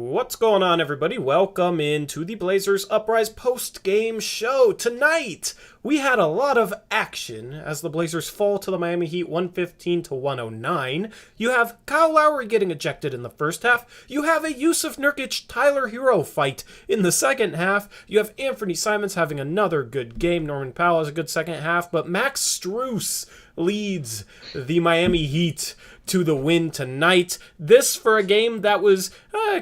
What's going on, everybody? Welcome into the Blazers Uprise post-game show. Tonight, we had a lot of action as the Blazers fall to the Miami Heat 115-109. You have Kyle Lowry getting ejected in the first half. You have a Jusuf Nurkic-Tyler Herro fight in the second half. You have Anthony Simons having another good game. Norman Powell has a good second half, but Max Strus leads the Miami Heat to the win tonight. This, for a game that was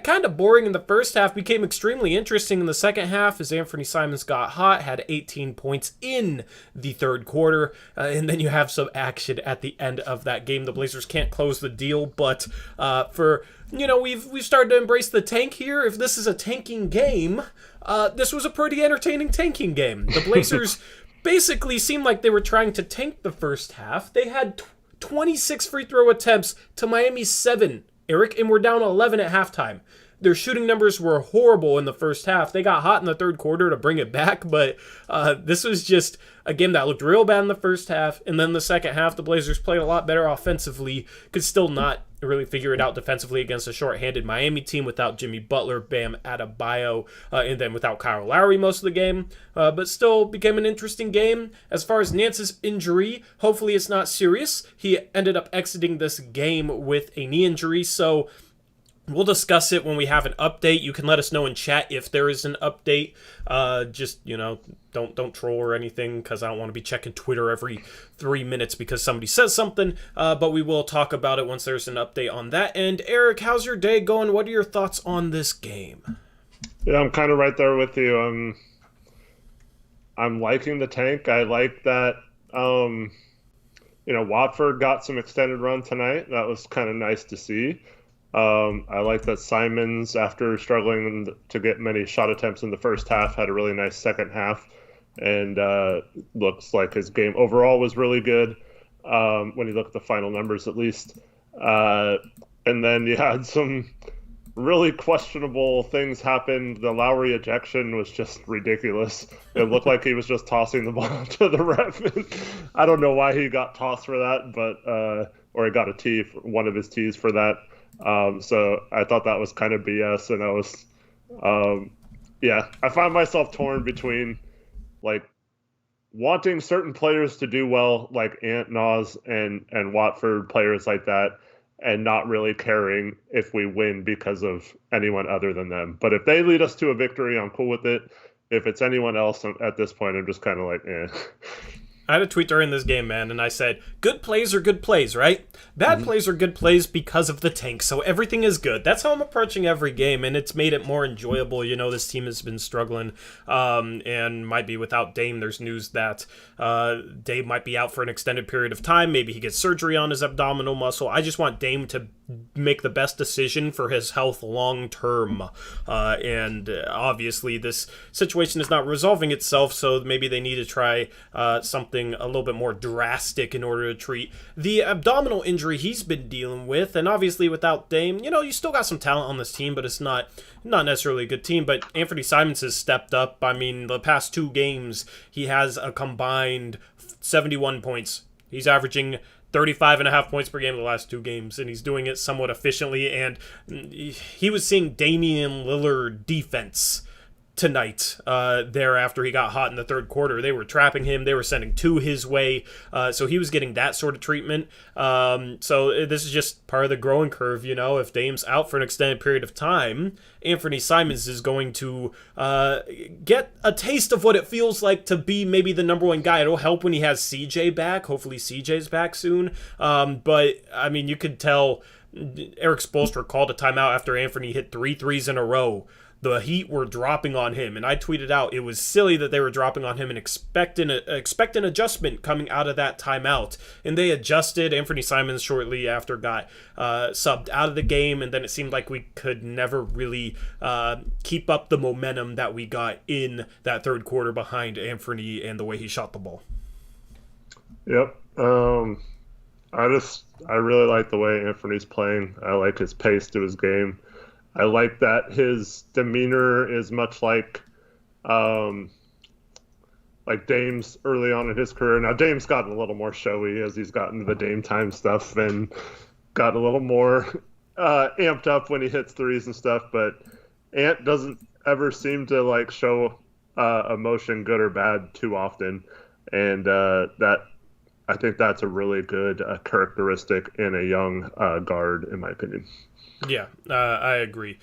kind of boring in the first half, became extremely interesting in the second half as Anthony Simons got hot, had 18 points in the third quarter, and then you have some action at the end of that game. The Blazers can't close the deal, but we've started to embrace the tank here. If this is a tanking game, this was a pretty entertaining tanking game. The Blazers basically seemed like they were trying to tank the first half. They had 26 free throw attempts to Miami's 7, Eric, and we're down 11 at halftime. Their shooting numbers were horrible in the first half. They got hot in the third quarter to bring it back, but this was just a game that looked real bad in the first half, and then the second half, the Blazers played a lot better offensively, could still not really figure it out defensively against a shorthanded Miami team without Jimmy Butler, Bam Adebayo, and then without Kyle Lowry most of the game, but still became an interesting game. As far as Nance's injury, hopefully it's not serious. He ended up exiting this game with a knee injury, so we'll discuss it when we have an update. You can let us know in chat if there is an update. Don't troll or anything, because I don't want to be checking Twitter every 3 minutes because somebody says something. But we will talk about it once there's an update on that end. Eric, how's your day going? What are your thoughts on this game? Yeah, I'm kind of right there with you. I'm liking the tank. I like that. Watford got some extended run tonight. That was kind of nice to see. I like that Simons, after struggling to get many shot attempts in the first half, had a really nice second half, and looks like his game overall was really good when you look at the final numbers, at least. And then you had some really questionable things happen. The Lowry ejection was just ridiculous. It looked like he was just tossing the ball to the ref. I don't know why he got tossed for that, but or he got a tee, one of his tees for that. So I thought that was kind of BS, and I was, I find myself torn between like wanting certain players to do well, like Ant, Nas, and Watford, players like that, and not really caring if we win because of anyone other than them. But if they lead us to a victory, I'm cool with it. If it's anyone else at this point, I'm just kind of like, eh. I had a tweet during this game, man, and I said, good plays are good plays, right? Bad plays are good plays because of the tank, so everything is good. That's how I'm approaching every game, and it's made it more enjoyable. This team has been struggling and might be without Dame. There's news that Dame might be out for an extended period of time. Maybe he gets surgery on his abdominal muscle. I just want Dame to make the best decision for his health long term. And obviously this situation is not resolving itself, so maybe they need to try something a little bit more drastic in order to treat the abdominal injury he's been dealing with. And obviously without Dame, you still got some talent on this team, but it's not necessarily a good team. But Anthony Simons has stepped up. I mean, the past 2 games, he has a combined 71 points. He's averaging 35.5 points per game in the last 2 games, and he's doing it somewhat efficiently. And he was seeing Damian Lillard defense tonight there after he got hot in the third quarter. They were trapping him. They were sending 2 his way. So he was getting that sort of treatment. So this is just part of the growing curve. If Dame's out for an extended period of time, Anthony Simons is going to get a taste of what it feels like to be maybe the number 1 guy. It'll help when he has CJ back. Hopefully CJ's back soon. But, I mean, you could tell Eric Spoelstra called a timeout after Anthony hit 3 threes in a row. The Heat were dropping on him, and I tweeted out it was silly that they were dropping on him and expect an adjustment coming out of that timeout. And they adjusted. Anthony Simons shortly after got subbed out of the game, and then it seemed like we could never really keep up the momentum that we got in that third quarter behind Anthony and the way he shot the ball. Yep. I really like the way Anthony's playing. I like his pace to his game. I like that his demeanor is much like Dame's early on in his career. Now, Dame's gotten a little more showy as he's gotten the Dame time stuff and got a little more amped up when he hits threes and stuff. But Ant doesn't ever seem to like show emotion, good or bad, too often, and that I think that's a really good characteristic in a young guard, in my opinion. Yeah, I agree.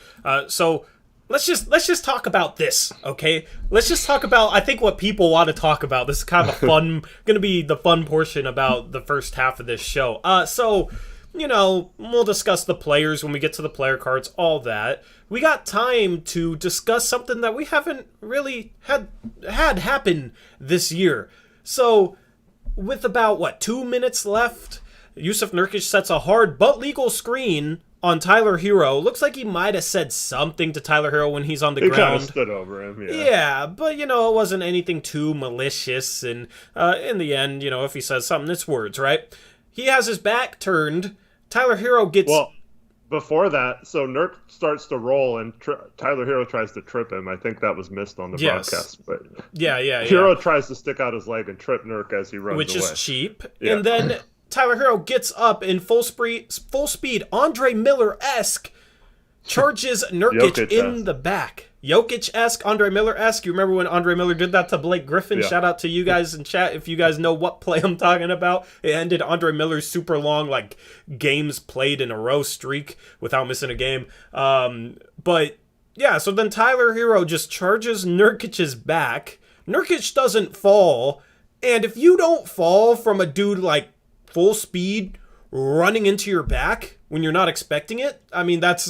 So let's just talk about this, okay? Let's just talk about I think what people want to talk about. This is kind of going to be the fun portion about the first half of this show. So we'll discuss the players when we get to the player cards, all that. We got time to discuss something that we haven't really had happen this year. So, with about, 2 minutes left, Jusuf Nurkic sets a hard but legal screen on Tyler Herro. Looks like he might have said something to Tyler Herro when he's on the ground. He kind of stood over him, yeah. Yeah, but, it wasn't anything too malicious. And in the end, if he says something, it's words, right? He has his back turned. Tyler Herro gets... Well, before that, so Nurk starts to roll and Tyler Herro tries to trip him. I think that was missed on the broadcast. But yeah. Herro tries to stick out his leg and trip Nurk as he runs away. Which is cheap. Yeah. And then Tyler Herro gets up in full speed, Andre Miller-esque, charges Nurkic in the back. Jokic-esque, Andre Miller-esque. You remember when Andre Miller did that to Blake Griffin? Yeah. Shout out to you guys in chat if you guys know what play I'm talking about. It ended Andre Miller's super long, games played in a row streak without missing a game. But, yeah, so then Tyler Herro just charges Nurkic's back. Nurkic doesn't fall. And if you don't fall from a dude, full speed running into your back when you're not expecting it, I mean, that's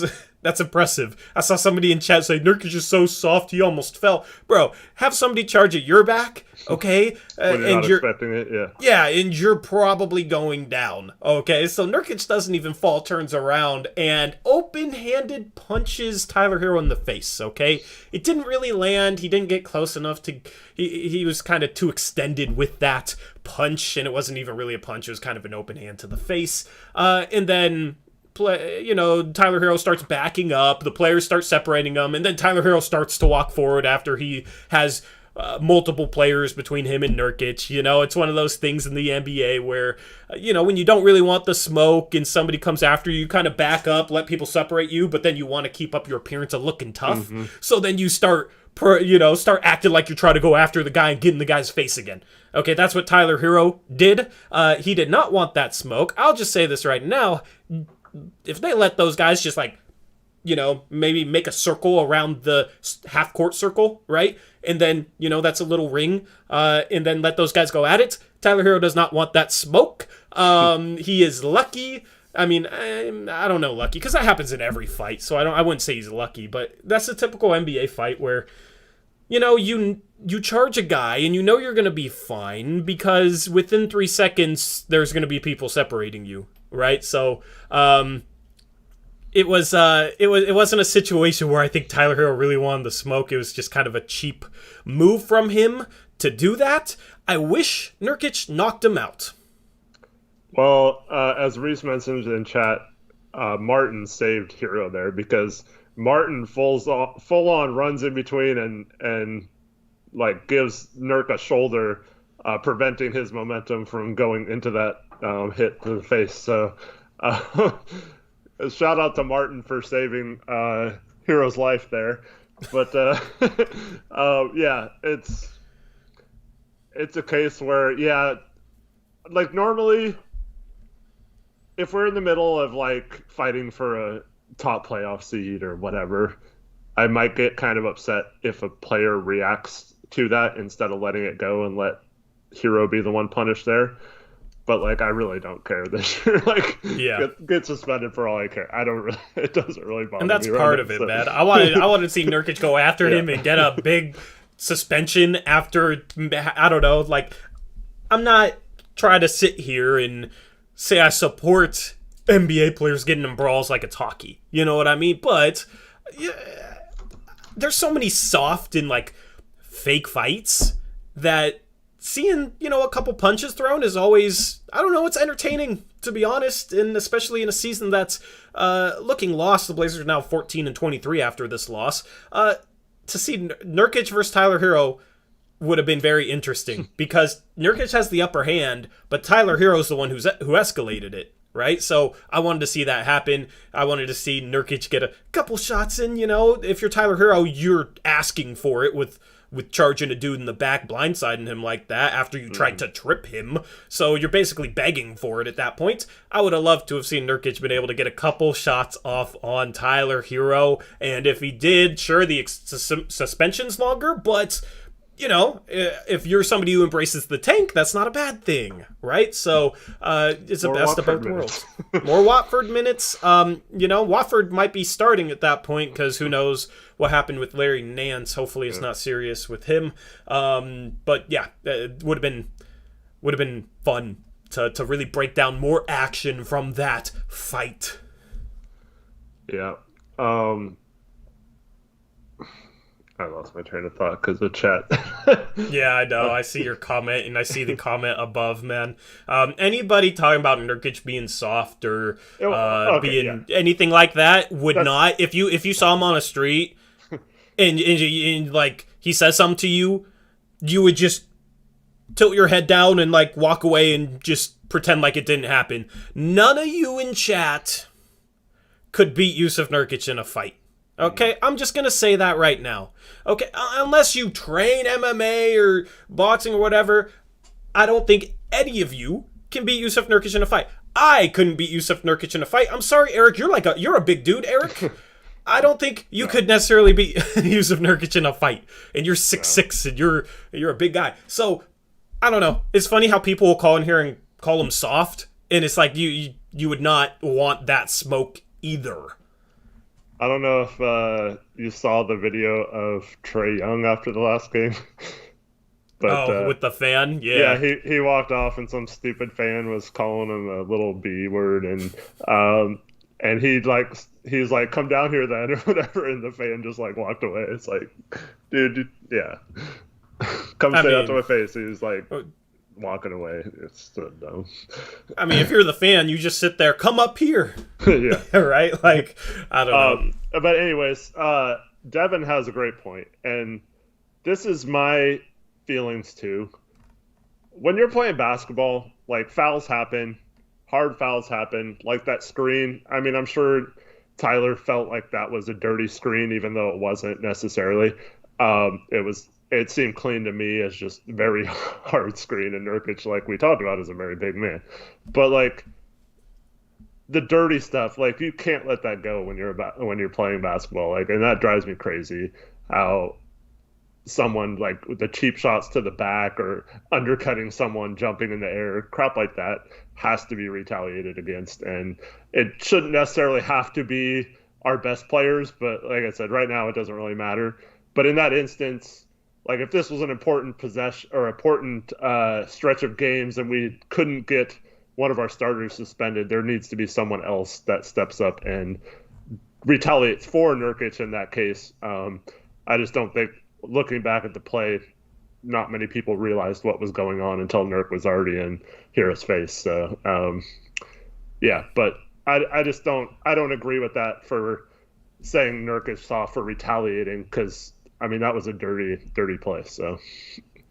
impressive. I saw somebody in chat say, Nurkic is so soft, he almost fell. Bro, have somebody charge at your back, okay? When you're not expecting it, yeah. Yeah, and you're probably going down, okay? So Nurkic doesn't even fall, turns around, and open-handed punches Tyler Herro in the face, okay? It didn't really land. He didn't get close enough to... He was kind of too extended with that punch, and it wasn't even really a punch. It was kind of an open hand to the face. And then... Tyler Herro starts backing up, the players start separating him, and then Tyler Herro starts to walk forward after he has multiple players between him and Nurkic. It's one of those things in the NBA where, when you don't really want the smoke and somebody comes after you, kind of back up, let people separate you, but then you want to keep up your appearance of looking tough. Mm-hmm. So then you start acting like you're trying to go after the guy and get in the guy's face again. Okay, that's what Tyler Herro did. He did not want that smoke. I'll just say this right now. If they let those guys just maybe make a circle around the half court circle, right? And then, that's a little ring, and then let those guys go at it. Tyler Herro does not want that smoke. He is lucky. I mean, I don't know lucky, because that happens in every fight, so I wouldn't say he's lucky, but that's a typical NBA fight where, you charge a guy and you're going to be fine because within 3 seconds, there's going to be people separating you. Right, so it wasn't a situation where I think Tyler Herro really wanted the smoke. It was just kind of a cheap move from him to do that. I wish Nurkic knocked him out. Well, as Reese mentioned in chat, Martin saved Herro there because Martin full on runs in between and gives Nurk a shoulder, preventing his momentum from going into that hit to the face. So shout out to Martin for saving Herro's life there. But yeah, it's a case where, normally if we're in the middle of fighting for a top playoff seed or whatever, I might get kind of upset if a player reacts to that instead of letting it go and let Herro be the one punished there. But I really don't care this year. Get suspended for all I care. I don't really. It doesn't really bother me. And that's part of it, man. I wanted to see Nurkic go after him and get a big suspension after. I don't know. I'm not trying to sit here and say I support NBA players getting in brawls like it's hockey. You know what I mean? But there's so many soft and fake fights that. Seeing, a couple punches thrown is always, I don't know, it's entertaining, to be honest, and especially in a season that's looking lost. The Blazers are now 14-23 after this loss. To see Nurkic versus Tyler Herro would have been very interesting because Nurkic has the upper hand, but Tyler Herro's the one who escalated it. right? So I wanted to see that happen. I wanted to see Nurkic get a couple shots in, you know. If you're Tyler Herro, you're asking for it with charging a dude in the back, blindsiding him like that after you tried to trip him. So you're basically begging for it at that point. I would have loved to have seen Nurkic been able to get a couple shots off on Tyler Herro. And if he did, sure, the suspension's longer, but, you know, if you're somebody who embraces the tank, that's not a bad thing, right? So it's the best of both worlds. More Watford minutes. You know, Watford might be starting at that point because who knows what happened with Larry Nance. Hopefully it's not serious with him. But yeah, it would have been fun to really break down more action from that fight. Yeah. I lost my train of thought because of chat. Yeah, I know. I see your comment, and I see the comment above, man. Anybody talking about Nurkic being soft or being anything like that would not. If you saw him on a street and like he says something to you, you would just tilt your head down and like walk away and just pretend like it didn't happen. None of you in chat could beat Jusuf Nurkic in a fight. Okay, I'm just going to say that right now. Okay, unless you train MMA or boxing or whatever, I don't think any of you can beat Jusuf Nurkic in a fight. I couldn't beat Jusuf Nurkic in a fight. I'm sorry, Eric, you're a big dude, Eric. I don't think you could necessarily beat Jusuf Nurkic in a fight. And you're 6'6", and you're a big guy. So, I don't know. It's funny how people will call in here and call him soft, and it's like you would not want that smoke either. I don't know if you saw the video of Trae Young after the last game. But, with the fan? Yeah. Yeah, he walked off and some stupid fan was calling him a little B word and he's like, come down here then or whatever, and the fan just like walked away. It's like, dude yeah. Come say that to my face. He's like walking away. It's so dumb. I mean, if you're the fan, you just sit there, come up here. Yeah. Right? Like, I don't know. But anyways, Devin has a great point, and this is my feelings too. When you're playing basketball, like fouls happen, hard fouls happen, like that screen. I mean, I'm sure Tyler felt like that was a dirty screen, even though it wasn't necessarily. It seemed clean to me as just very hard screen, and Nurkic, like we talked about, is a very big man. But like the dirty stuff, like you can't let that go when you're playing basketball. Like, and that drives me crazy. How someone like the cheap shots to the back or undercutting someone, jumping in the air, crap like that has to be retaliated against, and it shouldn't necessarily have to be our best players. But like I said, right now it doesn't really matter. But in that instance, like if this was an important possession or important stretch of games and we couldn't get one of our starters suspended, there needs to be someone else that steps up and retaliates for Nurkic in that case. I just don't think, looking back at the play, not many people realized what was going on until Nurk was already in Herro's face. So, yeah, but I just don't agree with that for saying Nurk is soft for retaliating, because I mean, that was a dirty play. So,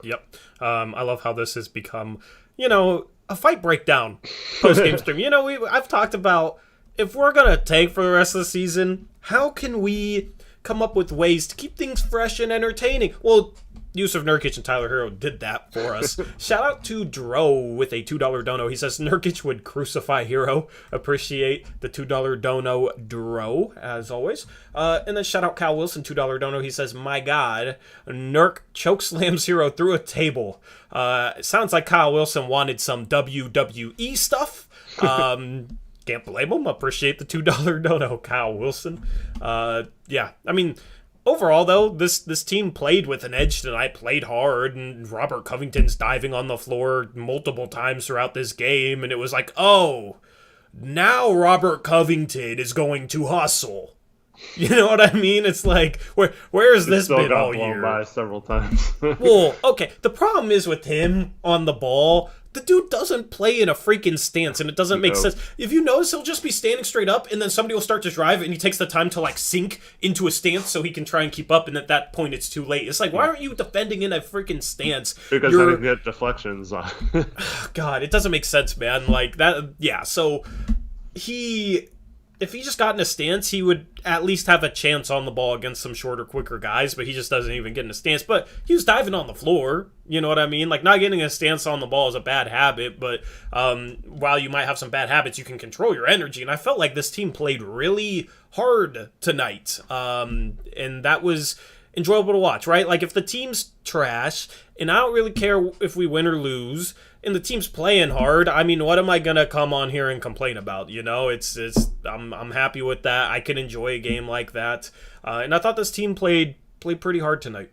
yep. I love how this has become, a fight breakdown post-game stream. I've talked about, if we're going to tank for the rest of the season, how can we come up with ways to keep things fresh and entertaining? Well, Jusuf Nurkic and Tyler Herro did that for us. Shout out to Dro with a $2 dono. He says Nurkic would crucify Herro. Appreciate the $2 dono, Dro, as always. And then shout out Cal Wilson, $2 dono. He says, my God, Nurk chokeslams Herro through a table. Sounds like Kyle Wilson wanted some WWE stuff. Can't blame him. Appreciate the $2 dono, Kyle Wilson. Yeah, I mean, overall, though, this team played with an edge tonight, played hard, and Robert Covington's diving on the floor multiple times throughout this game, and it was like, oh, now Robert Covington is going to hustle. You know what I mean? It's like, where has this been all year? Blown by several times. Well, okay, the problem is with him on the ball, the dude doesn't play in a freaking stance, and it doesn't make sense. If you notice, he'll just be standing straight up, and then somebody will start to drive, and he takes the time to, like, sink into a stance so he can try and keep up, and at that point, it's too late. It's like, why aren't you defending in a freaking stance? Because then you get deflections. God, it doesn't make sense, man. Like, that, yeah, so if he just got in a stance, he would at least have a chance on the ball against some shorter, quicker guys, but he just doesn't even get in a stance. But he was diving on the floor, you know what I mean? Like, not getting a stance on the ball is a bad habit, but while you might have some bad habits, you can control your energy. And I felt like this team played really hard tonight, and that was enjoyable to watch, right? Like, if the team's trash, and I don't really care if we win or lose, and the team's playing hard, I mean, what am I gonna come on here and complain about? You know, I'm happy with that. I can enjoy a game like that, and I thought this team played pretty hard tonight.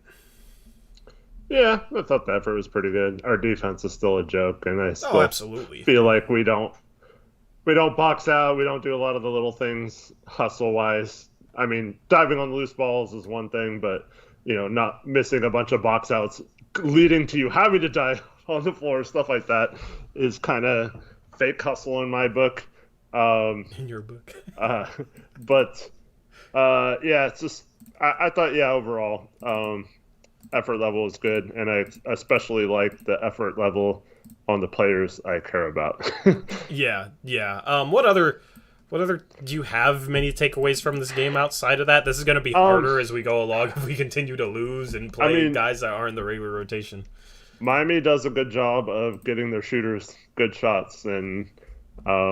Yeah, I thought the effort was pretty good. Our defense is still a joke, and I still absolutely feel like we don't box out. We don't do a lot of the little things hustle wise. I mean, diving on the loose balls is one thing, but not missing a bunch of box outs leading to you having to dive on the floor, stuff like that is kind of fake hustle in my book. In your book. But it's just I thought overall effort level is good, and I especially like the effort level on the players I care about. Yeah. What other do you have many takeaways from this game outside of that? This is going to be harder as we go along if we continue to lose and play guys that aren't in the regular rotation. Miami does a good job of getting their shooters good shots, and I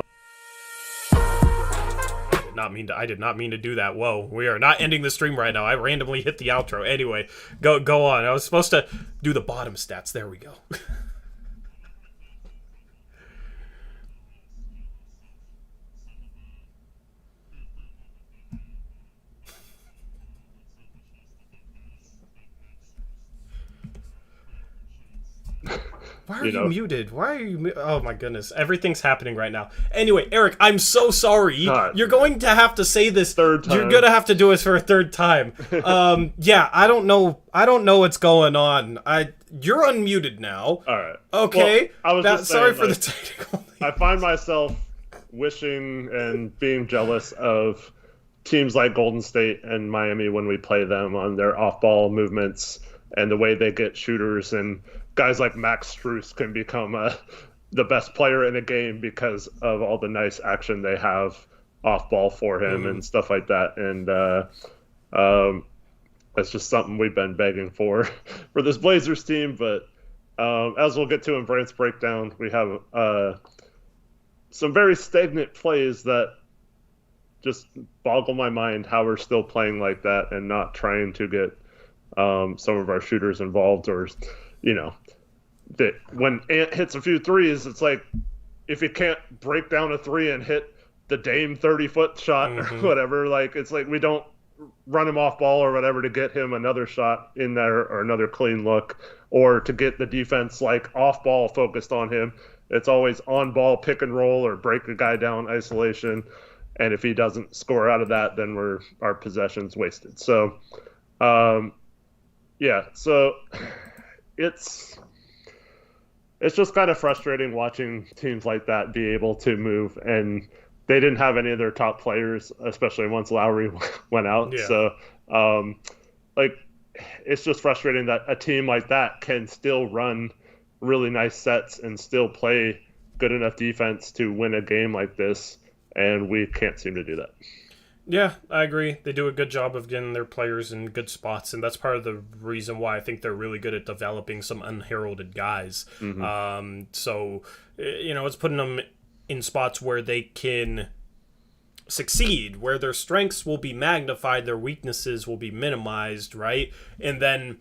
did not mean to do that. Whoa, we are not ending the stream right now. I randomly hit the outro. Anyway, go on. I was supposed to do the bottom stats. There we go. Why are you muted? Why are you... Oh, my goodness. Everything's happening right now. Anyway, Eric, I'm so sorry. God. You're going to have to say this. Third time. You're going to have to do it for a third time. I don't know. I don't know what's going on. You're unmuted now. All right. Okay. Well, I was just saying, sorry for the technical thing. I find myself wishing and being jealous of teams like Golden State and Miami when we play them on their off-ball movements and the way they get shooters, and guys like Max Strus can become the best player in a game because of all the nice action they have off ball for him and stuff like that. And that's just something we've been begging for this Blazers team. But as we'll get to in Brant's breakdown, we have some very stagnant plays that just boggle my mind how we're still playing like that and not trying to get some of our shooters involved, or that when Ant hits a few threes, it's like if you can't break down a three and hit the Dame 30-foot shot or whatever, like it's like we don't run him off ball or whatever to get him another shot in there or another clean look, or to get the defense like off ball focused on him. It's always on ball pick and roll or break a guy down isolation, and if he doesn't score out of that, then our possession's wasted. So so it's just kind of frustrating watching teams like that be able to move, and they didn't have any of their top players, especially once Lowry went out. Yeah. So, it's just frustrating that a team like that can still run really nice sets and still play good enough defense to win a game like this, and we can't seem to do that. Yeah, I agree. They do a good job of getting their players in good spots, and that's part of the reason why I think they're really good at developing some unheralded guys. So, it's putting them in spots where they can succeed, where their strengths will be magnified, their weaknesses will be minimized, right? And then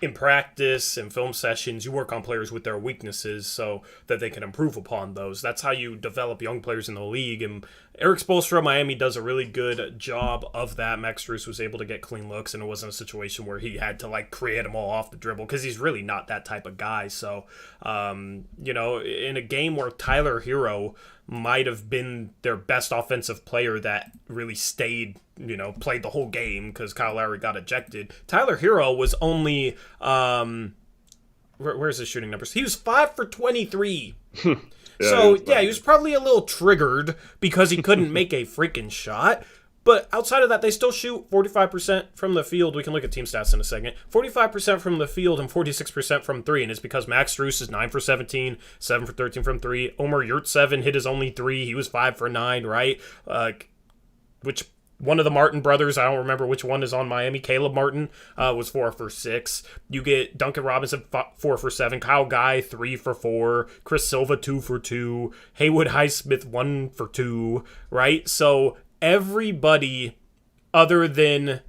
in practice and film sessions, you work on players with their weaknesses so that they can improve upon those. That's how you develop young players in the league. And Eric Spoelstra of Miami does a really good job of that. Max Strus was able to get clean looks, and it wasn't a situation where he had to create them all off the dribble, because he's really not that type of guy. So, in a game where Tyler Herro might have been their best offensive player that really stayed, played the whole game because Kyle Lowry got ejected. Tyler Herro was only, where's his shooting numbers? He was 5 for 23. He was probably a little triggered because he couldn't make a freaking shot. But outside of that, they still shoot 45% from the field. We can look at team stats in a second. 45% from the field and 46% from three. And it's because Max Strus is 9 for 17, 7 for 13 from three. Omer Yurtseven hit his only three. He was 5 for 9, right? Which one of the Martin brothers, I don't remember which one is on Miami, Caleb Martin, was 4 for 6. You get Duncan Robinson 4 for 7. Kyle Guy 3 for 4. Chris Silva 2 for 2. Haywood Highsmith 1 for 2, right? So everybody other than...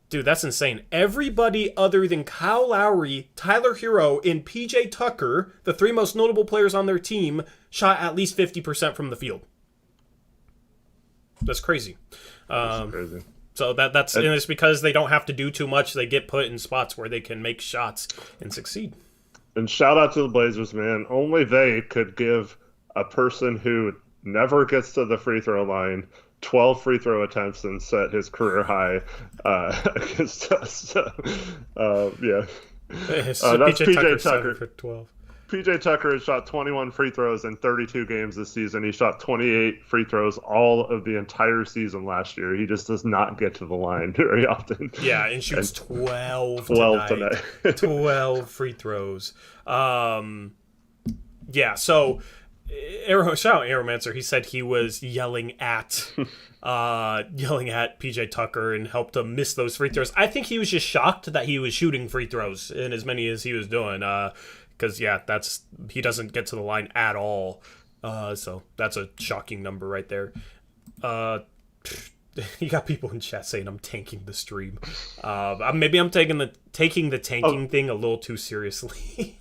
Dude, that's insane. Everybody other than Kyle Lowry, Tyler Herro, and PJ Tucker, the three most notable players on their team, shot at least 50% from the field. That's crazy. That's crazy. So and it's because they don't have to do too much. They get put in spots where they can make shots and succeed. And shout out to the Blazers, man. Only they could give a person who never gets to the free throw line 12 free throw attempts and set his career high against us. Yeah. That's PJ Tucker. For 12. PJ Tucker has shot 21 free throws in 32 games this season. He shot 28 free throws all of the entire season last year. He just does not get to the line very often. Yeah, and shoots 12 tonight. 12 free throws. Yeah, so shout out Aeromancer. He said he was yelling at PJ Tucker and helped him miss those free throws. I think he was just shocked that he was shooting free throws in as many as he was doing. Because, yeah, he doesn't get to the line at all. So that's a shocking number right there. You got people in chat saying I'm tanking the stream. Maybe I'm taking the tanking thing a little too seriously.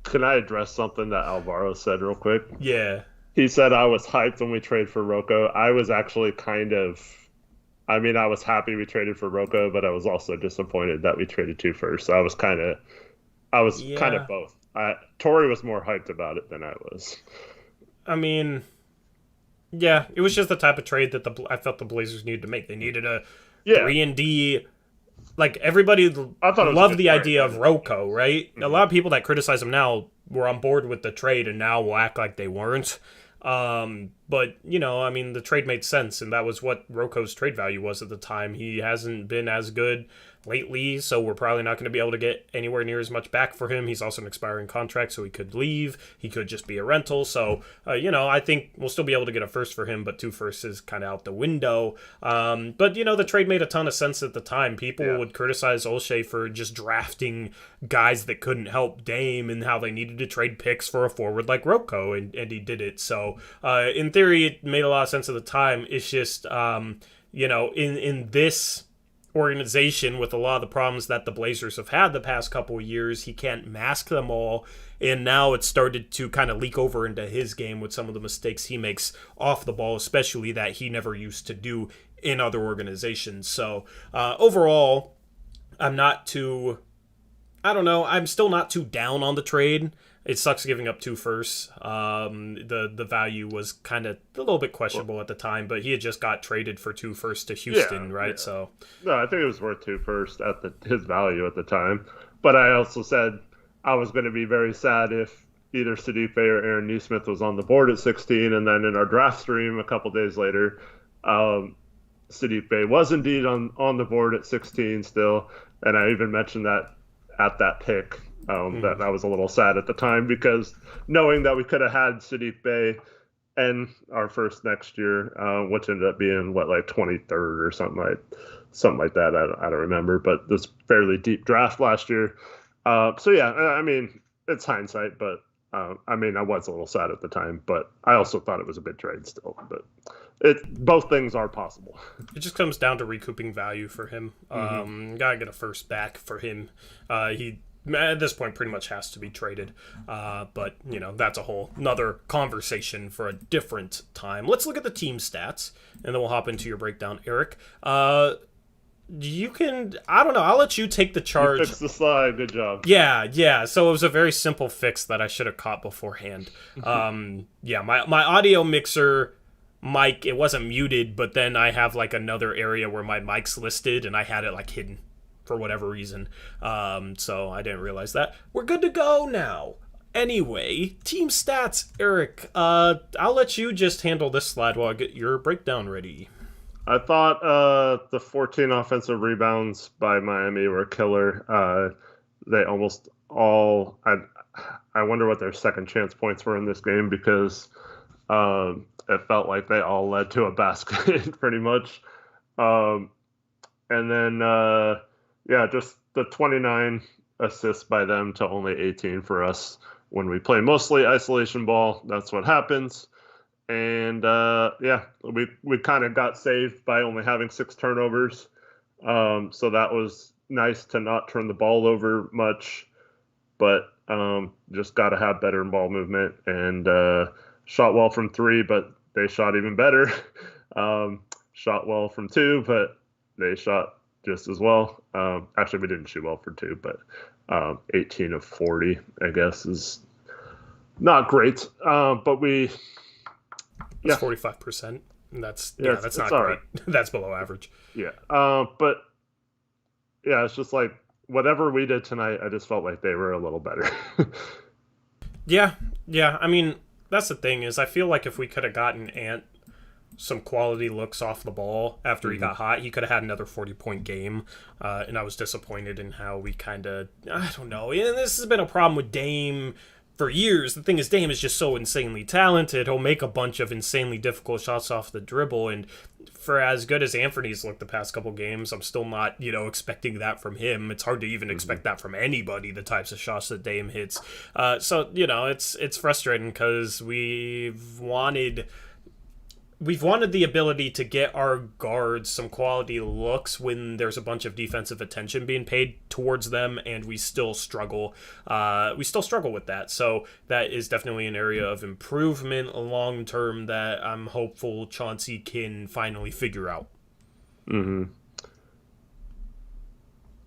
Can I address something that Alvaro said real quick? Yeah. He said I was hyped when we traded for Rocco. I was actually I was happy we traded for Rocco, but I was also disappointed that we traded 2 first. So I was kind of both. Torrey was more hyped about it than I was. I mean, yeah, it was just the type of trade that I felt the Blazers needed to make. They needed a 3-and-D. Like, everybody loved the idea of Rocco, right? Mm-hmm. A lot of people that criticize him now were on board with the trade and now will act like they weren't. But, the trade made sense, and that was what Rocco's trade value was at the time. He hasn't been as good lately, so we're probably not going to be able to get anywhere near as much back for him. He's also an expiring contract, so he could leave. He could just be a rental. So, I think we'll still be able to get a first for him, but 2 firsts is kind of out the window. But, the trade made a ton of sense at the time. People would criticize Olshey for just drafting guys that couldn't help Dame and how they needed to trade picks for a forward like Rocco, and he did it. So, in theory, it made a lot of sense at the time. It's just, in this organization with a lot of the problems that the Blazers have had the past couple of years, he can't mask them all, and now it's started to kind of leak over into his game with some of the mistakes he makes off the ball, especially that he never used to do in other organizations. So overall, I'm still not too down on the trade. It sucks giving up 2 firsts. The value was kind of a little bit questionable at the time, but he had just got traded for 2 firsts to Houston, right? Yeah. So no, I think it was worth 2 firsts at his value at the time. But I also said I was going to be very sad if either Sadiq Bey or Aaron Nesmith was on the board at 16, and then in our draft stream a couple days later, Sadiq Bey was indeed on the board at 16 still, and I even mentioned that at that pick. That I was a little sad at the time, because knowing that we could have had Sadiq Bey and our first next year, which ended up being like 23rd or something like that. I don't remember, but this fairly deep draft last year. So yeah, it's hindsight, but I was a little sad at the time, but I also thought it was a big trade still. But both things are possible. It just comes down to recouping value for him. Gotta get a first back for him. He at this point pretty much has to be traded, but that's a whole another conversation for a different time. Let's look at the team stats, and then we'll hop into your breakdown, Eric. I'll let you take the charge. You fixed the slide. Good job. Yeah. So it was a very simple fix that I should have caught beforehand. My audio mixer mic, it wasn't muted, but then I have like another area where my mic's listed, and I had it like hidden for whatever reason. So I didn't realize that. We're good to go now. Anyway, team stats, Eric. I'll let you just handle this slide while I get your breakdown ready. I thought the 14 offensive rebounds by Miami were killer. They almost all. I wonder what their second chance points were in this game because it felt like they all led to a basket pretty much. Um, and then yeah, just the 29 assists by them to only 18 for us. When we play mostly isolation ball, that's what happens. And yeah, we kind of got saved by only having 6 turnovers. So that was nice to not turn the ball over much, but just got to have better ball movement and shot well from 3, but they shot even better. Shot well from 2, but they shot just as well. Actually, we didn't shoot well for 2, but 18 of 40, I guess, is not great. But we. That's 45%. That's that's not all great. Right. That's below average. Yeah. But yeah, it's just like whatever we did tonight, I just felt like they were a little better. Yeah. I mean, that's the thing is I feel like if we could have gotten Ant some quality looks off the ball after he got hot, he could have had another 40-point game. And I was disappointed in how we kind of, I don't know. And this has been a problem with Dame for years. The thing is, Dame is just so insanely talented. He'll make a bunch of insanely difficult shots off the dribble, and for as good as Anthony's looked the past couple games, I'm still not, expecting that from him. It's hard to even expect that from anybody, the types of shots that Dame hits. So, it's frustrating because we've wanted the ability to get our guards some quality looks when there's a bunch of defensive attention being paid towards them, and we still struggle. With that. So that is definitely an area of improvement long term that I'm hopeful Chauncey can finally figure out. Mm-hmm.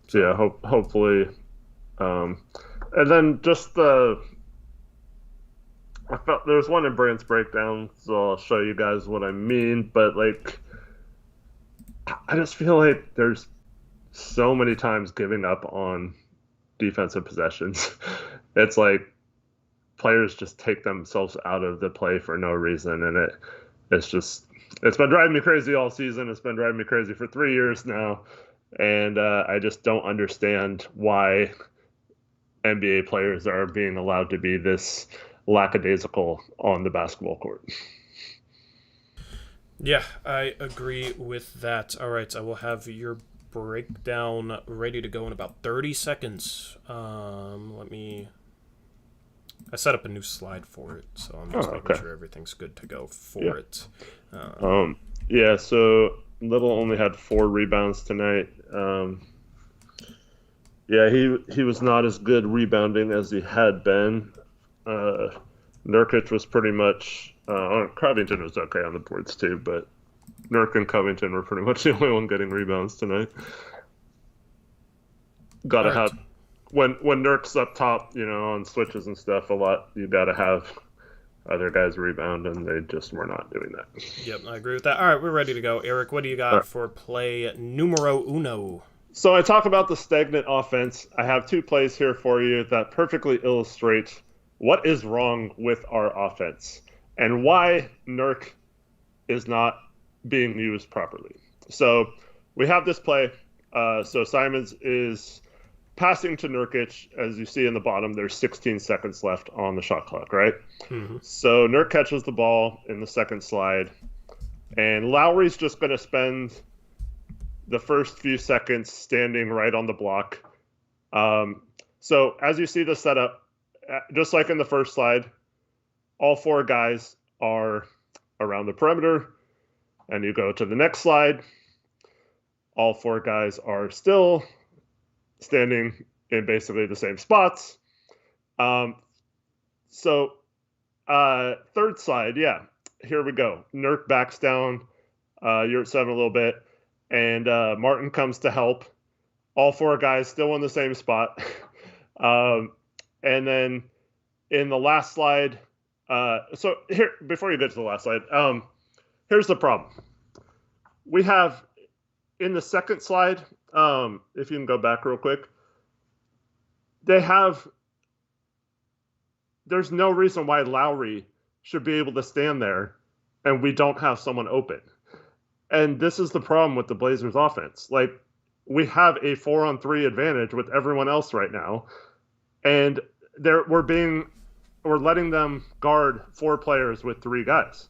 So yeah, hopefully. And then just I felt there's one in Brandt's breakdown, so I'll show you guys what I mean. But like, I just feel like there's so many times giving up on defensive possessions. It's like players just take themselves out of the play for no reason, and it's been driving me crazy all season. It's been driving me crazy for 3 years now, and I just don't understand why NBA players are being allowed to be this lackadaisical on the basketball court. Yeah, I agree with that. All right, I will have your breakdown ready to go in about 30 seconds. I set up a new slide for it, so I'm just making sure everything's good to go for it. Yeah, so Little only had 4 rebounds tonight. Yeah, he was not as good rebounding as he had been. Nurkic was pretty much Covington was okay on the boards too, but Nurk and Covington were pretty much the only one getting rebounds tonight. Gotta have when Nurk's up top, on switches and stuff a lot, you gotta have other guys rebound, and they just were not doing that. Yep, I agree with that. All right, we're ready to go. Eric, what do you got for play numero uno? So I talk about the stagnant offense. I have 2 plays here for you that perfectly illustrate what is wrong with our offense and why Nurk is not being used properly. So we have this play. So Simons is passing to Nurkic. As you see in the bottom, there's 16 seconds left on the shot clock, right? Mm-hmm. So Nurk catches the ball in the second slide, and Lowry's just going to spend the first few seconds standing right on the block. So as you see the setup, just like in the first slide, all 4 guys are around the perimeter. And you go to the next slide, all 4 guys are still standing in basically the same spots. So third slide, yeah, here we go. Nurk backs down Yurtseven a little bit, and Martin comes to help. All 4 guys still in the same spot. And then in the last slide, so here, before you get to the last slide, here's the problem. We have in the second slide, if you can go back real quick, there's no reason why Lowry should be able to stand there and we don't have someone open. And this is the problem with the Blazers offense. Like, we have a 4-on-3 advantage with everyone else right now, and we're letting them guard 4 players with 3 guys.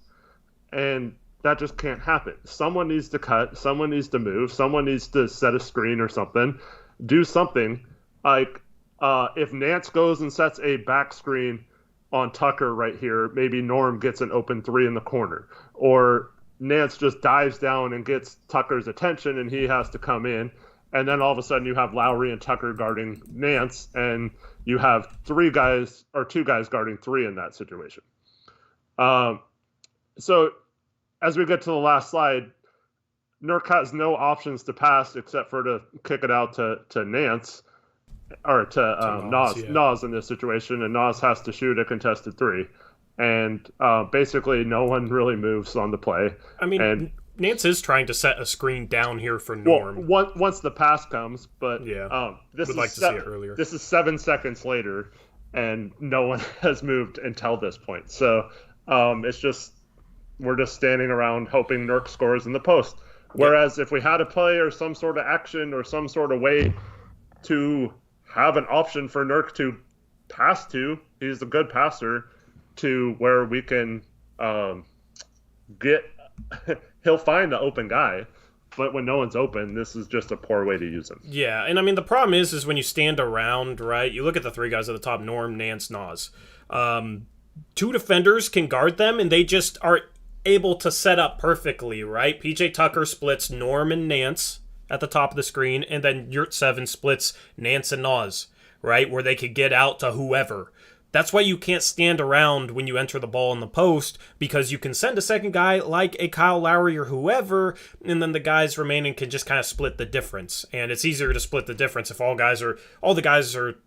And that just can't happen. Someone needs to cut, someone needs to move, someone needs to set a screen or something, do something. Like, if Nance goes and sets a back screen on Tucker right here, maybe Norm gets an open 3 in the corner. Or Nance just dives down and gets Tucker's attention and he has to come in. And then all of a sudden you have Lowry and Tucker guarding Nance, and you have 2 guys guarding 3 in that situation. So as we get to the last slide, Nurk has no options to pass except for to kick it out to Nance, or to Nas in this situation, and Nas has to shoot a contested 3. And basically no one really moves on the play. I mean, Nance is trying to set a screen down here for Norm. Well, once the pass comes, but would like to see it earlier. This is 7 seconds later, and no one has moved until this point. So it's just, we're just standing around hoping Nurk scores in the post. Whereas if we had a play or some sort of action or some sort of way to have an option for Nurk to pass to, he's a good passer, to where we can he'll find the open guy, but when no one's open, this is just a poor way to use him. Yeah, and I mean, the problem is when you stand around, right, you look at the 3 guys at the top, Norm, Nance, Nas. 2 defenders can guard them, and they just are able to set up perfectly, right? PJ Tucker splits Norm and Nance at the top of the screen, and then Yurtseven splits Nance and Nas, right, where they could get out to whoever. That's why you can't stand around when you enter the ball in the post, because you can send a second guy like a Kyle Lowry or whoever, and then the guys remaining can just kind of split the difference. And it's easier to split the difference if all the guys are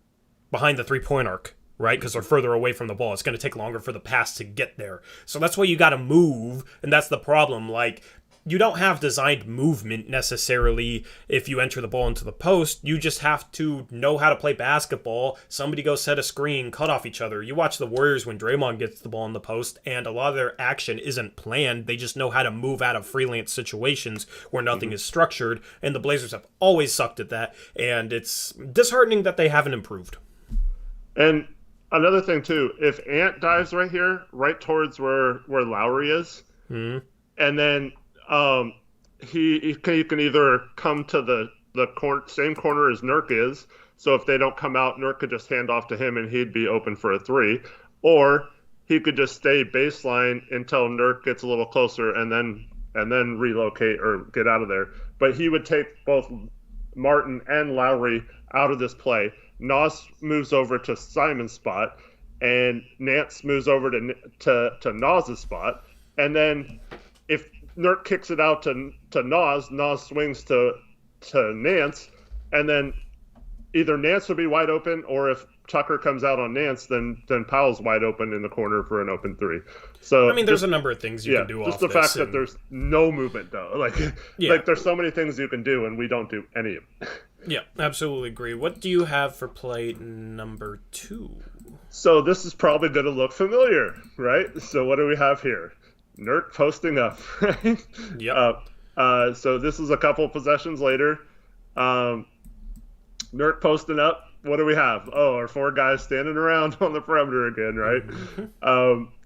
behind the 3-point arc, right? Because they're further away from the ball. It's going to take longer for the pass to get there. So that's why you got to move, and that's the problem. Like, you don't have designed movement necessarily if you enter the ball into the post. You just have to know how to play basketball. Somebody go set a screen, cut off each other. You watch the Warriors when Draymond gets the ball in the post, and a lot of their action isn't planned. They just know how to move out of freelance situations where nothing is structured, and the Blazers have always sucked at that, and it's disheartening that they haven't improved. And another thing, too, if Ant dives right here, right towards where Lowry is, and then he can either come to the same corner as Nurk is, so if they don't come out, Nurk could just hand off to him and he'd be open for a 3, or he could just stay baseline until Nurk gets a little closer and then relocate or get out of there. But he would take both Martin and Lowry out of this play. Nas moves over to Simon's spot, and Nance moves over to Nas's spot, and then if Nurk kicks it out to Nas swings to Nance, and then either Nance will be wide open, or if Tucker comes out on Nance, then Powell's wide open in the corner for an open 3. So I mean, there's a number of things you can do off this. Just the fact that there's no movement, though. Like there's so many things you can do, and we don't do any of them. Yeah, absolutely agree. What do you have for play number 2? So this is probably going to look familiar, right? So what do we have here? Nurk posting up, right? Yep. So this is a couple possessions later. Nurk posting up. What do we have? Oh, our 4 guys standing around on the perimeter again, right?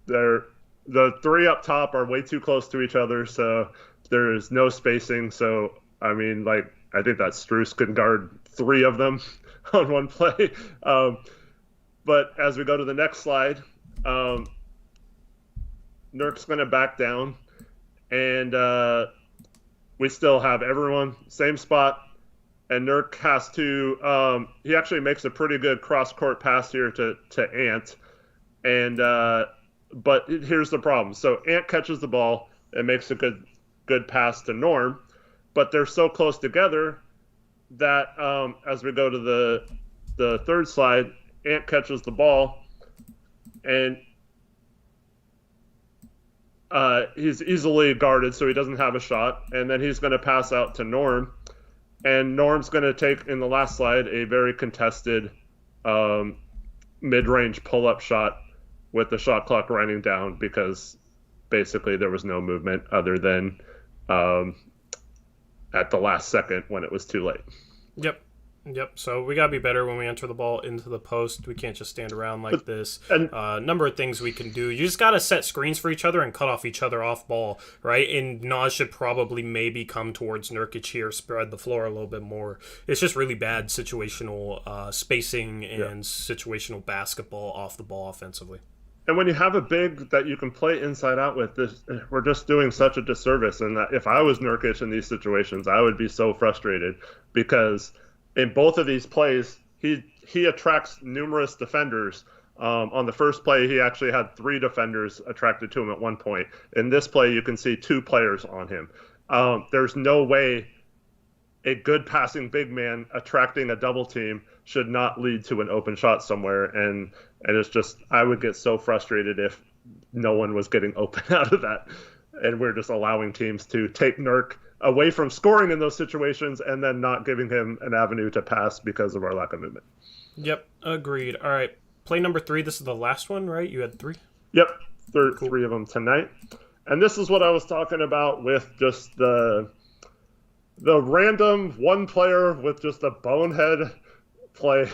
The 3 up top are way too close to each other, so there is no spacing. So, I mean, like, I think that Strus can guard 3 of them on one play. But as we go to the next slide, Nurk's going to back down, and we still have everyone same spot, and Nurk has to he actually makes a pretty good cross-court pass here to Ant, and but here's the problem. So Ant catches the ball and makes a good pass to Norm, but they're so close together that as we go to the third slide, Ant catches the ball, and he's easily guarded, so he doesn't have a shot, and then he's going to pass out to Norm, and Norm's going to take, in the last slide, a very contested mid-range pull-up shot with the shot clock running down, because basically there was no movement other than um, at the last second when it was too late. Yep. Yep. So we gotta be better when we enter the ball into the post. We can't just stand around like this. And Number of things we can do. You just gotta set screens for each other and cut off each other off ball, right? And Nas should probably maybe come towards Nurkic here, spread the floor a little bit more. It's just really bad situational spacing and situational basketball off the ball offensively. And when you have a big that you can play inside out with, we're just doing such a disservice. And that if I was Nurkic in these situations, I would be so frustrated because in both of these plays, he attracts numerous defenders. On the first play, he actually had 3 defenders attracted to him at one point. In this play, you can see 2 players on him. There's no way a good passing big man attracting a double team should not lead to an open shot somewhere. And it's just, I would get so frustrated if no one was getting open out of that. And we're just allowing teams to take Nurk away from scoring in those situations and then not giving him an avenue to pass because of our lack of movement. Yep, agreed. All right, play number 3. This is the last one, right? You had 3? Yep, cool. 3 of them tonight. And this is what I was talking about with just the random one player with just a bonehead play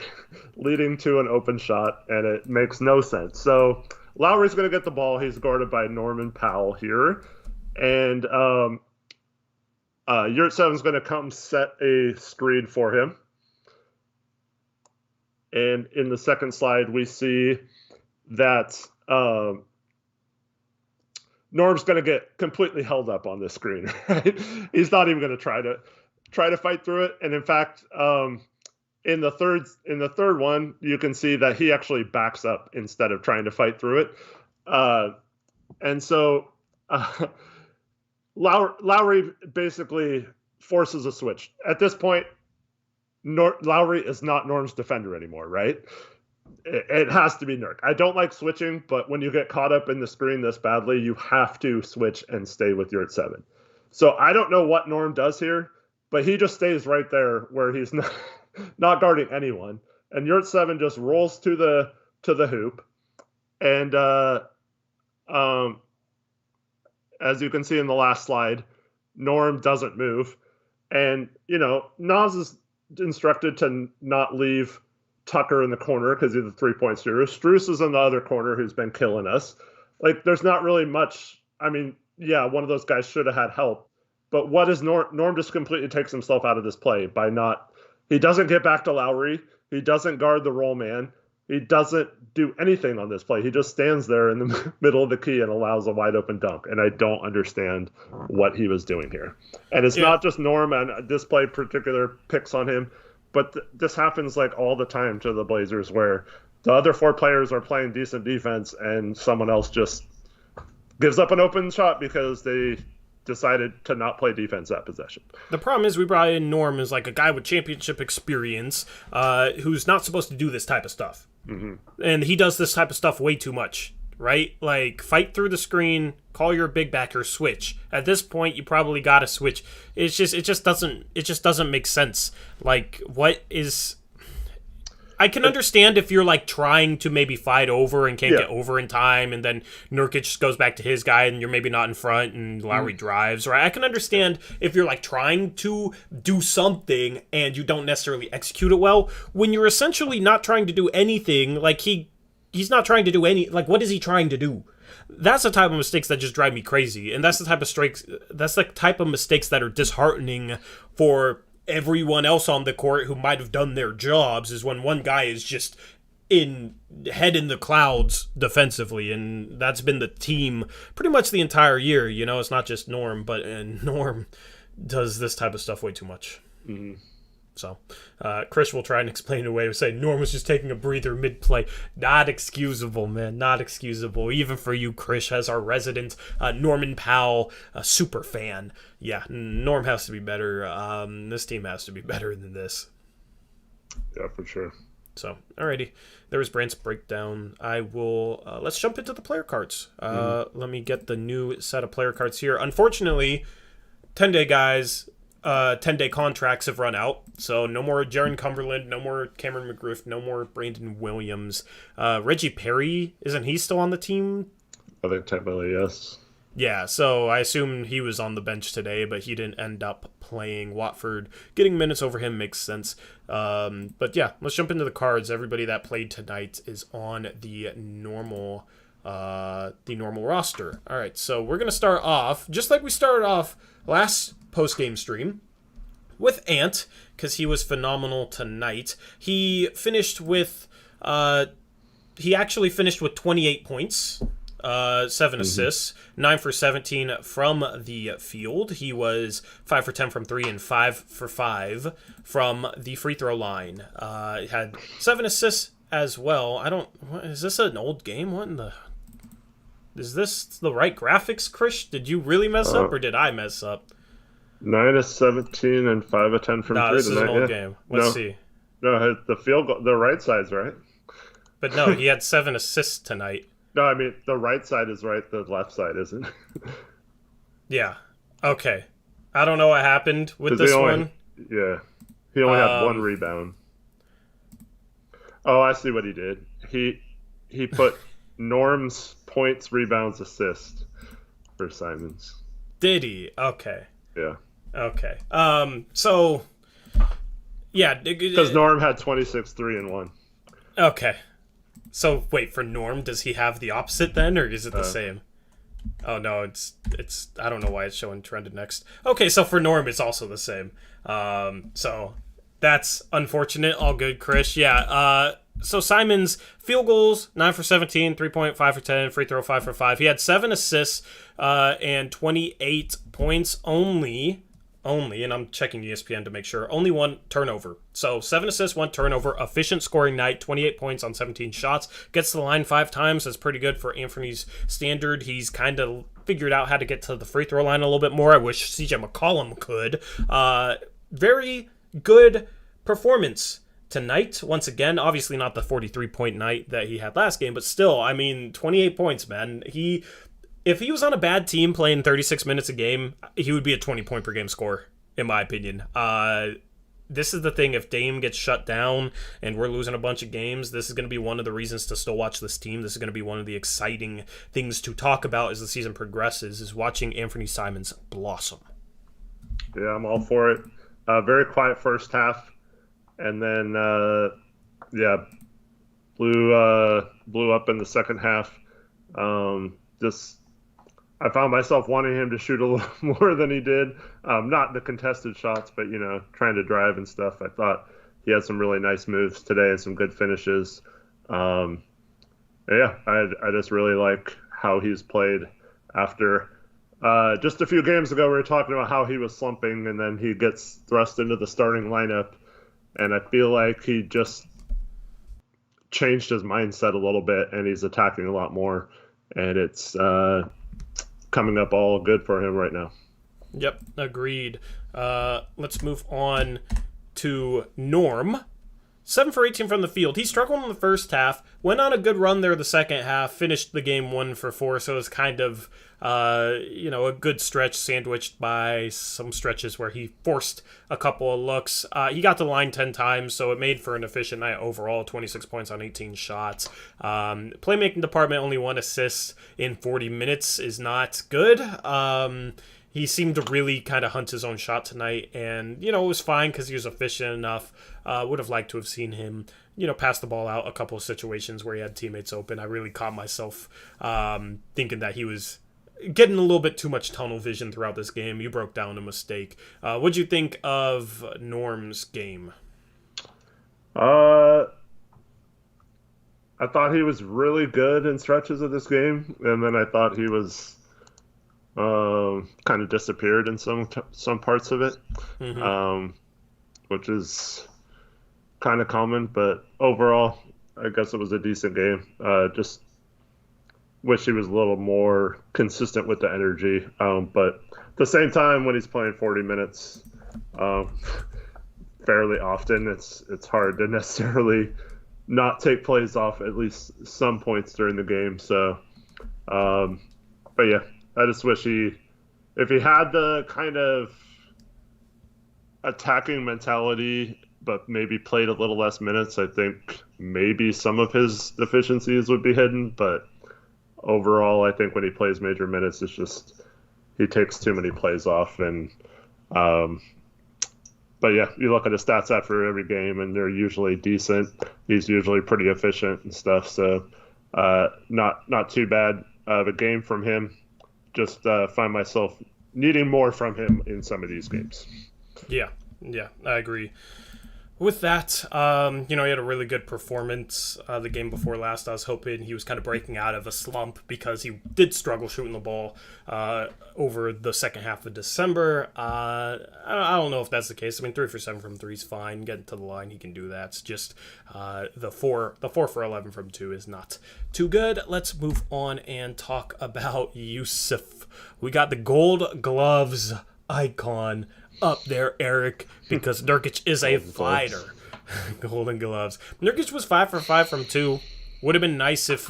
leading to an open shot, and it makes no sense. So Lowry's going to get the ball. He's guarded by Norman Powell here. And Yurtseven's going to come set a screen for him. And in the second slide, we see that Norm's going to get completely held up on this screen. Right? He's not even going to try to fight through it. And in fact, in the third one, you can see that he actually backs up instead of trying to fight through it. And so Lowry basically forces a switch. At this point, Lowry is not Norm's defender anymore, right? It has to be Nurk. I don't like switching, but when you get caught up in the screen this badly, you have to switch and stay with Yurtseven. So I don't know what Norm does here, but he just stays right there where he's not guarding anyone. And Yurtseven just rolls to the hoop. And as you can see in the last slide, Norm doesn't move. And, Nas is instructed to not leave Tucker in the corner because he's a 3-point shooter. Strus is in the other corner who's been killing us. Like, there's not really much. I mean, yeah, one of those guys should have had help. But what is Norm? Norm just completely takes himself out of this play by not. He doesn't get back to Lowry. He doesn't guard the roll man. He doesn't do anything on this play. He just stands there in the middle of the key and allows a wide open dunk. And I don't understand what he was doing here. And it's not just Norm, and this play particular picks on him, but this happens like all the time to the Blazers where the other 4 players are playing decent defense and someone else just gives up an open shot because they decided to not play defense that possession. The problem is we brought in Norm as like a guy with championship experience who's not supposed to do this type of stuff. Mm-hmm. And he does this type of stuff way too much, right? Like, fight through the screen, call your big backer, switch. At this point, you probably got to switch. It just doesn't make sense. Like, what is... I can understand if you're like trying to maybe fight over and can't get over in time, and then Nurkic goes back to his guy and you're maybe not in front and Lowry drives, right? I can understand if you're like trying to do something and you don't necessarily execute it well. When you're essentially not trying to do anything, like he's not trying to do any, like, what is he trying to do? That's the type of mistakes that just drive me crazy, and that's the type of mistakes that are disheartening for everyone else on the court who might have done their jobs, is when one guy is just head in the clouds defensively, and that's been the team pretty much the entire year. It's not just Norm, but Norm does this type of stuff way too much. Mm-hmm. So Chris will try and explain it away and say Norm was just taking a breather mid-play. Not excusable, man. Not excusable. Even for you, Chris, as our resident Norman Powell super fan. Yeah, Norm has to be better. This team has to be better than this. Yeah, for sure. So, alrighty. There was Brant's breakdown. I will... let's jump into the player cards. Let me get the new set of player cards here. Unfortunately, 10-day guys... 10-day contracts have run out, so no more Jaron Cumberland, no more Cameron McGriff, no more Brandon Williams. Reggie Perry, isn't he still on the team? I think technically, yes. Yeah, so I assume he was on the bench today, but he didn't end up playing. Watford getting minutes over him makes sense. But yeah, let's jump into the cards. Everybody that played tonight is on the normal roster. All right, so we're gonna start off just like we started off last post-game stream with Ant, because he was phenomenal tonight. He actually finished with 28 points. 7 assists, 9 for 17 from the field. He was 5 for 10 from 3 and 5 for 5 from the free throw line. Had 7 assists as well. Is this an old game? Is this the right graphics, Chris? Did you really mess up or did I mess up? 9 of 17 and 5 of 10 from 3 this is tonight. an old game. Let's see. No, the field goal, the right side's right. But no, he had 7 assists tonight. No, I mean, the right side is right, the left side isn't. Yeah. Okay. I don't know what happened with this one. Yeah. He only had 1 rebound. Oh, I see what he did. He put Norm's points, rebounds, assist for Simons. Did he? Okay. Yeah. Okay. So, yeah. Because Norm had 26, 3, and 1. Okay. So wait, for Norm, does he have the opposite then, or is it the same? Oh no, it's I don't know why it's showing trended next. Okay, so for Norm, it's also the same. So that's unfortunate. All good, Chris. Yeah. So Simons, field goals 9 for 17, 3-point, 5 for 10, free throw 5 for 5. He had 7 assists and 28 points only, and I'm checking ESPN to make sure, only 1 turnover. So 7 assists, 1 turnover, efficient scoring night, 28 points on 17 shots, gets to the line 5 times. That's pretty good for Anthony's standard. He's kind of figured out how to get to the free throw line a little bit more. I wish CJ McCollum could. Very good performance tonight. Once again, obviously not the 43-point night that he had last game, but still, I mean, 28 points, man. If he was on a bad team playing 36 minutes a game, he would be a 20-point per game scorer, in my opinion. This is the thing. If Dame gets shut down and we're losing a bunch of games, this is going to be one of the reasons to still watch this team. This is going to be one of the exciting things to talk about as the season progresses, is watching Anthony Simons blossom. Yeah, I'm all for it. Very quiet first half. And then, blew up in the second half. I found myself wanting him to shoot a little more than he did. Not the contested shots, but, trying to drive and stuff. I thought he had some really nice moves today and some good finishes. I just really like how he's played after. Just a few games ago, we were talking about how he was slumping, and then he gets thrust into the starting lineup. And I feel like he just changed his mindset a little bit, and he's attacking a lot more. And it's coming up all good for him right now. Yep, agreed. Let's move on to Norm. 7 for 18 from the field. He struggled in the first half, went on a good run there the second half, finished the game 1 for 4, so it was kind of, a good stretch sandwiched by some stretches where he forced a couple of looks. He got to the line 10 times, so it made for an efficient night overall, 26 points on 18 shots. Playmaking department, only 1 assist in 40 minutes is not good. He seemed to really kind of hunt his own shot tonight, and, it was fine because he was efficient enough. Would have liked to have seen him, pass the ball out a couple of situations where he had teammates open. I really caught myself thinking that he was getting a little bit too much tunnel vision throughout this game. You broke down a mistake. What'd you think of Norm's game? I thought he was really good in stretches of this game, and then I thought he was kind of disappeared in some parts of it, which is kind of common. But overall, I guess it was a decent game. Just wish he was a little more consistent with the energy. But at the same time, when he's playing 40 minutes fairly often, it's hard to necessarily not take plays off at least some points during the game. So, but yeah, I just wish if he had the kind of attacking mentality, but maybe played a little less minutes, I think maybe some of his deficiencies would be hidden. But overall, I think when he plays major minutes, it's just he takes too many plays off. Um, but yeah, you look at his stats after every game, and they're usually decent. He's usually pretty efficient and stuff. So not too bad of a game from him. Just find myself needing more from him in some of these games. Yeah, I agree. With that, he had a really good performance the game before last. I was hoping he was kind of breaking out of a slump because he did struggle shooting the ball over the second half of December. I don't know if that's the case. I mean, 3 for 7 from 3 is fine. Getting to the line, he can do that. It's just the 4 for 11 from 2 is not too good. Let's move on and talk about Jusuf. We got the Gold Gloves icon up there, Eric, because Nurkic is a fighter. Golden Gloves. Nurkic was 5 for 5 from 2. Would have been nice if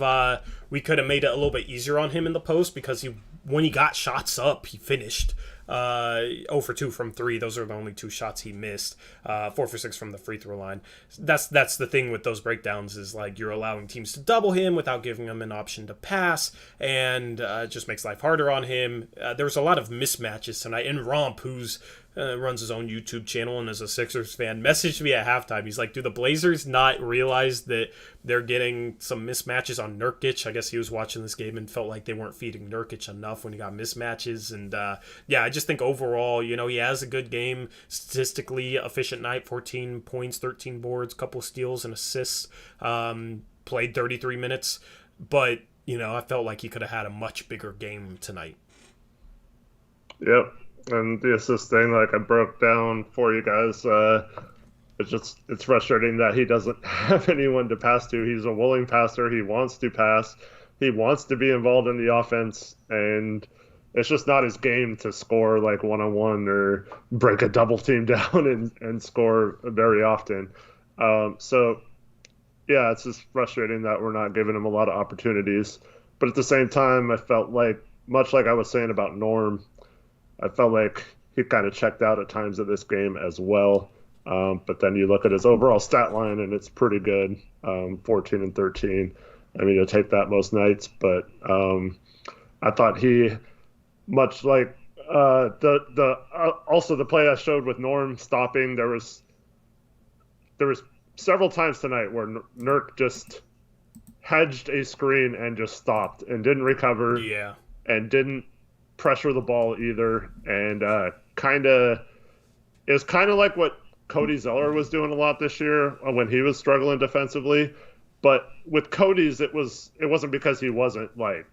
we could have made it a little bit easier on him in the post, because when he got shots up, he finished. 0 for 2 from 3. Those are the only 2 shots he missed. 4 for 6 from the free throw line. That's the thing with those breakdowns, is like you're allowing teams to double him without giving him an option to pass, and it just makes life harder on him. There was a lot of mismatches tonight. And Romp, who's runs his own YouTube channel and is a Sixers fan, messaged me at halftime. He's like, do the Blazers not realize that they're getting some mismatches on Nurkic? I guess he was watching this game and felt like they weren't feeding Nurkic enough when he got mismatches. And I just think overall, he has a good game, statistically efficient night, 14 points, 13 boards, couple steals and assists, played 33 minutes. But, I felt like he could have had a much bigger game tonight. Yep. And the assist thing, like I broke down for you guys, it's frustrating that he doesn't have anyone to pass to. He's a willing passer. He wants to pass. He wants to be involved in the offense, and it's just not his game to score like one-on-one or break a double team down and score very often. It's just frustrating that we're not giving him a lot of opportunities. But at the same time, I felt like, much like I was saying about Norm, I felt like he kind of checked out at times of this game as well. But then you look at his overall stat line, and it's pretty good, 14 and 13. I mean, you'll take that most nights. But I thought he, much like also the play I showed with Norm stopping, there was several times tonight where Nurk just hedged a screen and just stopped and didn't recover. Yeah. And didn't pressure the ball either, and it was kind of like what Cody Zeller was doing a lot this year when he was struggling defensively. But with Cody's, it wasn't because he wasn't like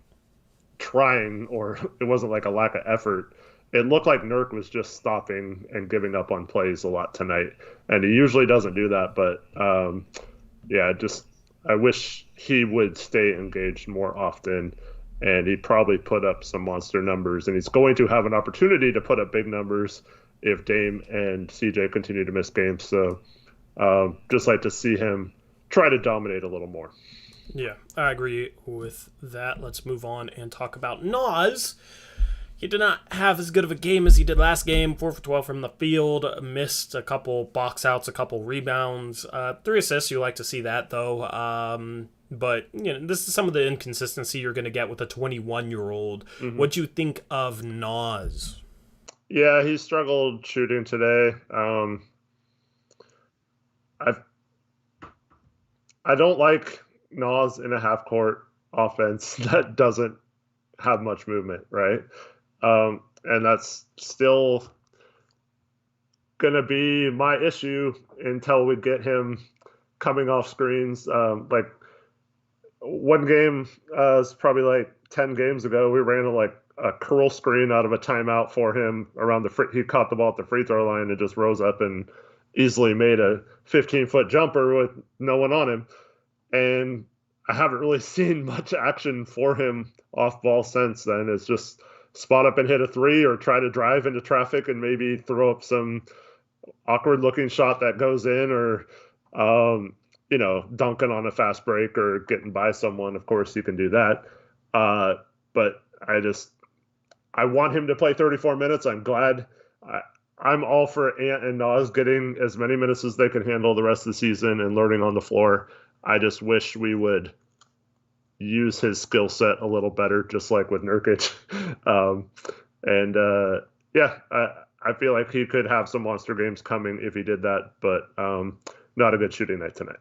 trying, or it wasn't like a lack of effort. It looked like Nurk was just stopping and giving up on plays a lot tonight, and he usually doesn't do that. But I wish he would stay engaged more often. And he probably put up some monster numbers, and he's going to have an opportunity to put up big numbers if Dame and CJ continue to miss games. So just like to see him try to dominate a little more. Yeah, I agree with that. Let's move on and talk about Nas. He did not have as good of a game as he did last game. 4 for 12 from the field, missed a couple box outs, a couple rebounds, 3 assists. You like to see that, though. But, this is some of the inconsistency you're going to get with a 21-year-old. Mm-hmm. What'd you think of Nas? Yeah, he struggled shooting today. I don't like Nas in a half-court offense that doesn't have much movement, right? And that's still going to be my issue until we get him coming off screens. Like one game, it's probably like 10 games ago, we ran a curl screen out of a timeout for him around he caught the ball at the free throw line and just rose up and easily made a 15-foot jumper with no one on him. And I haven't really seen much action for him off ball since then. It's just spot up and hit a 3 or try to drive into traffic and maybe throw up some awkward looking shot that goes in, or, dunking on a fast break or getting by someone. Of course you can do that. But I want him to play 34 minutes. I'm glad. I'm all for Ant and Nas getting as many minutes as they can handle the rest of the season and learning on the floor. I just wish we would use his skill set a little better, just like with Nurkic. And yeah, I feel like he could have some monster games coming if he did that, but not a good shooting night tonight.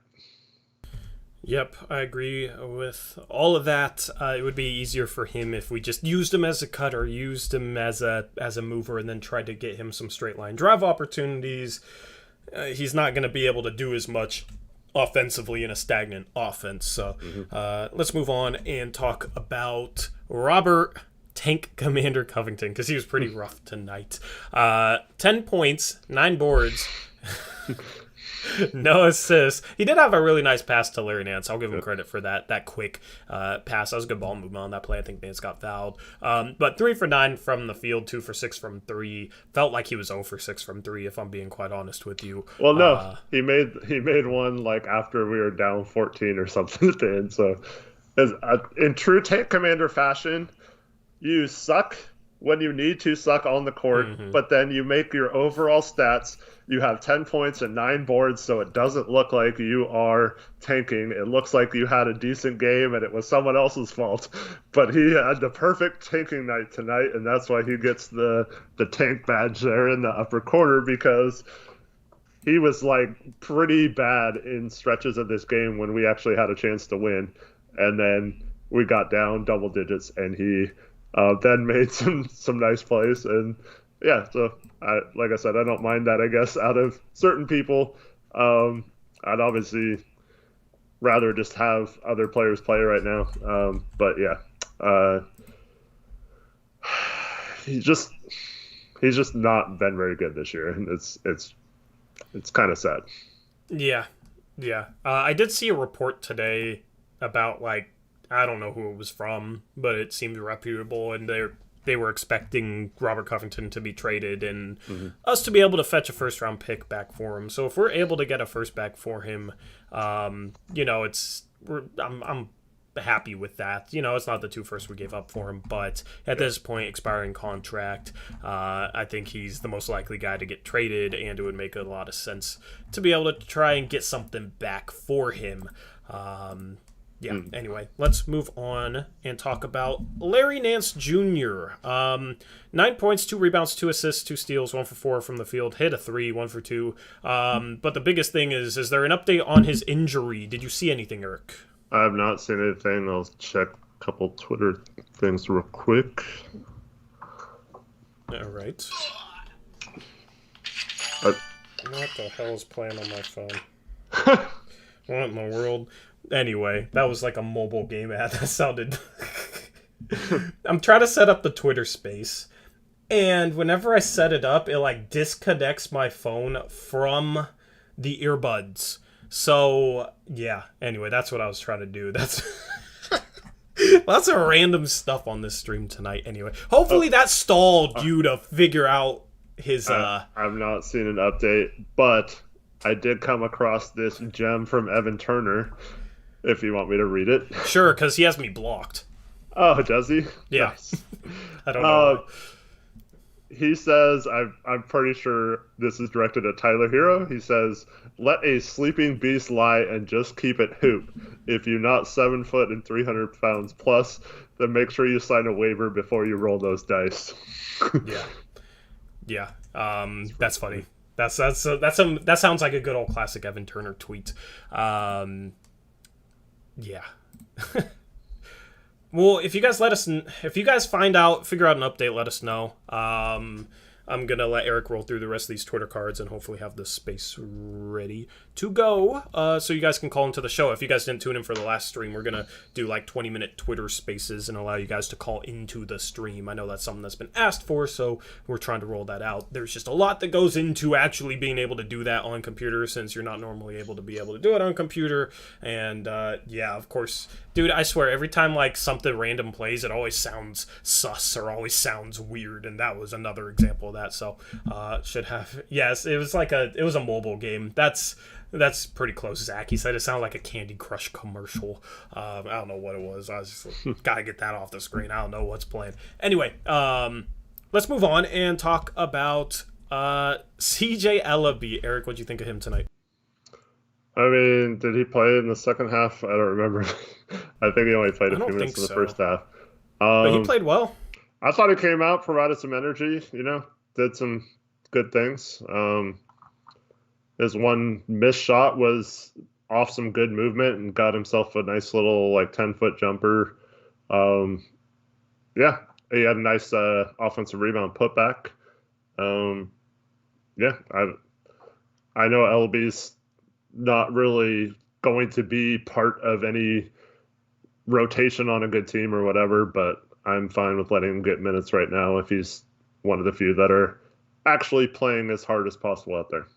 Yep, I agree with all of that. It would be easier for him if we just used him as a cutter, used him as a mover, and then tried to get him some straight line drive opportunities. He's not going to be able to do as much offensively in a stagnant offense. So let's move on and talk about Robert Tank Commander Covington, because he was pretty rough tonight. 10 points, 9 boards. No assists. He did have a really nice pass to Larry Nance. I'll give him credit for that quick pass. That was a good ball movement on that play. I think Nance got fouled. But 3 for 9 from the field, 2 for 6 from 3. Felt like he was 0 for 6 from 3, if I'm being quite honest with you. Well, no, he made one like after we were down 14 or something at the end. So, in true Tank Commander fashion, you suck when you need to suck on the court, but then you make your overall stats. You have 10 points and 9 boards, so it doesn't look like you are tanking. It looks like you had a decent game and it was someone else's fault. But he had the perfect tanking night tonight, and that's why he gets the tank badge there in the upper corner, because he was like pretty bad in stretches of this game when we actually had a chance to win. And then we got down double digits, and he then made some nice plays. And yeah, so like I said, I don't mind that, I guess, out of certain people. I'd obviously rather just have other players play right now. But yeah, he's just not been very good this year, and it's kind of sad. Yeah. I did see a report today about, like, I don't know who it was from, but it seemed reputable, and they were expecting Robert Covington to be traded and us to be able to fetch a first-round pick back for him. So if we're able to get a first back for him, I'm happy with that. It's not the 2 firsts we gave up for him, but at this point, expiring contract, I think he's the most likely guy to get traded, and it would make a lot of sense to be able to try and get something back for him. Anyway, let's move on and talk about Larry Nance Jr. 9 points, 2 rebounds, 2 assists, 2 steals, 1 for 4 from the field, hit a 3, 1 for 2. But the biggest thing is there an update on his injury? Did you see anything, Eric? I have not seen anything. I'll check a couple Twitter things real quick. All right. What the hell is playing on my phone? What in the world? Anyway, that was like a mobile game ad. That sounded... I'm trying to set up the Twitter space, and whenever I set it up, it like disconnects my phone from the earbuds. So, yeah. Anyway, that's what I was trying to do. That's... Lots of random stuff on this stream tonight. Anyway, hopefully that stalled you to figure out his... I've not seen an update, but I did come across this gem from Evan Turner, if you want me to read it. Sure, because he has me blocked. Oh, does he? Yeah. Nice. I don't know. He says, I'm pretty sure this is directed at Tyler Herro. He says, let a sleeping beast lie and just keep it hoop. If you're not 7 foot and 300 pounds plus, then make sure you sign a waiver before you roll those dice. Yeah. That's funny. That sounds like a good old classic Evan Turner tweet. Yeah. Well, if you guys figure out an update, let us know. I'm going to let Eric roll through the rest of these Twitter cards and hopefully have the space ready to go so you guys can call into the show. If you guys didn't tune in for the last stream, we're going to do like 20-minute Twitter spaces and allow you guys to call into the stream. I know that's something that's been asked for, so we're trying to roll that out. There's just a lot that goes into actually being able to do that on computer, since you're not normally able to do it on computer. And yeah, of course, dude, I swear, every time like something random plays, it always sounds sus or always sounds weird, and that was another example of that. So yes, it was a mobile game. That's pretty close, Zach. He said it sounded like a Candy Crush commercial. I don't know what it was. I was just gotta get that off the screen. I don't know what's playing. Anyway, let's move on and talk about CJ Ellaby. Eric, what'd you think of him tonight? I mean, did he play in the second half? I don't remember. I think he only played I a few don't think minutes in the so. first half. But he Um, played well. I thought he came out, provided some energy, did some good things. His one missed shot was off some good movement and got himself a nice little like 10-foot jumper. Um, yeah, he had a nice offensive rebound putback. Um, yeah, I know LB's not really going to be part of any rotation on a good team or whatever, but I'm fine with letting him get minutes right now if he's one of the few that are actually playing as hard as possible out there.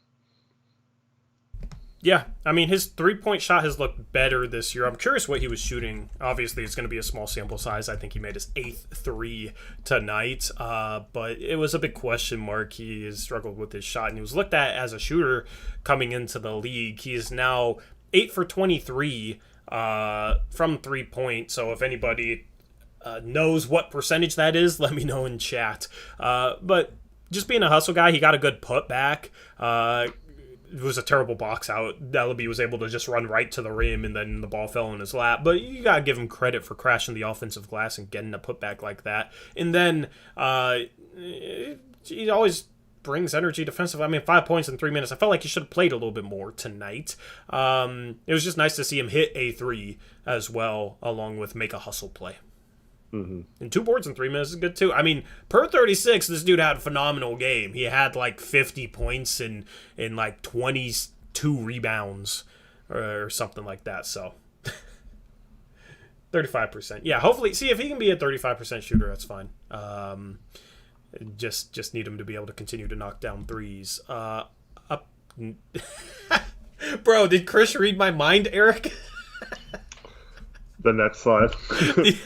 Yeah, I mean, his three-point shot has looked better this year. I'm curious what he was shooting. Obviously, it's going to be a small sample size. I think he made his 8th three tonight, but it was a big question mark. He has struggled with his shot, and he was looked at as a shooter coming into the league. He is now 8 for 23 from three-point, so if anybody knows what percentage that is, let me know in chat. But just being a hustle guy, he got a good putback. It was a terrible box out. Ellaby was able to just run right to the rim, and then the ball fell in his lap. But you gotta give him credit for crashing the offensive glass and getting a putback like that. And then he always brings energy defensively. I mean, 5 points in 3 minutes. I felt like he should have played a little bit more tonight. It was just nice to see him hit a three as well, along with make a hustle play. Mm-hmm. And 2 boards in 3 minutes is good too. I mean, per 36, this dude had a phenomenal game. He had like 50 points and like 22 rebounds or something like that. So 35%. Yeah, hopefully, see if he can be a 35% shooter, that's fine. Just need him to be able to continue to knock down threes. Up. Bro, did Chris read my mind, Eric? The next slide.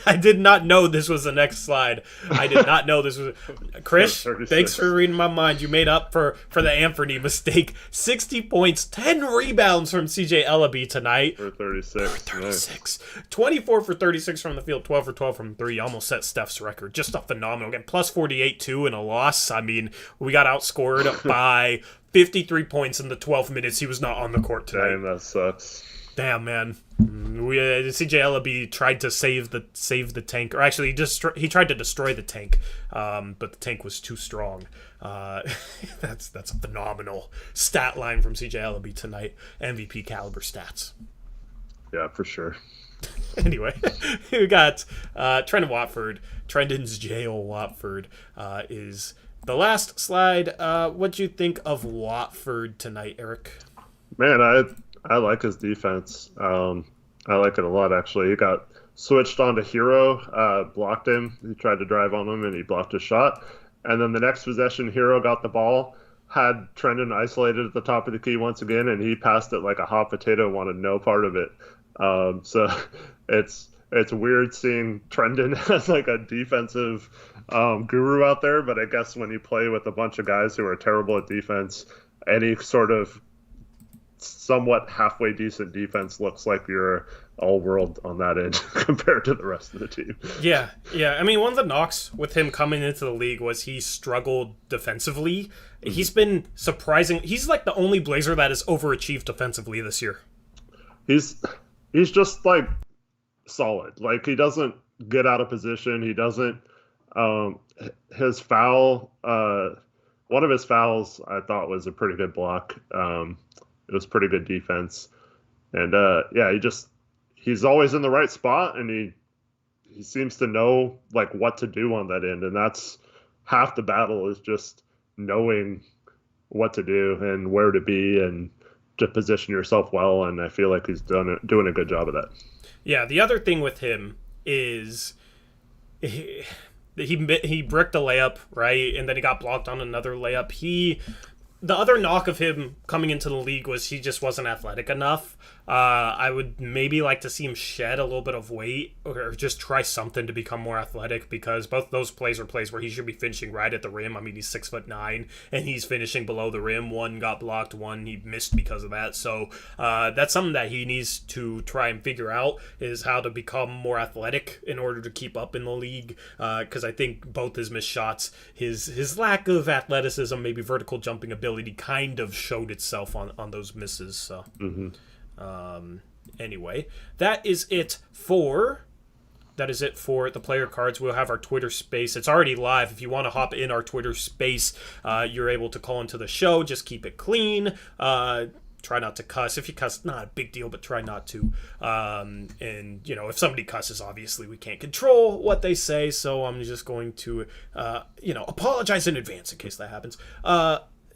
I did not know this was the next slide. I did not know this was... Chris, thanks for reading my mind. You made up for the Anthony mistake. 60 points, 10 rebounds from CJ Ellaby tonight. For 36. For 36. Nice. 24 for 36 from the field, 12 for 12 from 3. Almost set Steph's record. Just a phenomenal game. Plus 48, too, in a loss. I mean, we got outscored by 53 points in the 12 minutes he was not on the court tonight. Damn, that sucks. Damn, man. CJ Ellaby tried to save the tank, or actually he tried to destroy the tank, but the tank was too strong. That's a phenomenal stat line from CJ Ellaby tonight. MVP caliber stats. Yeah, for sure. Anyway, we got Trendon Watford. Trendon's jail Watford is the last slide. What'd you think of Watford tonight, Eric? Man, I like his defense. I like it a lot, actually. He got switched onto Herro, blocked him. He tried to drive on him, and he blocked his shot. And then the next possession, Herro got the ball, had Trendon isolated at the top of the key once again, and he passed it like a hot potato, wanted no part of it. So it's weird seeing Trendon as like a defensive guru out there, but I guess when you play with a bunch of guys who are terrible at defense, any sort of somewhat halfway decent defense looks like you're all world on that end compared to the rest of the team. Yeah. I mean, one of the knocks with him coming into the league was he struggled defensively. Mm-hmm. He's been surprising. He's like the only Blazer that has overachieved defensively this year. He's just like solid. Like he doesn't get out of position. He doesn't. His foul. One of his fouls I thought was a pretty good block. It was pretty good defense, and he's always in the right spot, and he seems to know like what to do on that end, and that's half the battle is just knowing what to do and where to be and to position yourself well. And I feel like he's doing a good job of that. Yeah, the other thing with him is he bricked a layup, right, and then he got blocked on another layup. The other knock of him coming into the league was he just wasn't athletic enough. I would maybe like to see him shed a little bit of weight or just try something to become more athletic, because both those plays are plays where he should be finishing right at the rim. I mean, he's 6'9" and he's finishing below the rim. One got blocked, one he missed because of that. So that's something that he needs to try and figure out, is how to become more athletic in order to keep up in the league. Because I think both his missed shots, his lack of athleticism, maybe vertical jumping ability, kind of showed itself on those misses. So. Mm-hmm. Anyway, that is it for the player cards. We'll have our Twitter space. It's already live. If you want to hop in our Twitter space, you're able to call into the show. Just keep it clean. Try not to cuss. If you cuss, not a big deal, but try not to. And, if somebody cusses, obviously we can't control what they say, so I'm just going to, apologize in advance in case that happens.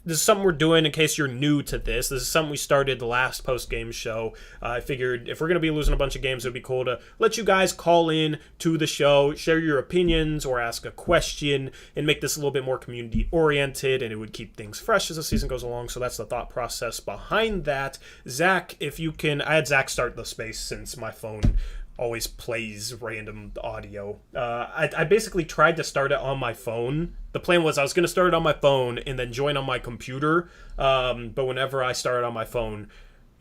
This is something we're doing in case you're new to this. This is something we started the last post-game show. I figured if we're going to be losing a bunch of games, it would be cool to let you guys call in to the show, share your opinions, or ask a question, and make this a little bit more community-oriented, and it would keep things fresh as the season goes along. So that's the thought process behind that. Zach, if you can... I had Zach start the space since my phone always plays random audio. I basically tried to start it on my phone. The plan was I was going to start it on my phone and then join on my computer, but whenever I start it on my phone,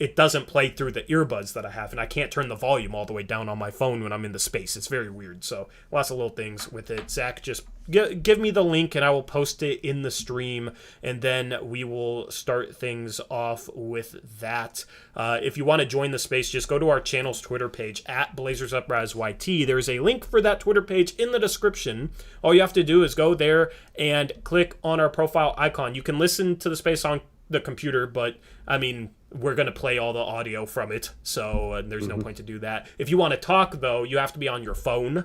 it doesn't play through the earbuds that I have, and I can't turn the volume all the way down on my phone when I'm in the space. It's very weird, so lots of little things with it. Zach, just give me the link, and I will post it in the stream, and then we will start things off with that. If you want to join the space, just go to our channel's Twitter page, at BlazersUpriseYT. There's a link for that Twitter page in the description. All you have to do is go there and click on our profile icon. You can listen to the space on the computer, but, we're going to play all the audio from it, so there's no point to do that. If you want to talk, though, you have to be on your phone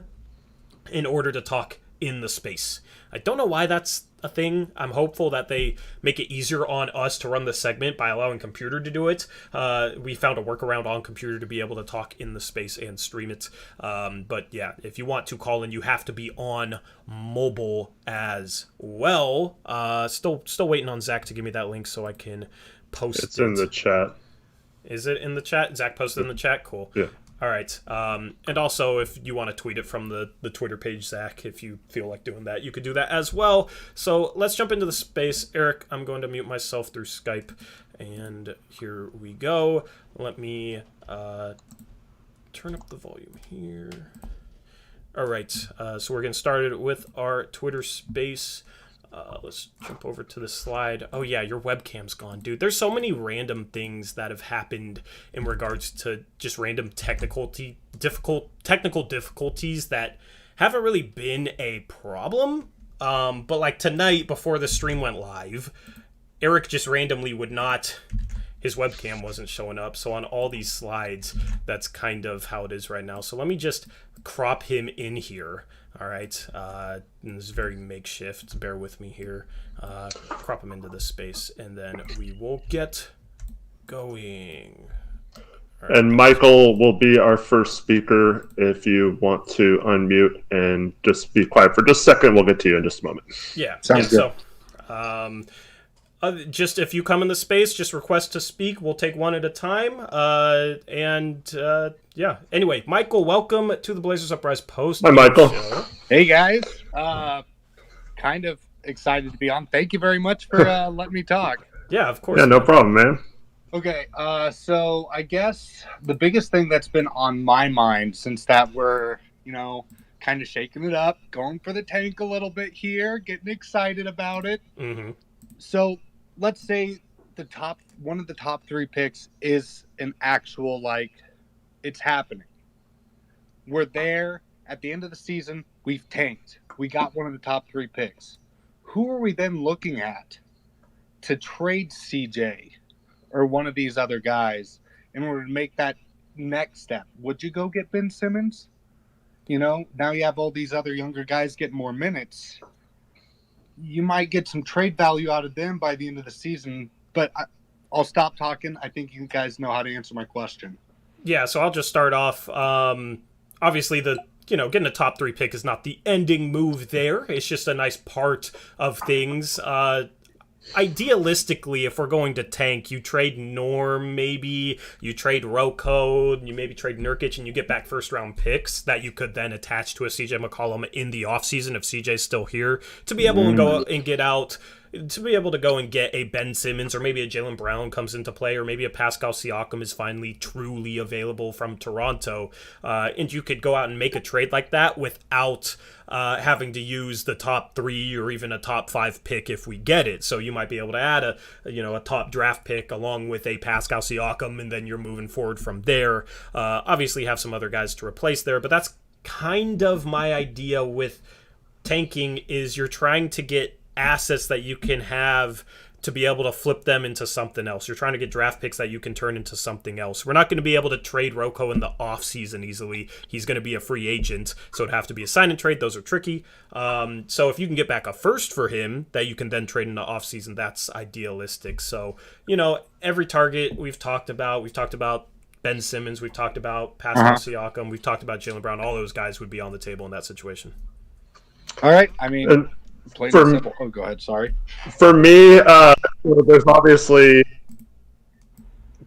in order to talk in the space. I don't know why that's a thing. I'm hopeful that they make it easier on us to run the segment by allowing computer to do it. We found a workaround on computer to be able to talk in the space and stream it. But yeah, if you want to call in, you have to be on mobile as well. Still waiting on Zach to give me that link so I can post it. It's in the chat. Is it in the chat? Zach posted in the chat? Cool. Yeah. All right. And also, if you want to tweet it from the Twitter page, Zach, if you feel like doing that, you could do that as well. So let's jump into the space. Eric, I'm going to mute myself through Skype. And here we go. Let me turn up the volume here. All right. So we're getting started with our Twitter space. Let's jump over to the slide. Oh yeah, your webcam's gone, dude. There's so many random things that have happened in regards to just random technical difficulties that haven't really been a problem. But like tonight, before the stream went live, Eric just randomly his webcam wasn't showing up. So on all these slides, that's kind of how it is right now. So let me just crop him in here. All right, and this is very makeshift. Bear with me here. Crop him into this space, and then we will get going. Right. And Michael will be our first speaker. If you want to unmute and just be quiet for just a second, we'll get to you in just a moment. Yeah. Sounds good. So, just if you come in the space, just request to speak. We'll take one at a time. Yeah. Anyway, Michael, welcome to the Blazers Uprise post. Hi, Michael. Show. Hey, guys. Kind of excited to be on. Thank you very much for letting me talk. Yeah, of course. Yeah, no problem, man. Okay. So I guess the biggest thing that's been on my mind since that we're, kind of shaking it up, going for the tank a little bit here, getting excited about it. Mm-hmm. So let's say one of the top 3 picks is an actual, it's happening. We're there at the end of the season. We've tanked. We got one of the top 3 picks. Who are we then looking at to trade CJ or one of these other guys in order to make that next step? Would you go get Ben Simmons? Now you have all these other younger guys getting more minutes. You might get some trade value out of them by the end of the season, but I'll stop talking. I think you guys know how to answer my question. Yeah, so I'll just start off. Obviously, getting a top 3 pick is not the ending move there. It's just a nice part of things. Idealistically, if we're going to tank, you trade Norm, maybe you trade Rocco, you maybe trade Nurkic, and you get back first-round picks that you could then attach to a CJ McCollum in the offseason if CJ's still here to be able to go and get out to be able to go and get a Ben Simmons or maybe a Jaylen Brown comes into play, or maybe a Pascal Siakam is finally truly available from Toronto, and you could go out and make a trade like that without having to use the top 3 or even a top 5 pick if we get it. So you might be able to add a top draft pick along with a Pascal Siakam, and then you're moving forward from there. Obviously have some other guys to replace there, but that's kind of my idea with tanking, is you're trying to get assets that you can have to be able to flip them into something else. You're trying to get draft picks that you can turn into something else. We're not going to be able to trade Rocco in the offseason easily. He's going to be a free agent, so it'd have to be a sign and trade. Those are tricky. So if you can get back a first for him that you can then trade in the offseason, that's idealistic. So, every target we've talked about Ben Simmons, we've talked about Pascal Siakam, we've talked about Jaylen Brown. All those guys would be on the table in that situation. All right. I mean, plain and simple. Oh, go ahead. Sorry. For me, there's obviously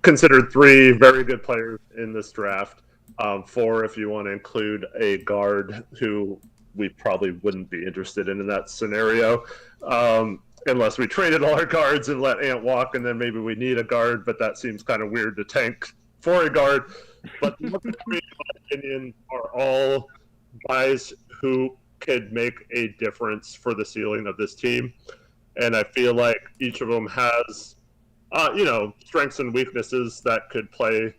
considered 3 very good players in this draft. 4 if you want to include a guard who we probably wouldn't be interested in that scenario. Unless we traded all our guards and let Ant walk, and then maybe we need a guard, but that seems kind of weird to tank for a guard. But the other 3, in my opinion, are all guys who could make a difference for the ceiling of this team. And I feel like each of them has, strengths and weaknesses that could play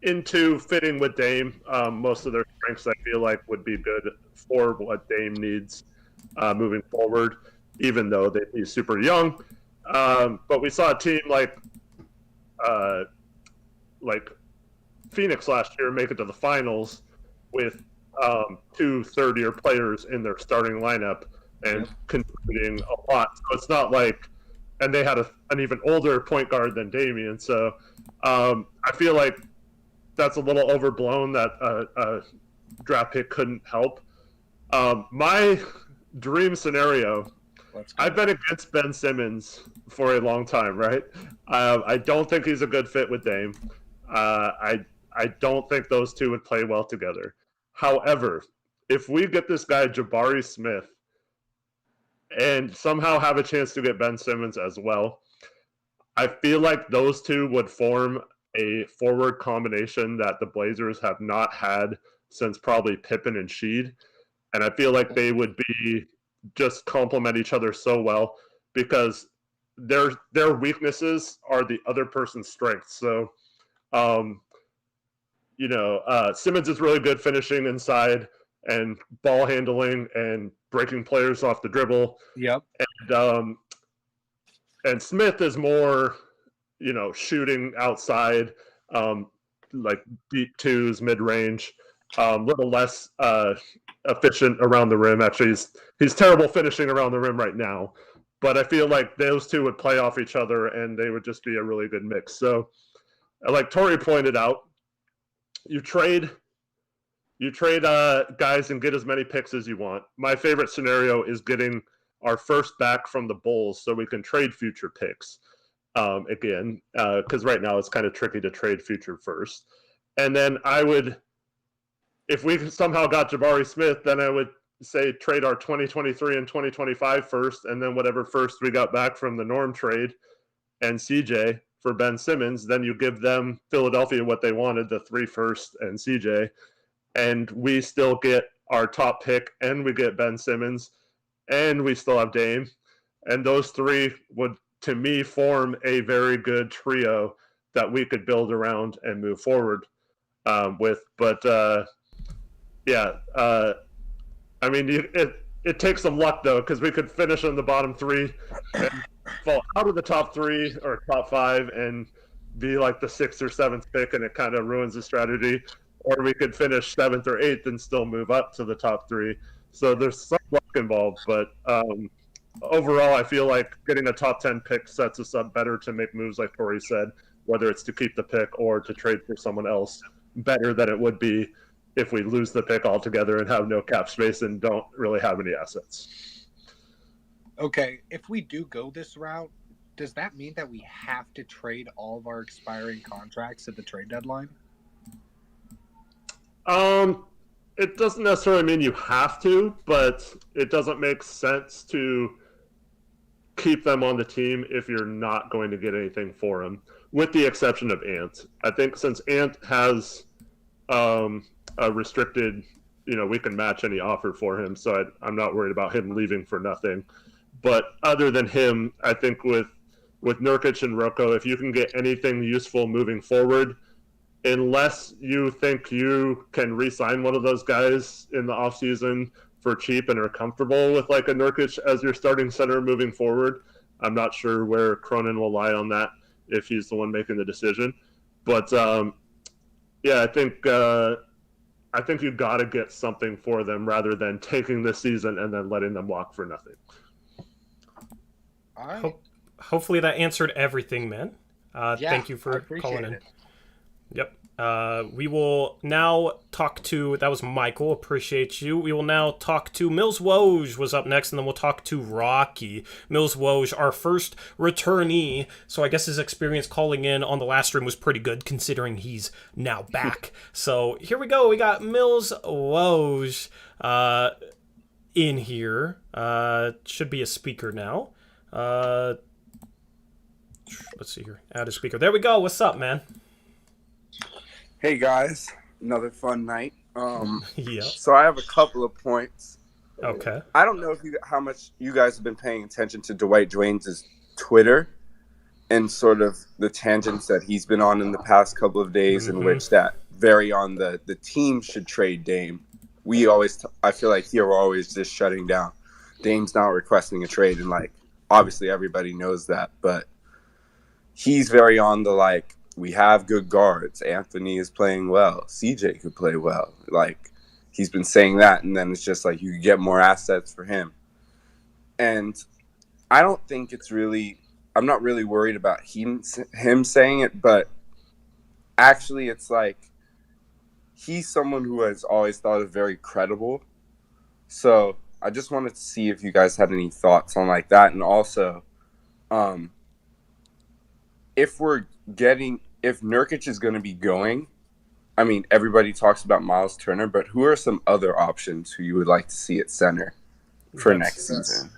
into fitting with Dame. Most of their strengths, I feel like, would be good for what Dame needs moving forward, even though he's super young. But we saw a team like Phoenix last year make it to the finals with 2 third-year players in their starting lineup and contributing a lot. So it's not like, and they had an even older point guard than Damian. So I feel like that's a little overblown that a draft pick couldn't help. My dream scenario, I've been against Ben Simmons for a long time, right? I don't think he's a good fit with Dame. I don't think those 2 would play well together. However, if we get this guy Jabari Smith and somehow have a chance to get Ben Simmons as well, I feel like those 2 would form a forward combination that the Blazers have not had since probably Pippen and Sheed. And I feel like they would be just complement each other so well because their weaknesses are the other person's strengths. So, Simmons is really good finishing inside and ball handling and breaking players off the dribble. Yep. And Smith is more, shooting outside, like deep 2s, mid-range, a little less efficient around the rim. Actually, he's terrible finishing around the rim right now. But I feel like those 2 would play off each other and they would just be a really good mix. So, like Tori pointed out, you trade guys and get as many picks as you want. My favorite scenario is getting our first back from the Bulls so we can trade future picks again, because right now it's kind of tricky to trade future first. And then if we somehow got Jabari Smith, then I would say trade our 2023 and 2025 first, and then whatever first we got back from the Norm trade and CJ for Ben Simmons, then you give them Philadelphia what they wanted, the 3 first and CJ, and we still get our top pick and we get Ben Simmons and we still have Dame. And those 3 would, to me, form a very good trio that we could build around and move forward with. But I mean, it takes some luck, though, because we could finish in the bottom 3 and fall out of the top 3 or top 5 and be like the 6th or 7th pick, and it kind of ruins the strategy. Or we could finish 7th or 8th and still move up to the top 3. So there's some luck involved, but overall, I feel like getting a top 10 pick sets us up better to make moves, like Tori said, whether it's to keep the pick or to trade for someone else, better than it would be if we lose the pick altogether and have no cap space and don't really have any assets. Okay, if we do go this route, does that mean that we have to trade all of our expiring contracts at the trade deadline? It doesn't necessarily mean you have to, but it doesn't make sense to keep them on the team if you're not going to get anything for them, with the exception of Ant. I think since Ant has a restricted, we can match any offer for him, so I'm not worried about him leaving for nothing. But other than him, I think with Nurkic and Rocco, if you can get anything useful moving forward, unless you think you can re-sign one of those guys in the offseason for cheap and are comfortable with like a Nurkic as your starting center moving forward, I'm not sure where Cronin will lie on that if he's the one making the decision. But yeah, I think you got to get something for them rather than taking this season and then letting them walk for nothing. All right. Hopefully that answered everything, man. Thank you for calling in. Yep. We will now talk to, that was Michael, appreciate you. We will now talk to Mills Woj was up next, and then we'll talk to Rocky. Mills Woj, our first returnee, so I guess his experience calling in on the last stream was pretty good, considering he's now back. So here we go, we got Mills Woj in here. Should be a speaker now. Let's see here, add a speaker. There we go, what's up, man? Hey guys, another fun night. Yeah. So I have a couple of points. Okay. I don't know how much you guys have been paying attention to Dwight Drains' Twitter and sort of the tangents that he's been on in the past couple of days, in which that vary on the team should trade Dame. We always, I feel like here we're always just shutting down. Dame's not requesting a trade, and like obviously everybody knows that, but he's very on the like, we have good guards. Anthony is playing well. CJ could play well. Like, he's been saying that, and then it's just like you get more assets for him. And I don't think it's really – I'm not really worried about him saying it, but actually it's like he's someone who has always thought of very credible. So I just wanted to see if you guys had any thoughts on like that. And also, if Nurkic is going to be going, I mean, everybody talks about Miles Turner, but who are some other options who you would like to see at center for next season?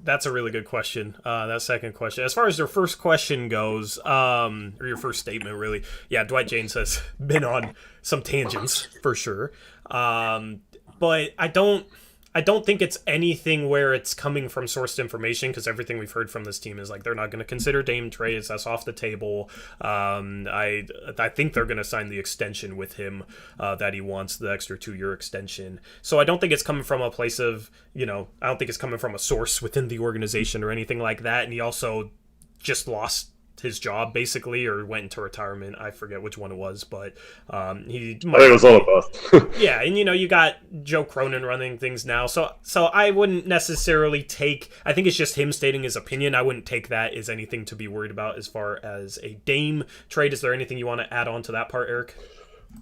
That's a really good question. That second question. As far as your first question goes, or your first statement, really, yeah, Dwight James has been on some tangents for sure. But I don't think it's anything where it's coming from sourced information, because everything we've heard from this team is like they're not going to consider Dame trades. That's off the table. I think they're going to sign the extension with him that he wants, the extra 2-year extension. So I don't think it's coming from a place of, I don't think it's coming from a source within the organization or anything like that. And he also just lost his job basically, or went into retirement. I forget which one it was, but I think it was all of both. Yeah, and you got Joe Cronin running things now, so I wouldn't necessarily take, I think it's just him stating his opinion. I wouldn't take that as anything to be worried about as far as a Dame trade. Is there anything you want to add on to that part, Eric?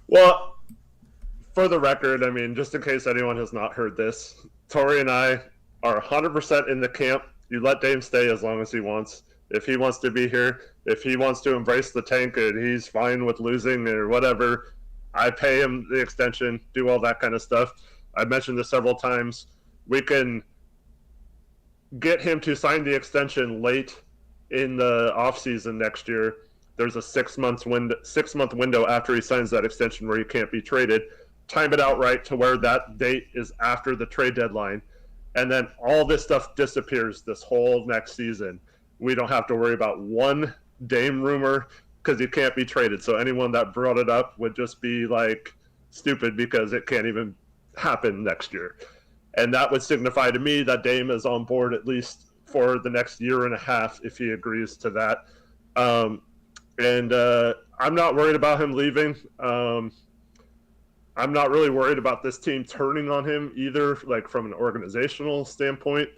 Well, for the record, I mean, just in case anyone has not heard this, Tori and I are 100% in the camp. You let Dame stay as long as he wants. If he wants to be here, if he wants to embrace the tank and he's fine with losing or whatever, I pay him the extension, do all that kind of stuff. I've mentioned this several times. We can get him to sign the extension late in the offseason next year. There's a 6-month window after he signs that extension where he can't be traded. Time it out right to where that date is after the trade deadline. And then all this stuff disappears this whole next season. We don't have to worry about one Dame rumor because he can't be traded. So anyone that brought it up would just be like stupid because it can't even happen next year. And that would signify to me that Dame is on board at least for the next year and a half if he agrees to that. And I'm not worried about him leaving. I'm not really worried about this team turning on him either, like from an organizational standpoint.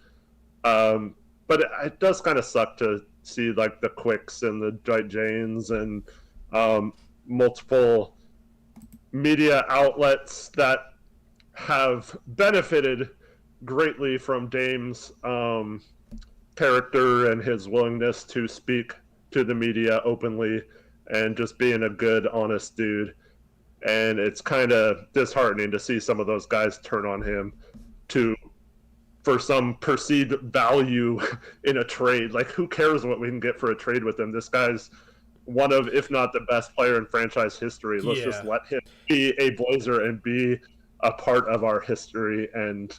But it does kind of suck to see like the Quicks and the Dwight Janes and multiple media outlets that have benefited greatly from Dame's character and his willingness to speak to the media openly and just being a good, honest dude. And it's kind of disheartening to see some of those guys turn on him to for some perceived value in a trade. Like, who cares what we can get for a trade with him? This guy's one of, if not the best player in franchise history. Let's just let him be a Blazer and be a part of our history. And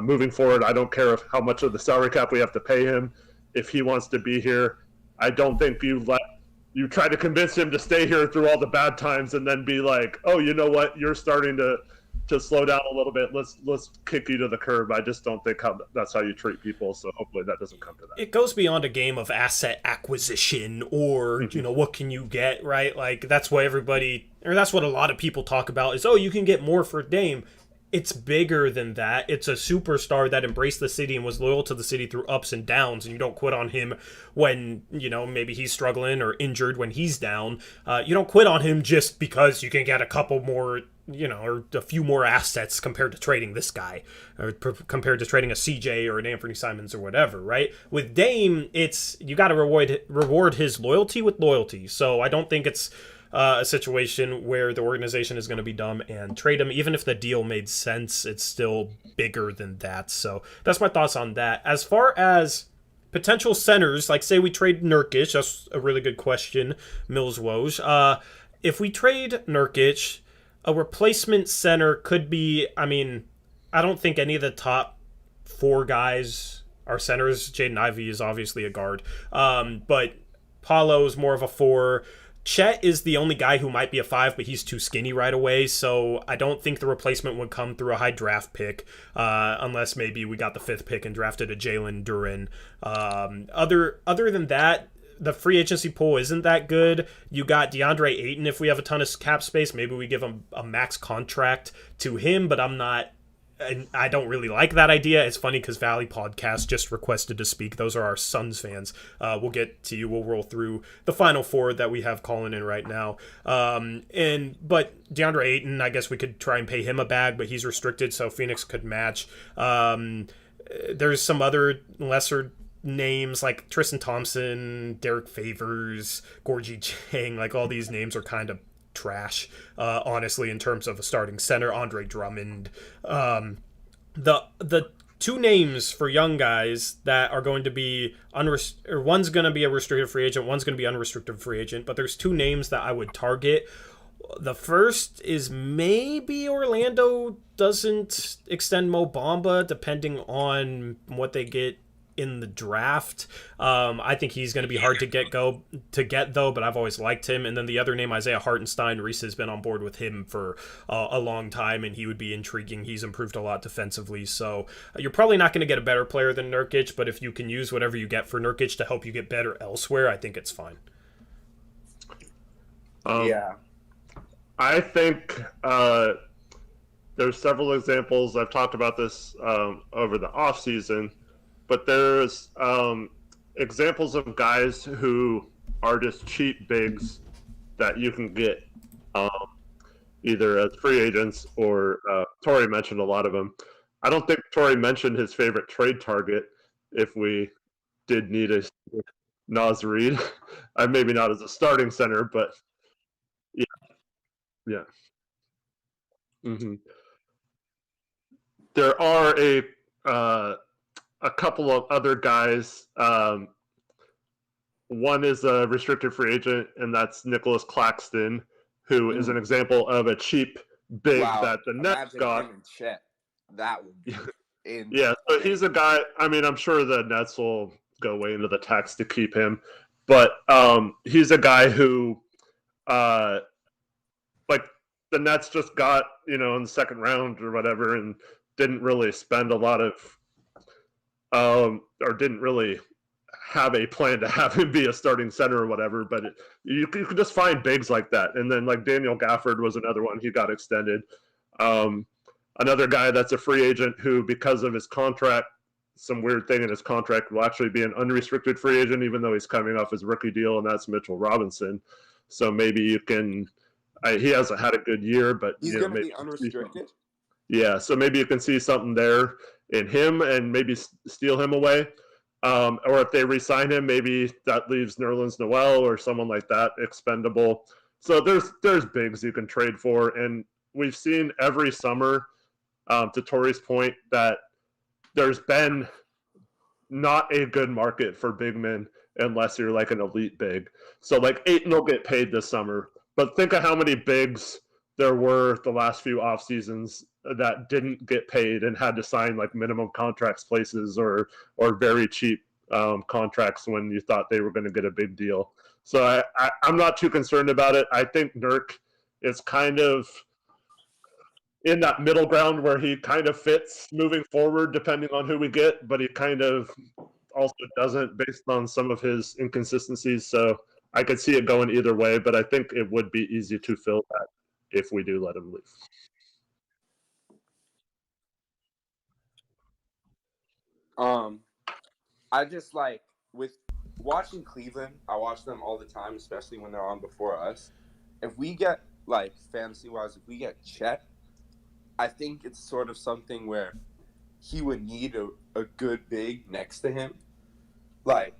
moving forward, I don't care how much of the salary cap we have to pay him. If he wants to be here, I don't think you try to convince him to stay here through all the bad times and then be like, oh, you know what? You're starting to slow down a little bit. Let's kick you to the curb. I just don't think that's how you treat people. So hopefully that doesn't come to that. It goes beyond a game of asset acquisition or, what can you get, right? Like, that's what that's what a lot of people talk about is, oh, you can get more for Dame. It's bigger than that. It's a superstar that embraced the city and was loyal to the city through ups and downs, and you don't quit on him when, maybe he's struggling or injured when he's down. You don't quit on him just because you can get a couple more, or a few more assets compared to trading this guy, or compared to trading a CJ or an Anthony Simons or whatever, right? With Dame, you got to reward his loyalty with loyalty. So I don't think it's a situation where the organization is going to be dumb and trade him. Even if the deal made sense, it's still bigger than that. So that's my thoughts on that. As far as potential centers, like say we trade Nurkic, that's a really good question, Mills Woj. If we trade Nurkic, a replacement center could be, I don't think any of the top 4 guys are centers. Jaden Ivey is obviously a guard. But Paulo is more of a 4. Chet is the only guy who might be a 5, but he's too skinny right away, so I don't think the replacement would come through a high draft pick, unless maybe we got the 5th pick and drafted a Jalen Duren. Other than that, the free agency pool isn't that good. You got DeAndre Ayton. If we have a ton of cap space, maybe we give him a max contract to him, but I don't really like that idea. It's funny because Valley Podcast just requested to speak. Those are our Suns fans. We'll get to you. We'll roll through the final 4 that we have calling in right now. But DeAndre Ayton, I guess we could try and pay him a bag, but he's restricted, so Phoenix could match. There's some other lesser names like Tristan Thompson, Derek Favors, Gorgie Chang. Like, all these names are kind of trash, honestly, in terms of a starting center. Andre Drummond. The 2 names for young guys that are going to be one's going to be a restricted free agent, one's going to be unrestricted free agent, but there's 2 names that I would target. The first is maybe Orlando doesn't extend Mo Bamba, depending on what they get in the draft. I think he's going to be hard to get though, but I've always liked him. And then the other name, Isaiah Hartenstein, Reese has been on board with him for a long time, and he would be intriguing. He's improved a lot defensively, so you're probably not going to get a better player than Nurkic, but if you can use whatever you get for Nurkic to help you get better elsewhere, I think it's fine. Yeah, I think there's several examples. I've talked about this over the off season. But there's examples of guys who are just cheap bigs that you can get either as free agents or Tori mentioned a lot of them. I don't think Tori mentioned his favorite trade target if we did need a Naz Reid. Maybe not as a starting center, but yeah. Mm-hmm. There are a couple of other guys. One is a restricted free agent, and that's Nicholas Claxton, who is an example of a cheap big that the Nets got. That would be yeah, so he's a guy. I'm sure the Nets will go way into the tax to keep him, but he's a guy who, like, the Nets just got in the second round or whatever, and didn't really spend a lot of. Or didn't really have a plan to have him be a starting center or whatever, but you could just find bigs like that. And then, like, Daniel Gafford was another one. He got extended. Another guy that's a free agent who, because of his contract, some weird thing in his contract, will actually be an unrestricted free agent, even though he's coming off his rookie deal, and that's Mitchell Robinson. So maybe you can he hasn't had a good year, but he's going to be unrestricted. Yeah, so maybe you can see something there in him and maybe steal him away. Or if they re-sign him, maybe that leaves Nerlens Noel or someone like that expendable. So there's bigs you can trade for. And we've seen every summer, to Tori's point, that there's been not a good market for big men unless you're like an elite big. So like Ayton will get paid this summer, but think of how many bigs there were the last few off seasons that didn't get paid and had to sign like minimum contracts places or very cheap contracts when you thought they were going to get a big deal. So I'm not too concerned about it. I think Nurk is kind of in that middle ground where he kind of fits moving forward depending on who we get, but he kind of also doesn't based on some of his inconsistencies. So I could see it going either way, but I think it would be easy to fill that if we do let him leave. I just like with watching Cleveland, I watch them all the time, especially when they're on before us. If we get like fantasy wise, if we get Chet, I think it's sort of something where he would need a good big next to him. Like,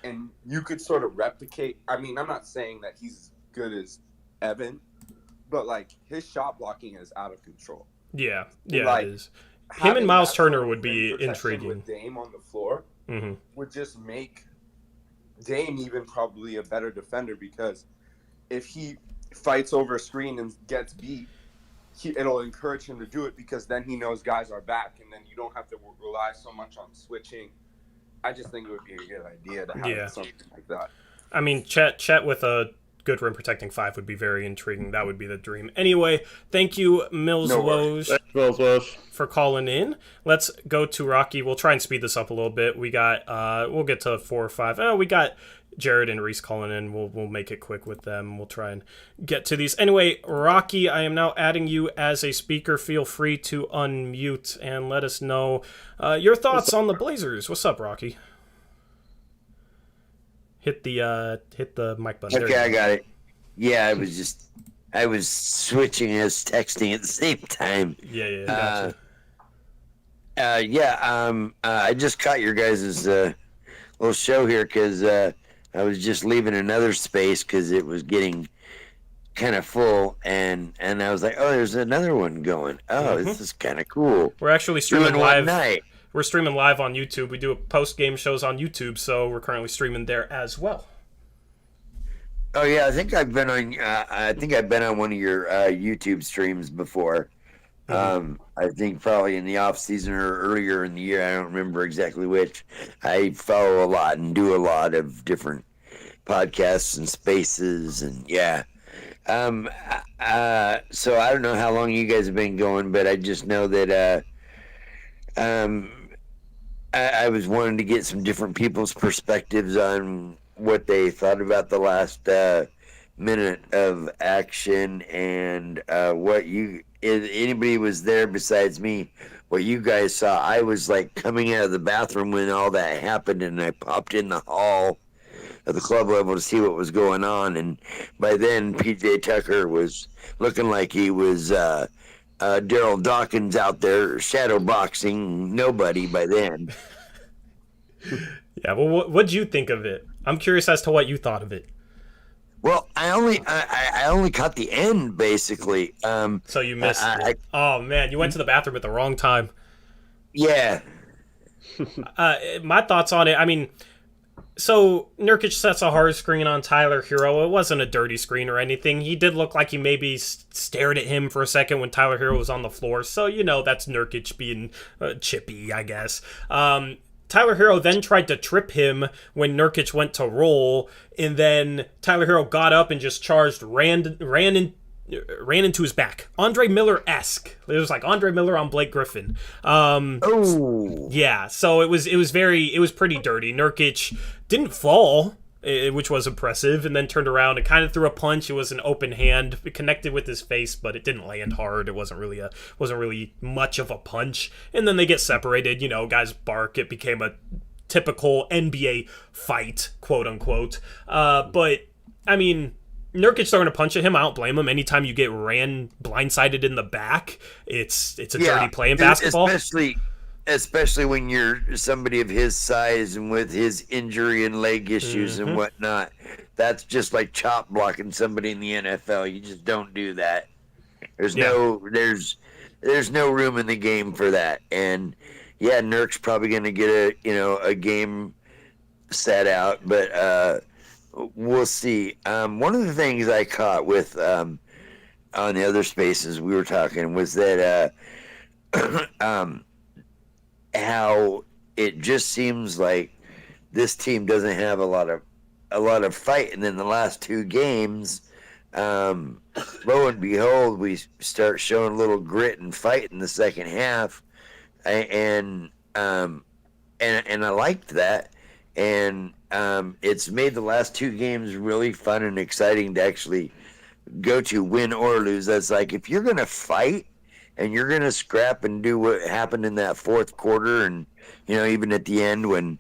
and you could sort of replicate. I mean, I'm not saying that he's as good as Evan, but like his shot blocking is out of control. Yeah, like, it is. Him and Miles Turner would be intriguing. With Dame on the floor would just make Dame even probably a better defender, because if he fights over a screen and gets beat, it'll encourage him to do it, because then he knows guys are back, and then you don't have to rely so much on switching. I just think it would be a good idea to have something like that. I mean, Chet with a good rim protecting 5 would be very intriguing. That would be the dream. Anyway, thank you, Mills Woj, for calling in. Let's go to Rocky. We'll try and speed this up a little bit. We got we'll get to 4 or 5. Oh, we got Jared and Reese calling in. We'll make it quick with them. We'll try and get to these. Anyway, Rocky, I am now adding you as a speaker. Feel free to unmute and let us know your thoughts on the Blazers. What's up, Rocky? Hit the mic button. Okay, I got it. Yeah, I was switching and texting at the same time. Yeah. Gotcha. I just caught your guys' little show here because I was just leaving another space because it was getting kind of full, and I was like, oh, there's another one going. Oh, this is kind of cool. We're actually streaming live. Night. We're streaming live on YouTube. We do a post-game shows on YouTube, so we're currently streaming there as well. Oh yeah, I think I've been on one of your YouTube streams before. I think probably in the off season or earlier in the year. I don't remember exactly which. I follow a lot and do a lot of different podcasts and spaces, and yeah. So I don't know how long you guys have been going, but I just know that I was wanting to get some different people's perspectives on what they thought about the last minute of action, and if anybody was there besides me, what you guys saw. I was like coming out of the bathroom when all that happened, and I popped in the hall of the club level to see what was going on, and by then PJ Tucker was looking like he was Daryl Dawkins out there shadow boxing nobody by then. Yeah, well, what'd you think of it? I'm curious as to what you thought of it. Well, I only caught the end basically. So you missed it. Oh man, you went to the bathroom at the wrong time. Yeah. My thoughts on it. I mean, so Nurkic sets a hard screen on Tyler Herro. It wasn't a dirty screen or anything. He did look like he maybe stared at him for a second when Tyler Herro was on the floor. So that's Nurkic being chippy, I guess. Tyler Herro then tried to trip him when Nurkic went to roll, and then Tyler Herro got up and just charged, ran into his back. Andre Miller-esque. It was like Andre Miller on Blake Griffin. Yeah, so it was pretty dirty. Nurkic didn't fall, which was impressive, and then turned around and kind of threw a punch. It was an open hand. It connected with his face, but it didn't land hard. It wasn't really much of a punch. And then they get separated. Guys bark. It became a typical NBA fight, quote unquote. But I mean, Nurkic throwing a punch at him, I don't blame him. Anytime you get ran blindsided in the back, it's a dirty play in basketball. Especially when you're somebody of his size and with his injury and leg issues and whatnot. That's just like chop blocking somebody in the NFL. You just don't do that. There's no room in the game for that. And yeah, Nurk's probably going to get a game set out, but we'll see. One of the things I caught with on the other spaces we were talking was that how it just seems like this team doesn't have a lot of fight, and then the last two games, lo and behold, we start showing a little grit and fight in the second half, and I liked that, and it's made the last two games really fun and exciting to actually go to, win or lose. That's like, if you're gonna fight and you're gonna scrap and do what happened in that fourth quarter, and even at the end when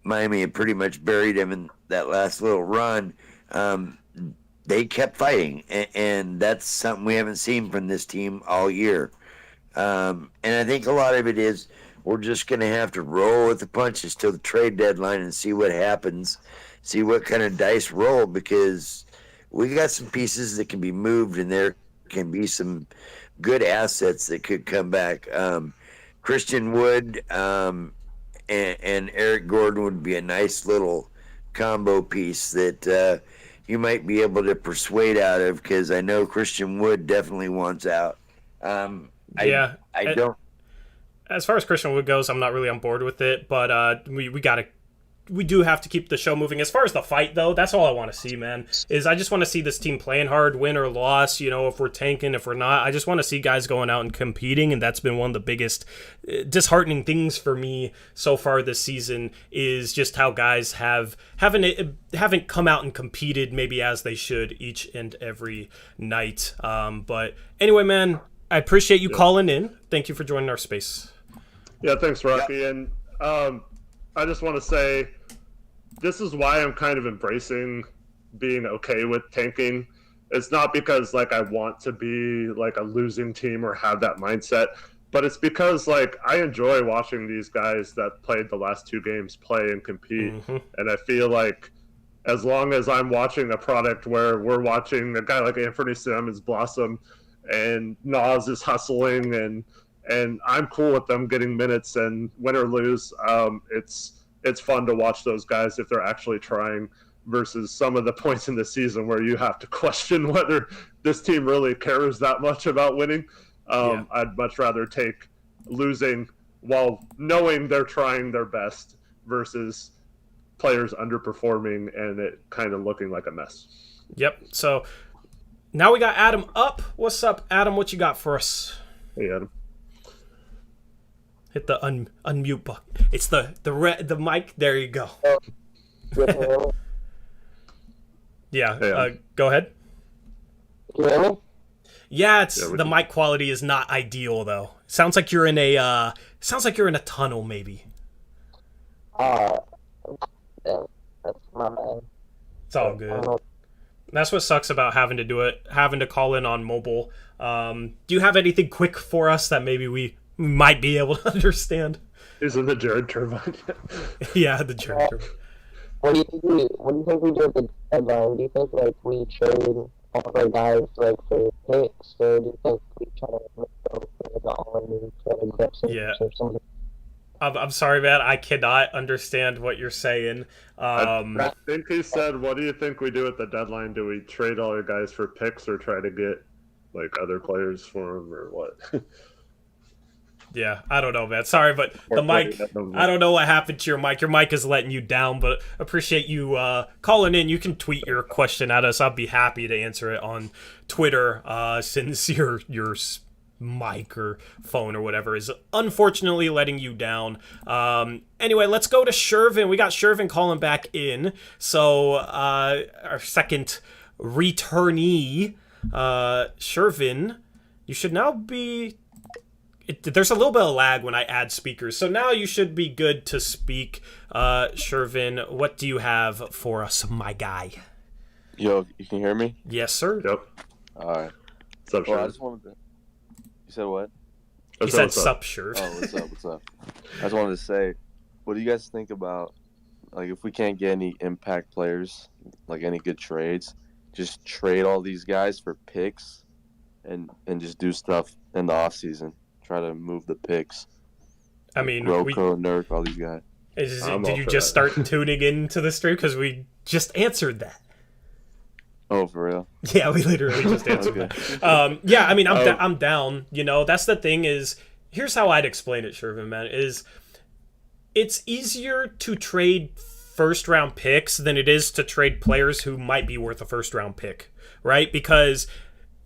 Miami had pretty much buried him in that last little run, they kept fighting, and that's something we haven't seen from this team all year. And I think a lot of it is we're just going to have to roll with the punches till the trade deadline and see what happens, see what kind of dice roll, because we got some pieces that can be moved, and there can be some good assets that could come back. Christian Wood and Eric Gordon would be a nice little combo piece that you might be able to persuade out of, because I know Christian Wood definitely wants out. Yeah. I don't. As far as Christian Wood goes, I'm not really on board with it, but we do have to keep the show moving. As far as the fight, though, that's all I want to see, man. Is I just want to see this team playing hard, win or loss. If we're tanking, if we're not, I just want to see guys going out and competing, and that's been one of the biggest disheartening things for me so far this season, is just how guys haven't come out and competed maybe as they should each and every night. But anyway, man, I appreciate you calling in. Thank you for joining our space. Yeah, thanks, Rocky. And I just want to say, this is why I'm kind of embracing being okay with tanking. It's not because I want to be a losing team or have that mindset, but it's because I enjoy watching these guys that played the last two games play and compete. Mm-hmm. And I feel like as long as I'm watching a product where we're watching a guy like Anthony Simmons blossom and Nas is hustling, and I'm cool with them getting minutes, and win or lose, it's fun to watch those guys if they're actually trying, versus some of the points in the season where you have to question whether this team really cares that much about winning. I'd much rather take losing while knowing they're trying their best versus players underperforming and it kind of looking like a mess. Yep. So now we got Adam up. What's up, Adam? What you got for us? Hey, Adam. Hit the unmute button. It's the mic. There you go. Yeah. Hey, go ahead. Can you hear me? Yeah, the mic quality is not ideal though. Sounds like you're in a tunnel maybe. Yeah, that's my bad. It's all good. That's what sucks about having to call in on mobile. Do you have anything quick for us that maybe we might be able to understand? Isn't the Jared Turbine? Yeah, the Jared Turbine. What do you think we do at the deadline? Do you think we trade all of our guys for picks, or do you think we try to go for the all-in trade grips or something? I'm sorry, man. I cannot understand what you're saying. I think he said, "What do you think we do at the deadline? Do we trade all your guys for picks, or try to get other players for them, or what?" Yeah, I don't know, man. Sorry, but the mic, I don't know what happened to your mic. Your mic is letting you down, but appreciate you calling in. You can tweet your question at us. I'll be happy to answer it on Twitter, since your mic or phone or whatever is unfortunately letting you down. Anyway, let's go to Shervin. We got Shervin calling back in. So our second returnee, Shervin, you should now be... There's a little bit of lag when I add speakers, so now you should be good to speak. Shervin, what do you have for us, my guy? Yo, you can hear me? Yes, sir. Yep. All right. What's up, Well, I Shervin? just wanted to... You said what? You said sup, Sherv. Oh, what's up? I just wanted to say, what do you guys think about, if we can't get any impact players, any good trades, just trade all these guys for picks and just do stuff in the offseason? Try to move the picks I mean, Roko, Nurk, all these guys. Did you just start tuning into the stream? Because we just answered that. Oh, for real? Yeah, we literally just answered that. Yeah, I mean, I'm down. You know, that's the thing is, here's how I'd explain it, Shervin, man, is it's easier to trade first-round picks than it is to trade players who might be worth a first-round pick, right? Because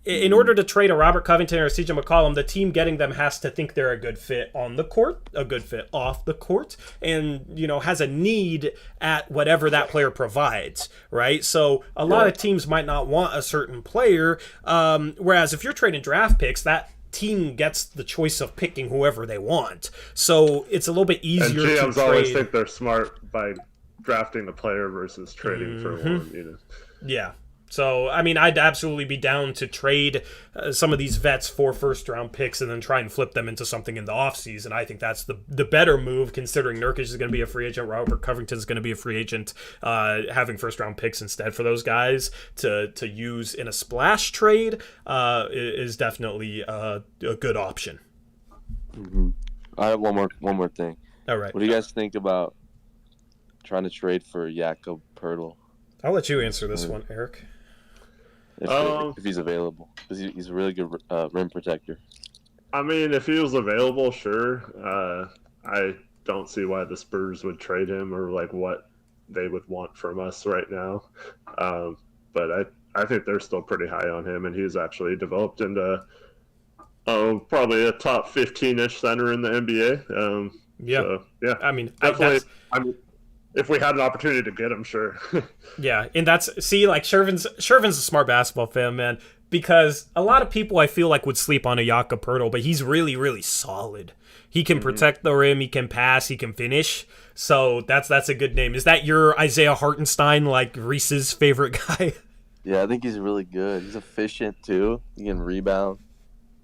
in order to trade a Robert Covington or a CJ McCollum, the team getting them has to think they're a good fit on the court, a good fit off the court, and, you know, has a need at whatever that player provides, right? So a lot of teams might not want a certain player, whereas if you're trading draft picks, that team gets the choice of picking whoever they want. So it's a little bit easier to trade. And GMs always think they're smart by drafting the player versus trading for one, you know. Yeah. So, I mean, I'd absolutely be down to trade some of these vets for first-round picks and then try and flip them into something in the offseason. I think that's the better move, considering Nurkic is going to be a free agent, Robert Covington is going to be a free agent. Having first-round picks instead for those guys to use in a splash trade is definitely a good option. Mm-hmm. I have one more thing. All right. What do you guys think about trying to trade for Jakob Poeltl? I'll let you answer this one, Eric. If he's available, because he's a really good rim protector. I mean, if he was available, sure. I don't see why the Spurs would trade him or like what they would want from us right now. But I think they're still pretty high on him, and he's actually developed into probably a top 15-ish center in the NBA. Yeah. So, yeah. I mean, definitely. If we had an opportunity to get him, sure. Yeah, and like Shervin's a smart basketball fan, man, because a lot of people I feel like would sleep on a Jakob Poeltl, but he's really, really solid. He can protect the rim, he can pass, he can finish. So that's a good name. Is that your Isaiah Hartenstein, like Reese's favorite guy? Yeah, I think he's really good. He's efficient too. He can rebound.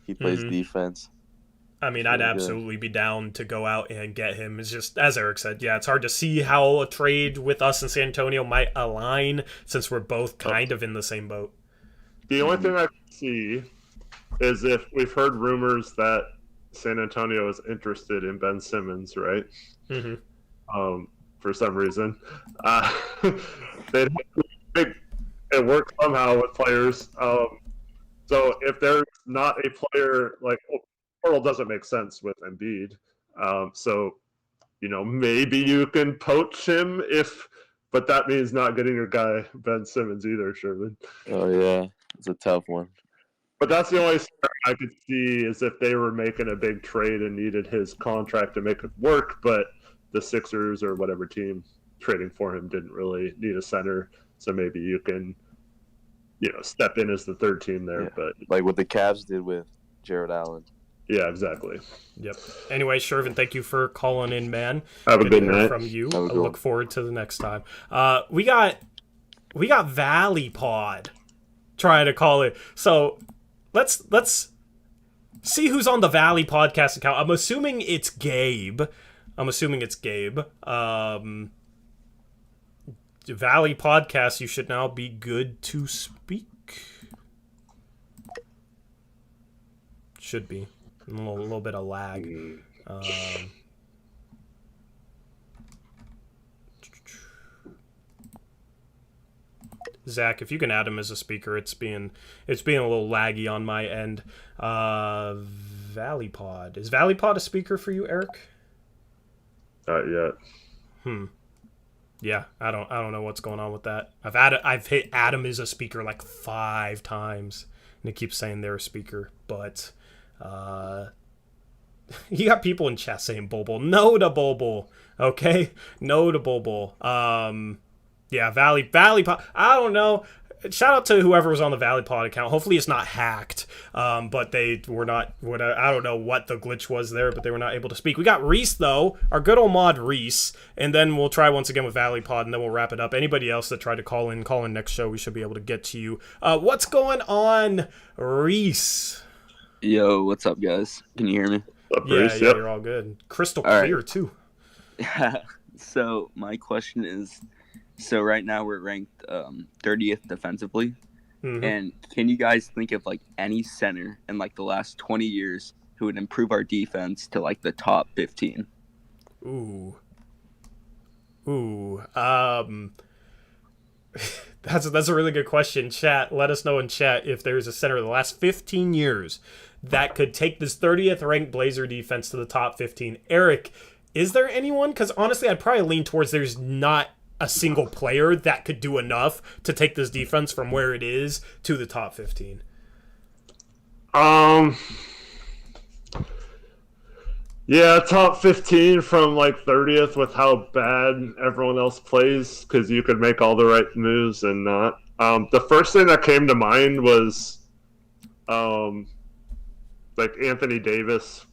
He plays defense. I mean, I'd absolutely be down to go out and get him. It's just, as Eric said, yeah, it's hard to see how a trade with us in San Antonio might align since we're both kind of in the same boat. The only thing I can see is if we've heard rumors that San Antonio is interested in Ben Simmons, right? Mm-hmm. For some reason. They'd have to make it work somehow with players. So if there's not a player like... Portal doesn't make sense with Embiid. So, you know, maybe you can poach him but that means not getting your guy Ben Simmons either, Sherman. Oh, yeah. It's a tough one. But that's the only scenario I could see is if they were making a big trade and needed his contract to make it work, but the Sixers or whatever team trading for him didn't really need a center. So maybe you can, you know, step in as the third team there. Yeah. But like what the Cavs did with Jared Allen. Yeah, exactly. Yep. Anyway, Shervin, thank you for calling in, man. Have a good night. From you. I look forward to the next time. We got Valley Pod trying to call it. So let's see who's on the Valley Podcast account. I'm assuming it's Gabe. Valley Podcast, you should now be good to speak. Should be. A little bit of lag. Zach, if you can add him as a speaker, it's being a little laggy on my end. ValleyPod. Is ValleyPod a speaker for you, Eric? Not yet. Yeah, I don't know what's going on with that. I've hit Adam as a speaker like 5 times, and it keeps saying they're a speaker, but you got people in chat saying Bobo. No to Bobo. Okay? No to Bobo. Yeah, Valley Pod. I don't know. Shout out to whoever was on the Valley Pod account. Hopefully it's not hacked. But they were not. I don't know what the glitch was there, but they were not able to speak. We got Reese, though. Our good old mod Reese. And then we'll try once again with Valley Pod, and then we'll wrap it up. Anybody else that tried to call in next show, we should be able to get to you. What's going on, Reese? Yo, what's up, guys? Can you hear me? Yeah, you're all good. Crystal clear, too. So, my question is, so right now we're ranked 30th defensively. Mm-hmm. And can you guys think of, like, any center in, like, the last 20 years who would improve our defense to like the top 15. Ooh. That's a really good question. Chat, let us know in chat if there's a center of the last 15 years that could take this 30th ranked Blazer defense to the top 15. Eric, is there anyone? Because honestly, I'd probably lean towards there's not a single player that could do enough to take this defense from where it is to the top 15. Yeah, top 15 from like 30th with how bad everyone else plays, because you could make all the right moves and not. The first thing that came to mind was like Anthony Davis,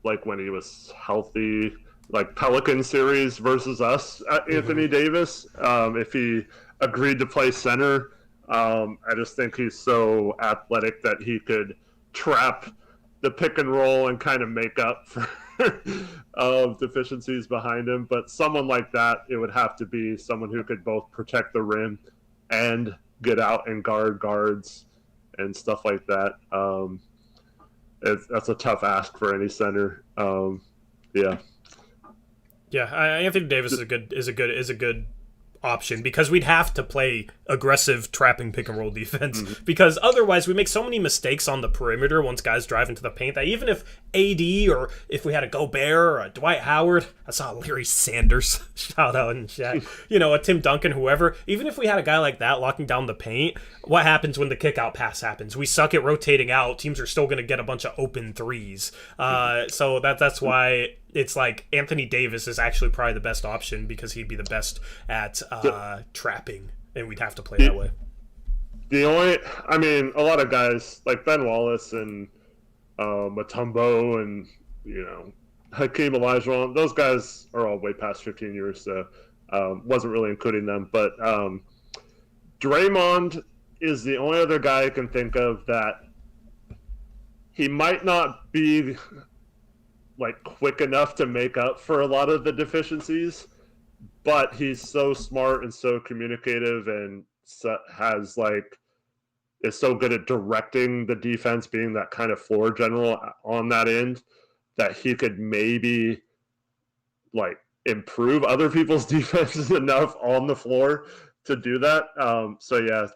like when he was healthy, like Pelican series versus us at Anthony Davis. If he agreed to play center, I just think he's so athletic that he could trap the pick and roll and kind of make up for deficiencies behind him. But someone like that, it would have to be someone who could both protect the rim and get out and guard guards and stuff like that. That's a tough ask for any center. Yeah. Yeah, Anthony Davis is a good option, because we'd have to play aggressive trapping pick and roll defense, because otherwise we make so many mistakes on the perimeter once guys drive into the paint that even if AD, or if we had a Gobert or a Dwight Howard, I saw Larry Sanders, shout out in chat, a Tim Duncan, whoever, even if we had a guy like that locking down the paint, what happens when the kick out pass happens? We suck at rotating out. Teams are still going to get a bunch of open threes. So that's why it's like Anthony Davis is actually probably the best option, because he'd be the best at trapping, and we'd have to play that way. A lot of guys like Ben Wallace and Mutombo and Hakeem Olajuwon, those guys are all way past 15 years, so wasn't really including them. But Draymond is the only other guy I can think of that he might not be like quick enough to make up for a lot of the deficiencies, but he's so smart and so communicative and is so good at directing the defense, being that kind of floor general on that end, that he could maybe like improve other people's defenses enough on the floor to do that. So yeah,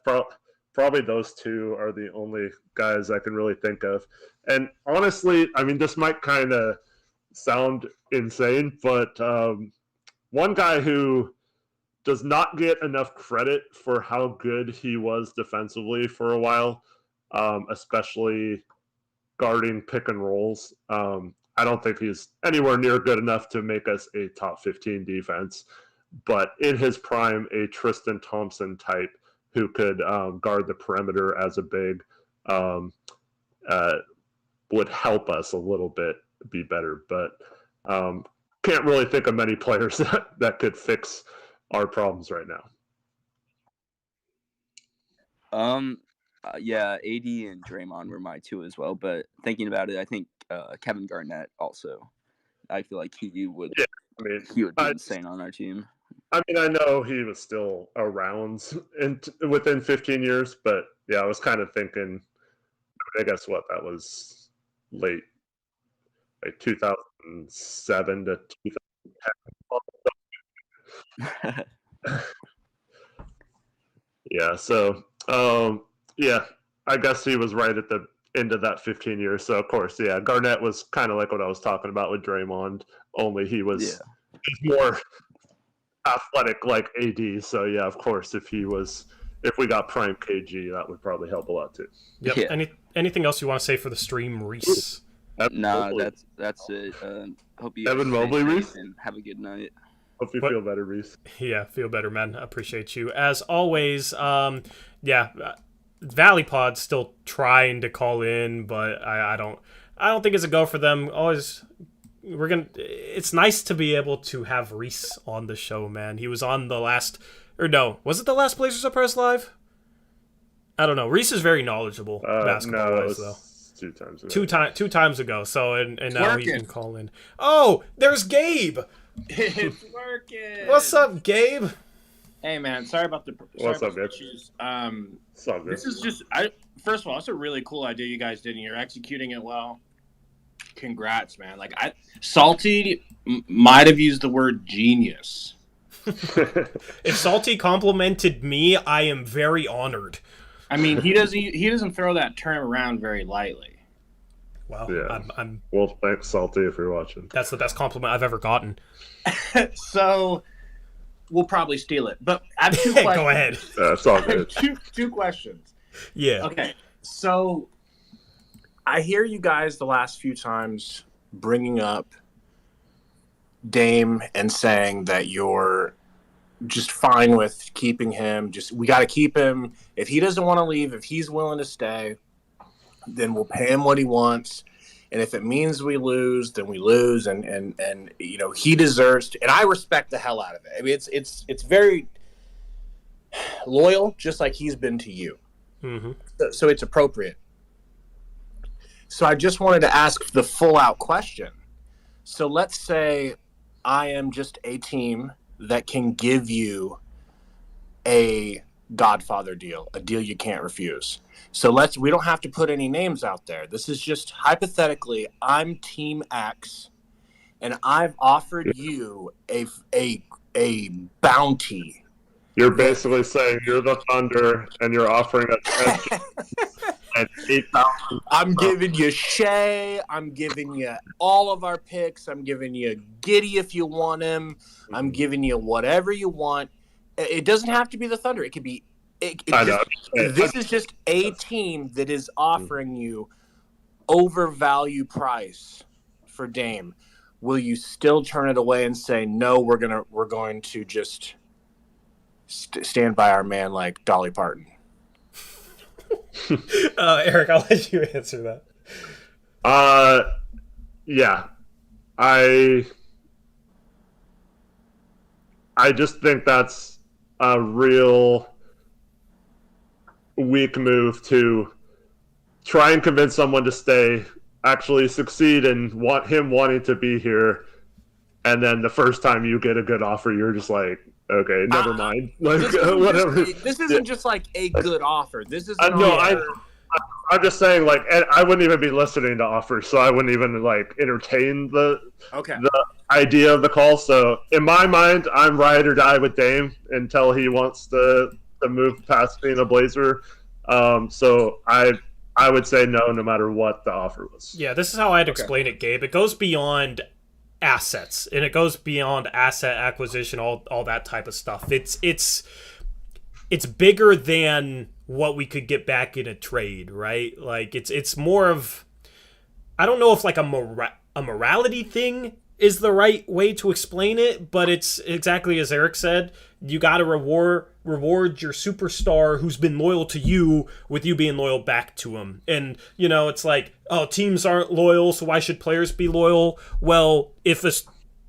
probably those two are the only guys I can really think of. And honestly, this might kind of sound insane, but one guy who does not get enough credit for how good he was defensively for a while, especially guarding pick and rolls. I don't think he's anywhere near good enough to make us a top 15 defense, but in his prime, a Tristan Thompson type who could guard the perimeter as a big would help us a little bit be better, but can't really think of many players that could fix our problems right now. Yeah, AD and Draymond were my two as well, but thinking about it, I think Kevin Garnett also. I feel like he would be insane on our team. I know he was still around within 15 years, but yeah, I was kind of thinking, I guess what that was late, like 2007 to 2010. Yeah, so yeah, I guess he was right at the end of that 15 years. So of course, yeah, Garnett was kind of like what I was talking about with Draymond, only he was more athletic like AD. So yeah, of course, if we got prime KG, that would probably help a lot too. Yep. Yeah. Anything else you want to say for the stream, Reese? Nah, that's it. Hope you Evan Mobley, Reese, and have a good night. Hope you feel better, Reese. Yeah, feel better, man. I appreciate you as always. Valley Pod's still trying to call in, but I don't think it's a go for them. It's nice to be able to have Reese on the show, man. He was on the last, was it the last Blazers Uprise Live? I don't know. Reese is very knowledgeable basketball-wise, though. 2 times ago. Two times ago. So and now he can call in. Oh, there's Gabe. It's working. What's up, Gabe? Hey man, sorry about the issues. This is just first of all, it's a really cool idea you guys did, and you're executing it well. Congrats, man. Like Salty might have used the word genius. If Salty complimented me, I am very honored. I mean, he doesn't throw that term around very lightly. Well, yeah. I'm Well, thanks, Salty, if you're watching. That's the best compliment I've ever gotten. So we'll probably steal it. But I have 2 questions. Go ahead. It's all good. Two questions. Yeah. Okay. So I hear you guys the last few times bringing up Dame and saying that you're just fine with keeping him. We got to keep him. If he doesn't want to leave, if he's willing to stay, then we'll pay him what he wants. And if it means we lose, then we lose. And you know, he deserves to, and I respect the hell out of it. I mean, it's very loyal, just like he's been to you. Mm-hmm. So it's appropriate. So I just wanted to ask the full out question. So let's say I am just a team that can give you a Godfather deal, a deal you can't refuse. So we don't have to put any names out there. This is just hypothetically, I'm Team X, and I've offered you a bounty. You're basically saying you're the Thunder, and you're offering us at 8,000. I'm giving you Shea. I'm giving you all of our picks. I'm giving you Giddey if you want him. I'm giving you whatever you want. It doesn't have to be the Thunder. It could be. This is just a team that is offering you overvalue price for Dame. Will you still turn it away and say no? We're going to just stand by our man like Dolly Parton. Eric, I'll let you answer that. Yeah, I just think that's a real weak move to try and convince someone to stay, actually succeed and wanting to be here, and then the first time you get a good offer, you're just like, okay, never mind. Like, whatever. This isn't just like a good offer. This is I'm just saying, like, I wouldn't even be listening to offers, so I wouldn't even like entertain the idea of the call. So in my mind, I'm ride or die with Dame until he wants to move past being a Blazer. So I would say no matter what the offer was. Yeah, this is how I'd explain it, Gabe. It goes beyond assets, and it goes beyond asset acquisition, all that type of stuff. It's bigger than what we could get back in a trade, right? Like it's more of, I don't know if like a morality thing is the right way to explain it, but it's exactly as Eric said. You got to reward your superstar who's been loyal to you with you being loyal back to him. And, you know, it's like, oh, teams aren't loyal, so why should players be loyal? Well, if a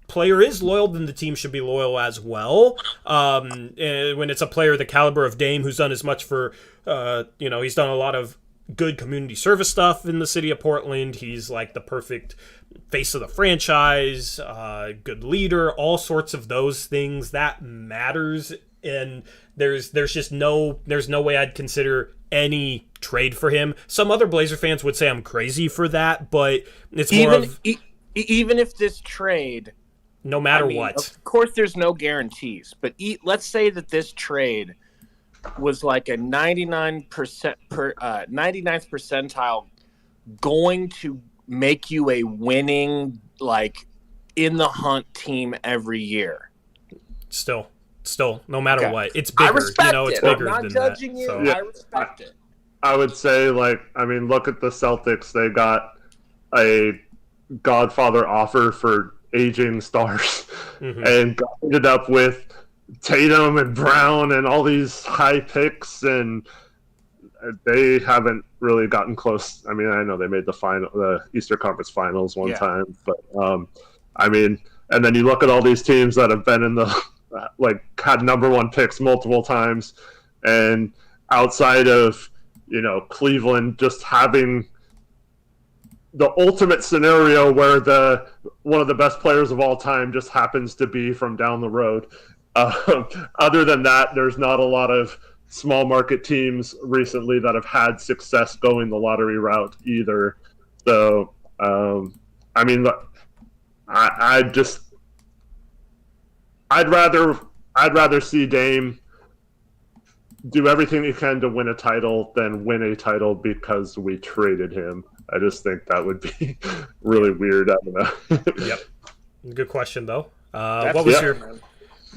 player is loyal, then the team should be loyal as well. And when it's a player the caliber of Dame, who's done as much for, he's done a lot of good community service stuff in the city of Portland. He's like the perfect face of the franchise, good leader, all sorts of those things that matters. And there's no way I'd consider any trade for him. Some other Blazer fans would say I'm crazy for that, but it's even if this trade, no matter what, of course there's no guarantees, but let's say that this trade was like a 99th percentile going to make you a winning, like, in the hunt team every year. Still, no matter what, it's bigger. It's bigger I'm not than judging that. you. So. Yeah. I respect it. I would say, like, I mean, look at the Celtics. They got a Godfather offer for aging stars, and ended up with Tatum and Brown and all these high picks, and they haven't really gotten close. I mean, I know they made the Eastern Conference Finals one time, but I mean, and then you look at all these teams that have been in the had number one picks multiple times, and outside of Cleveland just having the ultimate scenario where one of the best players of all time just happens to be from down the road. Other than that, there's not a lot of small market teams recently that have had success going the lottery route either. So I mean, look, I'd rather see Dame do everything he can to win a title than win a title because we traded him. I just think that would be really weird. I don't know. Yep. Good question though. What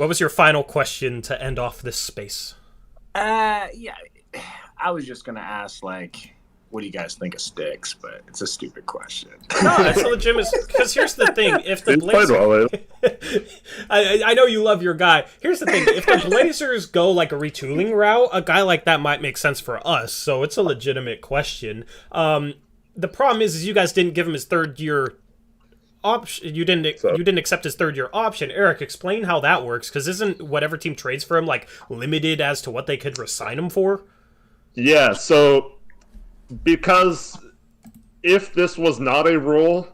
was your final question to end off this space? Yeah, I was just gonna ask, like, what do you guys think of Sticks? But it's a stupid question. No, it's a legitimate. Because here's the thing: if the Blazers, I know you love your guy. Here's the thing: if the Blazers go like a retooling route, a guy like that might make sense for us. So it's a legitimate question. The problem is you guys didn't give him his third year option. You didn't accept his third year option. Eric, explain how that works. Because isn't whatever team trades for him like limited as to what they could resign him for? Yeah. So. Because if this was not a rule,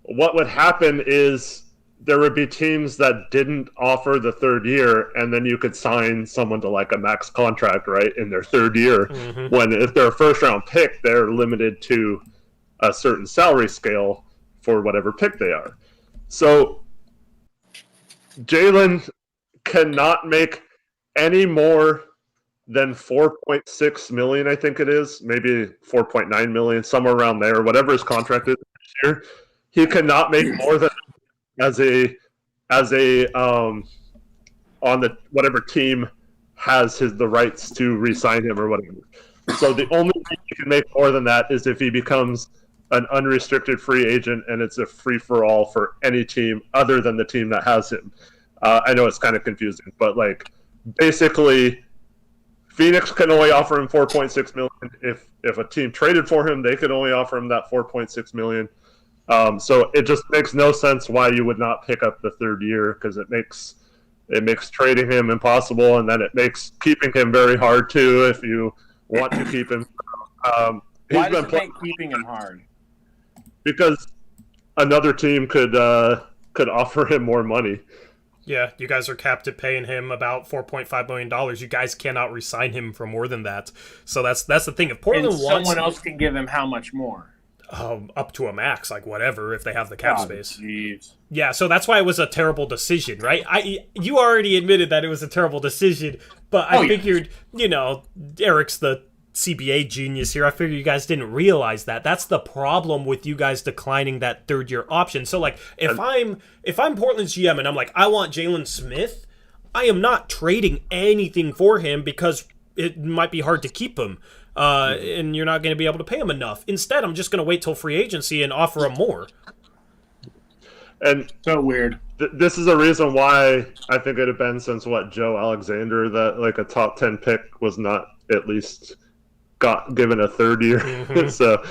what would happen is there would be teams that didn't offer the third year, and then you could sign someone to like a max contract, right, in their third year. Mm-hmm. When if they're a first-round pick, they're limited to a certain salary scale for whatever pick they are. So Jalen cannot make any more than $4.6 million, I think it is, maybe $4.9 million, somewhere around there, whatever his contract is this year. He cannot make more than as a on the whatever team has the rights to re-sign him or whatever. So the only way he can make more than that is if he becomes an unrestricted free agent and it's a free-for-all for any team other than the team that has him. I know it's kind of confusing, but like basically Phoenix can only offer him $4.6 million. If a team traded for him, they could only offer him that $4.6 million. So it just makes no sense why you would not pick up the third year, because it makes trading him impossible, and then it makes keeping him very hard too if you want to keep him. Why does it make keeping him hard? Because another team could offer him more money. Yeah, you guys are capped at paying him about $4.5 million. You guys cannot re-sign him for more than that. So that's the thing. If Portland wants, someone else can give him how much more? Up to a max, like whatever, if they have the cap space. Geez. Yeah, so that's why it was a terrible decision, right? You already admitted that it was a terrible decision, but I figured, Eric's the CBA genius here. I figured you guys didn't realize that. That's the problem with you guys declining that third year option. So like if I'm Portland's GM and I'm like, I want Jalen Smith, I am not trading anything for him because it might be hard to keep him. And you're not going to be able to pay him enough. Instead, I'm just going to wait till free agency and offer him more. And so weird. This is a reason why I think it had been since Joe Alexander that like a top 10 pick was not at least got given a third year. Mm-hmm. So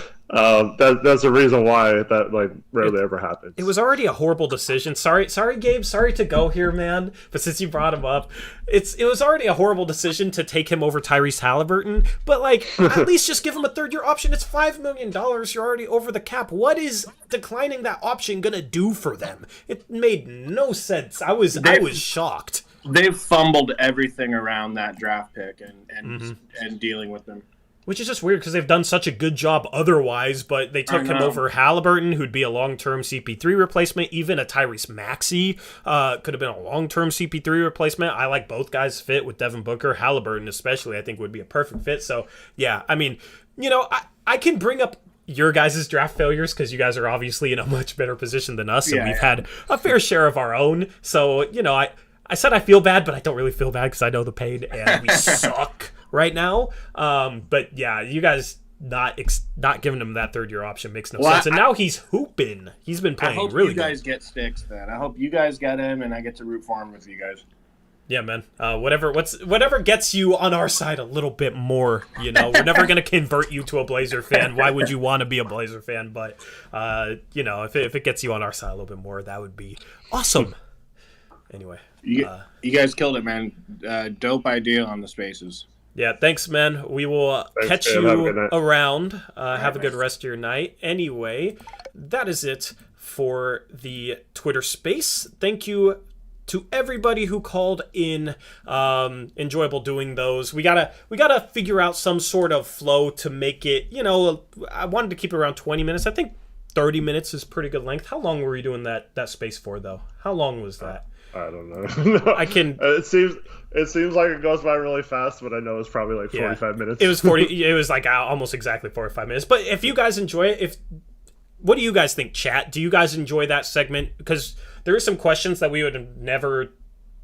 that's a reason why that like rarely ever happens. It was already a horrible decision. Sorry, Gabe. Sorry to go here, man. But since you brought him up, it was already a horrible decision to take him over Tyrese Halliburton. But like, at least just give him a third year option. It's $5 million. You're already over the cap. What is declining that option gonna do for them? It made no sense. I was shocked. They've fumbled everything around that draft pick and dealing with them. Which is just weird because they've done such a good job otherwise, but they took him over Halliburton, who'd be a long-term CP3 replacement. Even a Tyrese Maxey could have been a long-term CP3 replacement. I like both guys fit with Devin Booker. Halliburton especially I think would be a perfect fit. So, yeah, I mean, I can bring up your guys' draft failures because you guys are obviously in a much better position than us, and we've had a fair share of our own. So, I said I feel bad, but I don't really feel bad because I know the pain, and we suck right now. But yeah, you guys not giving him that third year option makes no sense. And now he's hooping. He's been playing really good. I hope you guys get Sticks then. I hope you guys get him, and I get to root for him with you guys. Yeah, man. Whatever gets you on our side a little bit more. We're never gonna convert you to a Blazer fan. Why would you want to be a Blazer fan? But if it gets you on our side a little bit more, that would be awesome. Anyway, you guys killed it, man. Dope idea on the spaces. Yeah, thanks, man. We will catch you around. Have a good rest of your night. Anyway, that is it for the Twitter space. Thank you to everybody who called in. Enjoyable doing those. We gotta figure out some sort of flow to make it. I wanted to keep it around 20 minutes. I think 30 minutes is pretty good length. How long were you doing that space for, though? How long was that? I don't know. No, I can. It seems like it goes by really fast, but I know it's probably like 45 minutes. It was 40. It was like almost exactly 45 minutes. But if you guys enjoy it, what do you guys think, chat? Do you guys enjoy that segment? Because there are some questions that we would have never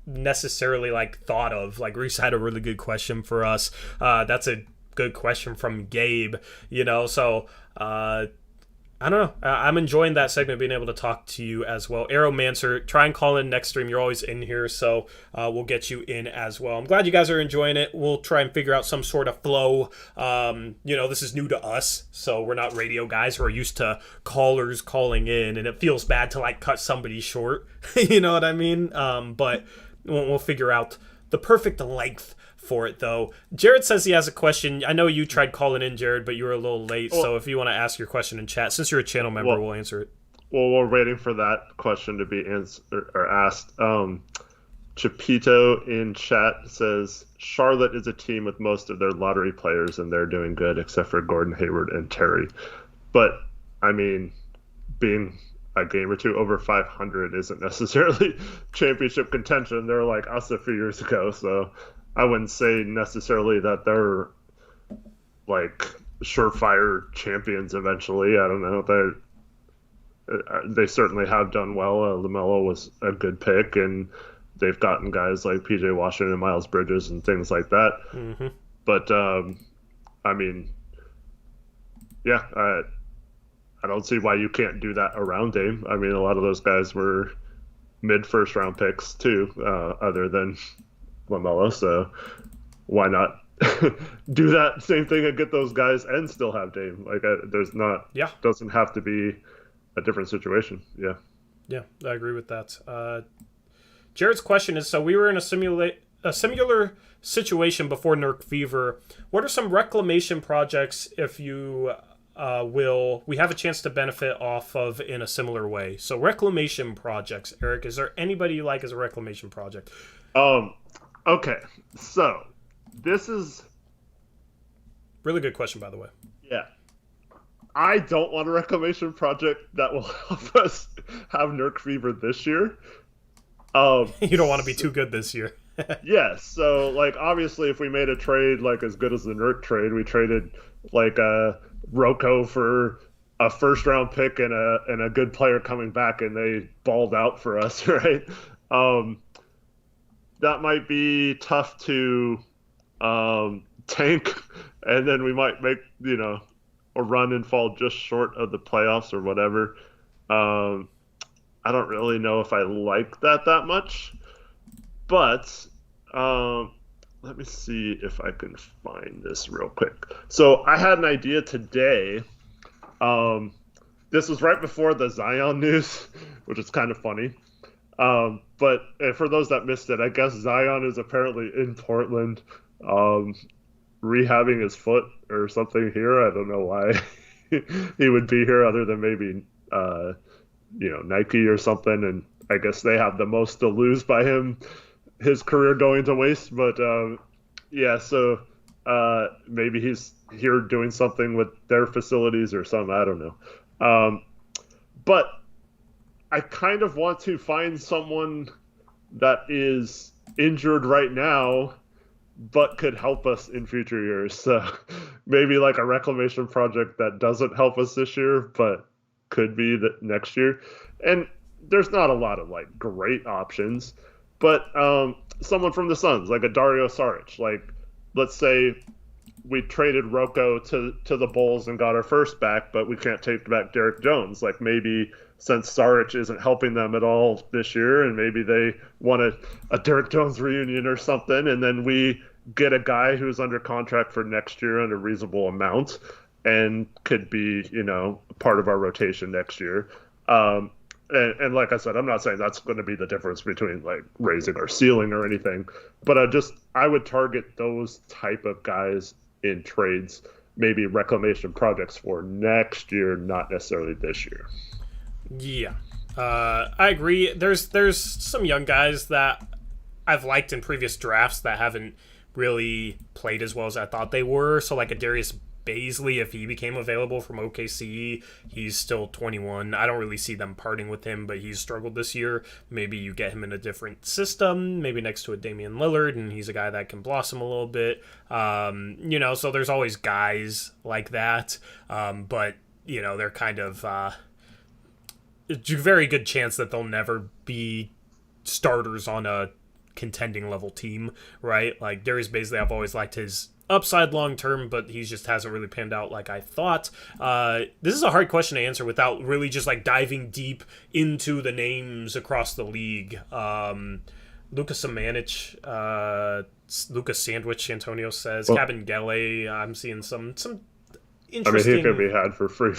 necessarily like thought of. Like Reese had a really good question for us. That's a good question from Gabe. So. I don't know. I'm enjoying that segment, being able to talk to you as well. Arrowmancer, try and call in next stream. You're always in here, so we'll get you in as well. I'm glad you guys are enjoying it. We'll try and figure out some sort of flow. This is new to us, so we're not radio guys. We're used to callers calling in, and it feels bad to like cut somebody short. You know what I mean? But we'll figure out the perfect length for it, though. Jared says he has a question. I know you tried calling in, Jared, but you were a little late. So if you want to ask your question in chat, since you're a channel member, we'll answer it. Well, we're waiting for that question to be answered or asked. Chapito in chat says Charlotte is a team with most of their lottery players, and they're doing good, except for Gordon Hayward and Terry. But I mean, being a game or two over 500 isn't necessarily championship contention. They're like us a few years ago, so I wouldn't say necessarily that they're like surefire champions eventually. I don't know. They certainly have done well. LaMelo was a good pick, and they've gotten guys like PJ Washington and Miles Bridges and things like that. Mm-hmm. But I mean, yeah, I don't see why you can't do that around Dame. I mean, a lot of those guys were mid first round picks too, other than LaMelo, so why not do that same thing and get those guys and still have Dame? Like, doesn't have to be a different situation. Yeah, I agree with that. Jared's question is: so we were in a similar situation before Nurk Fever. What are some reclamation projects, if you we have a chance to benefit off of in a similar way? So reclamation projects, Eric. Is there anybody you like as a reclamation project? Okay, so this is really good question, by the way. Yeah, I don't want a reclamation project that will help us have Nurk Fever this year. You don't want to be too good this year. Yeah, so like obviously, if we made a trade like as good as the Nurk trade, we traded like Rocco for a first round pick and a good player coming back, and they balled out for us, right? That might be tough to tank, and then we might make a run and fall just short of the playoffs or whatever. I don't really know if I like that much, but let me see if I can find this real quick. So I had an idea today. This was right before the Zion news, which is kind of funny. But for those that missed it, I guess Zion is apparently in Portland, rehabbing his foot or something here. I don't know why he would be here other than maybe, Nike or something. And I guess they have the most to lose by his career going to waste. But so maybe he's here doing something with their facilities or something. I don't know. But I kind of want to find someone that is injured right now, but could help us in future years. So maybe like a reclamation project that doesn't help us this year, but could be that next year. And there's not a lot of like great options, but someone from the Suns, like a Dario Saric. Like, let's say we traded Rocco to the Bulls and got our first back, but we can't take back Derek Jones. Like, maybe since Saric isn't helping them at all this year, and maybe they want a Derek Jones reunion or something, and then we get a guy who's under contract for next year on a reasonable amount and could be, part of our rotation next year. And like I said, I'm not saying that's going to be the difference between like raising our ceiling or anything, but I would target those type of guys in trades, maybe reclamation projects for next year, not necessarily this year. Yeah, I agree. There's some young guys that I've liked in previous drafts that haven't really played as well as I thought they were. So like a Darius Baisley, if he became available from OKC, he's still 21. I don't really see them parting with him, but he's struggled this year. Maybe you get him in a different system, maybe next to a Damian Lillard, and he's a guy that can blossom a little bit. So there's always guys like that, but, they're kind of... it's a very good chance that they'll never be starters on a contending level team, right? Like Darius Baisley, I've always liked his upside long term, but he just hasn't really panned out like I thought. This is a hard question to answer without really just like diving deep into the names across the league. Lucas Samanic, Lucas Sandwich, Antonio says, Cabin Gele, I'm seeing some interesting... he could be had for free.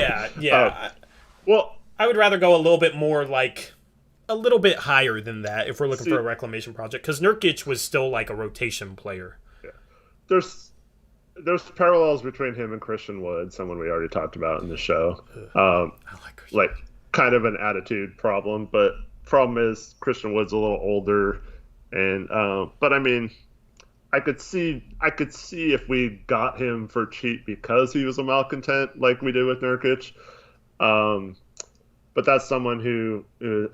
yeah. I would rather go a little bit more like a little bit higher than that if we're looking for a reclamation project, because Nurkic was still like a rotation player. Yeah, there's parallels between him and Christian Wood, someone we already talked about in the show. I like Christian. Like kind of an attitude problem, but problem is Christian Wood's a little older, and but I mean, I could see if we got him for cheap because he was a malcontent like we did with Nurkic. But that's someone who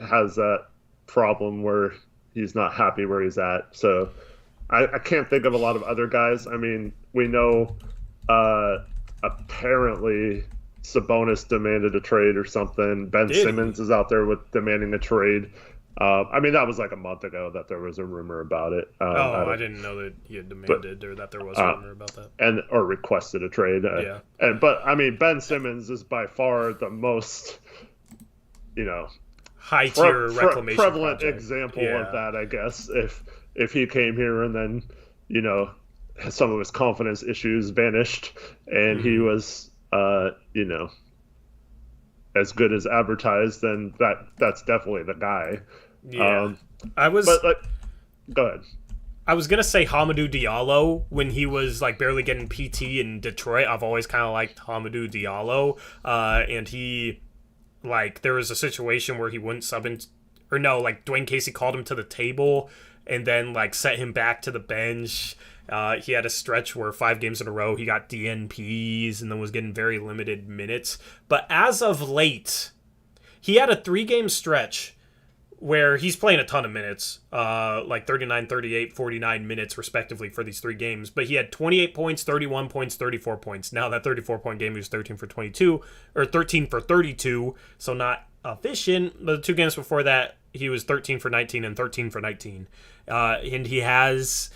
has that problem where he's not happy where he's at. So I can't think of a lot of other guys. I mean, we know apparently Sabonis demanded a trade or something. Ben Simmons is out there with demanding a trade. I mean, that was like a month ago that there was a rumor about it. I didn't know that he had demanded or that there was a rumor about that. Or requested a trade. But I mean, Ben Simmons is by far the most... high tier reclamation prevalent project. Example of that, I guess. If he came here and then some of his confidence issues vanished and he was as good as advertised, then that's definitely the guy. Go ahead. I was gonna say Hamidou Diallo when he was like barely getting PT in Detroit. I've always kind of liked Hamidou Diallo, and he. Like, there was a situation where he wouldn't sub in... Or no, like, Dwayne Casey called him to the table and then, like, set him back to the bench. He had a stretch where 5 games in a row he got DNPs and then was getting very limited minutes. But as of late, he had a 3-game stretch where he's playing a ton of minutes, like 39, 38, 49 minutes respectively for these 3 games. But he had 28 points, 31 points, 34 points. Now that 34-point game, he was 13 for 22, or 13 for 32, so not efficient. But the 2 games before that, he was 13 for 19 and 13 for 19. And he has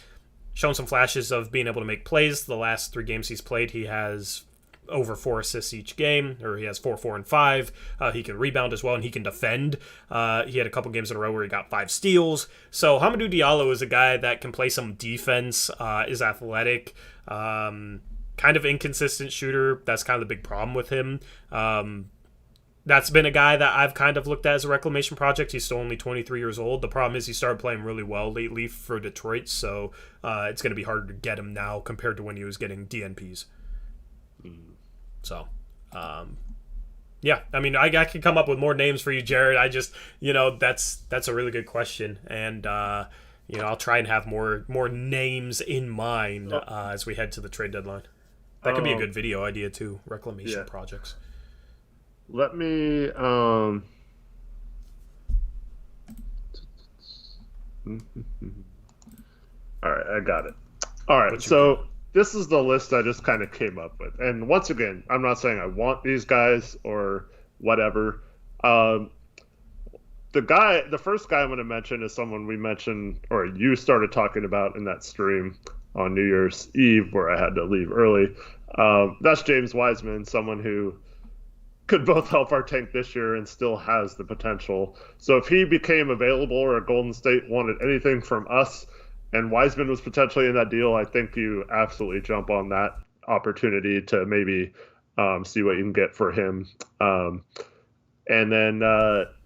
shown some flashes of being able to make plays. The last 3 games he's played, he has over 4 assists each game, or he has 4, 4, and 5. He can rebound as well, and he can defend. He had a couple games in a row where he got 5 steals. So Hamidou Diallo is a guy that can play some defense, is athletic, kind of inconsistent shooter. That's kind of the big problem with him. That's been a guy that I've kind of looked at as a reclamation project. He's still only 23 years old. The problem is he started playing really well lately for Detroit, so it's going to be harder to get him now compared to when he was getting DNPs. So, yeah, I mean, I can come up with more names for you, Jared. I just, that's a really good question. And, I'll try and have more names in mind as we head to the trade deadline. That could be a good video idea, too, reclamation projects. Let me... All right, I got it. All right, so... This is the list I just kind of came up with. And once again, I'm not saying I want these guys or whatever. The first guy I'm going to mention is someone we mentioned, or you started talking about in that stream on New Year's Eve where I had to leave early. That's James Wiseman, someone who could both help our tank this year and still has the potential. So if he became available or Golden State wanted anything from us, and Wiseman was potentially in that deal, I think you absolutely jump on that opportunity to maybe see what you can get for him. And then,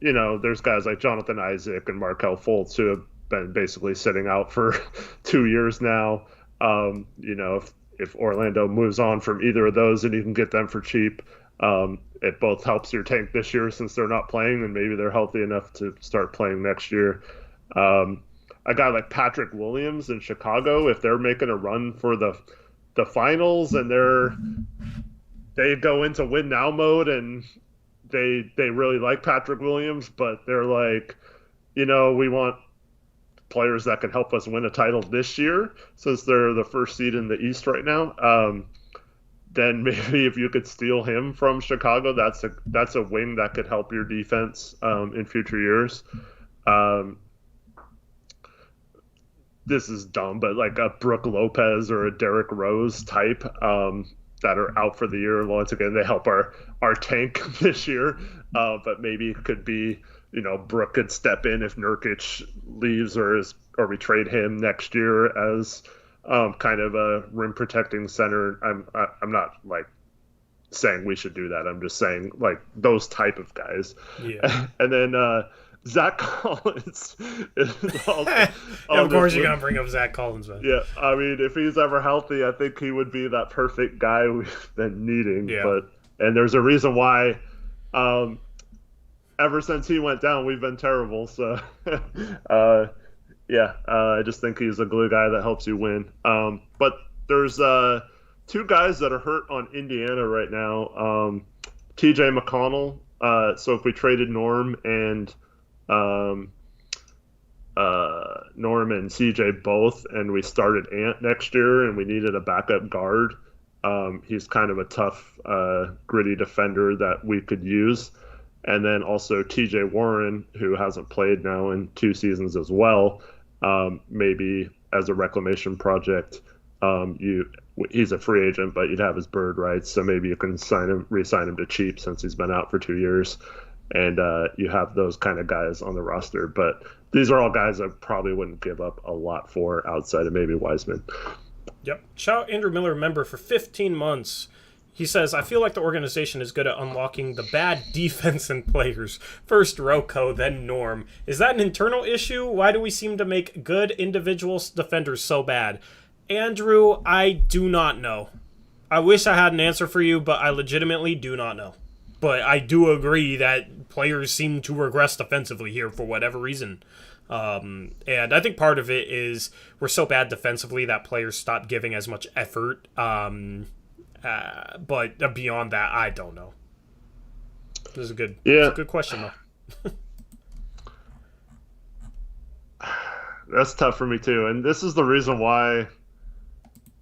there's guys like Jonathan Isaac and Markelle Fultz who have been basically sitting out for 2 years now. If Orlando moves on from either of those and you can get them for cheap, it both helps your tank this year since they're not playing and maybe they're healthy enough to start playing next year. A guy like Patrick Williams in Chicago, if they're making a run for the the finals and they go into win now mode and they really like Patrick Williams, but they're like, we want players that can help us win a title this year since they're the first seed in the East right now. Then maybe if you could steal him from Chicago, that's a wing that could help your defense in future years. This is dumb, but like a Brook Lopez or a Derrick Rose type that are out for the year. Once again, they help our tank this year, but maybe it could be, Brook could step in if Nurkic leaves or we trade him next year as kind of a rim protecting center. I'm not like saying we should do that. I'm just saying like those type of guys. Yeah. And then Zach Collins is also of course you're gonna bring up Zach Collins, man. Yeah, I mean, if he's ever healthy, I think he would be that perfect guy we've been needing. Yeah. And there's a reason why. Ever since he went down, we've been terrible. So, I just think he's a glue guy that helps you win. But there's two guys that are hurt on Indiana right now. T.J. McConnell. So if we traded Norm and CJ both, and we started Ant next year, and we needed a backup guard, he's kind of a tough, gritty defender that we could use. And then also TJ Warren, who hasn't played now in 2 seasons as well, maybe as a reclamation project. He's a free agent, but you'd have his bird rights, so maybe you can re-sign him to cheap since he's been out for 2 years. And you have those kind of guys on the roster. But these are all guys I probably wouldn't give up a lot for outside of maybe Wiseman. Yep. Shout out Andrew Miller, member, for 15 months. He says, I feel like the organization is good at unlocking the bad defense in players. First Rocco, then Norm. Is that an internal issue? Why do we seem to make good individual defenders so bad? Andrew, I do not know. I wish I had an answer for you, but I legitimately do not know. But I do agree that players seem to regress defensively here for whatever reason. And I think part of it is we're so bad defensively that players stop giving as much effort. But beyond that, I don't know. This is a good, it's a good question, though. That's tough for me, too. And this is the reason why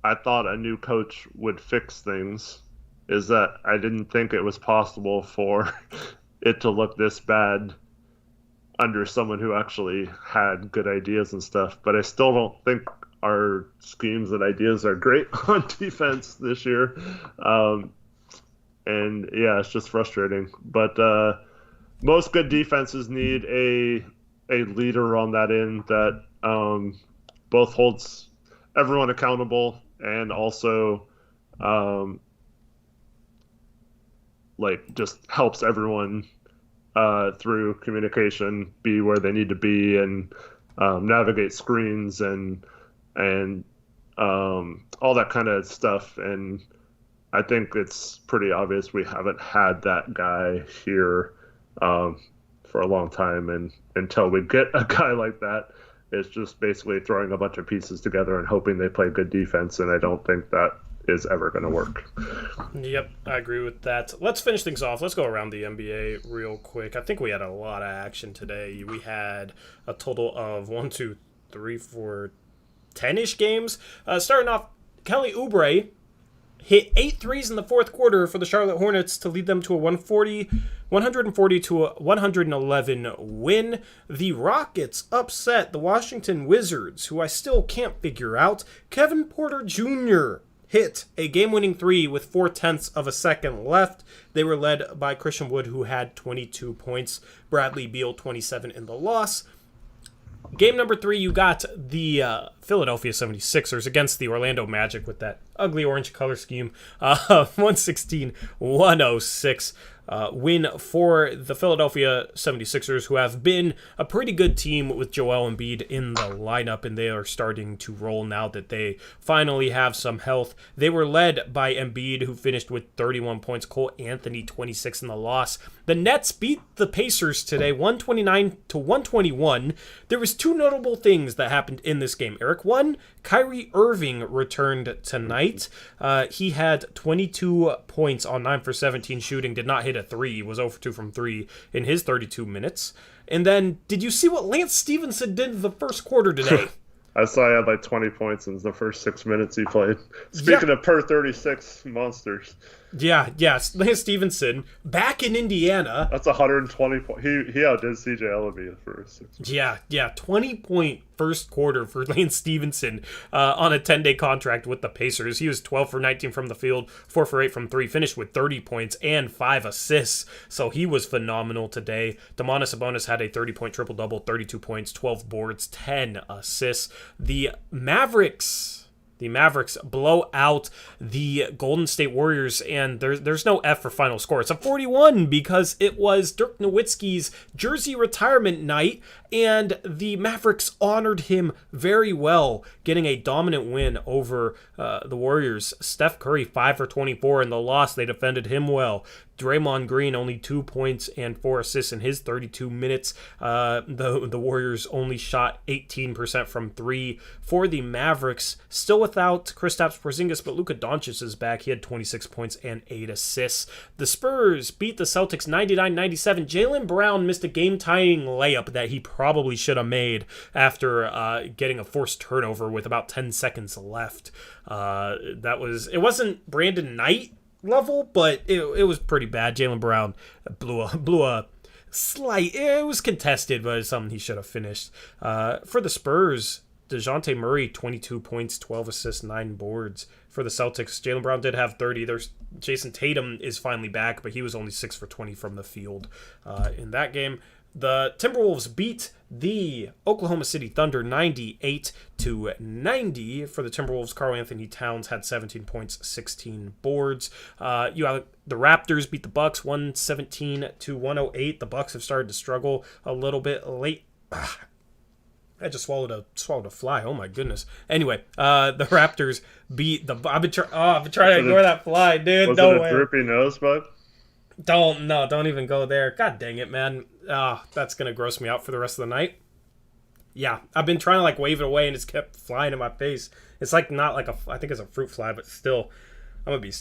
I thought a new coach would fix things, is that I didn't think it was possible for it to look this bad under someone who actually had good ideas and stuff. But I still don't think our schemes and ideas are great on defense this year. And yeah, it's just frustrating. But most good defenses need a leader on that end that both holds everyone accountable and also just helps everyone through communication be where they need to be and navigate screens and all that kind of stuff. And I think it's pretty obvious we haven't had that guy here for a long time. And until we get a guy like that, it's just basically throwing a bunch of pieces together and hoping they play good defense. And I don't think that is ever going to work. Yep, I agree with that. Let's finish things off. Let's go around the NBA real quick. I think we had a lot of action today. We had a total of 1, 2, 3, 4, 10-ish games. Starting off, Kelly Oubre hit 8 threes in the fourth quarter for the Charlotte Hornets to lead them to a 140 to a 111 win. The Rockets upset the Washington Wizards, who I still can't figure out. Kevin Porter Jr. hit a game-winning 3 with 0.4 of a second left. They were led by Christian Wood, who had 22 points. Bradley Beal, 27 in the loss. Game number 3, you got the Philadelphia 76ers against the Orlando Magic with that ugly orange color scheme. 116-106 win for the Philadelphia 76ers, who have been a pretty good team with Joel Embiid in the lineup, and they are starting to roll now that they finally have some health. They were led by Embiid, who finished with 31 points. Cole Anthony, 26 in the loss. The Nets beat the Pacers today, 129-121. There was two notable things that happened in this game, Eric. One, Kyrie Irving returned tonight. He had 22 points on 9 for 17 shooting, did not hit a three. He was 0 for 2 from 3 in his 32 minutes. And then, did you see what Lance Stevenson did in the first quarter today? I saw he had like 20 points in the first 6 minutes he played. Speaking of per 36 monsters. Yeah, Lance Stevenson, back in Indiana. That's 120 points. He outdid CJ Ellaby for 6 minutes. Yeah, 20-point first quarter for Lance Stevenson on a 10-day contract with the Pacers. He was 12 for 19 from the field, 4 for 8 from 3, finished with 30 points and 5 assists. So he was phenomenal today. Domantas Sabonis had a 30-point triple-double, 32 points, 12 boards, 10 assists. The Mavericks blow out the Golden State Warriors, and there's no F for final score. It's a 41 because it was Dirk Nowitzki's jersey retirement night, and the Mavericks honored him very well, getting a dominant win over the Warriors. Steph Curry, 5 for 24 in the loss. They defended him well. Draymond Green, only 2 points and 4 assists in his 32 minutes. The Warriors only shot 18% from 3 for the Mavericks. Still without Kristaps Porzingis, but Luka Doncic is back. He had 26 points and 8 assists. The Spurs beat the Celtics 99-97. Jaylen Brown missed a game-tying layup that he probably should have made after getting a forced turnover with about 10 seconds left. It wasn't Brandon Knight level, but it was pretty bad. Jaylen Brown blew a slight. It was contested, but it's something he should have finished. For the Spurs, DeJounte Murray, 22 points, 12 assists, 9 boards. For the Celtics, Jaylen Brown did have 30. Jason Tatum is finally back, but he was only 6 for 20 from the field in that game. The Timberwolves beat the Oklahoma City Thunder 98-90. For the Timberwolves, Karl Anthony Towns had 17 points, 16 boards. You have the Raptors beat the Bucks 117-108. The Bucks have started to struggle a little bit late. I just swallowed a fly. Oh my goodness. Anyway, the Raptors beat the. I've been trying to ignore that fly, dude. Was no it a way. droopy nose bug? Don't even go there. God dang it, man. That's gonna gross me out for the rest of the night. Yeah, I've been trying to like wave it away and it's kept flying in my face. It's like not like I think it's a fruit fly, but still, I'm gonna be.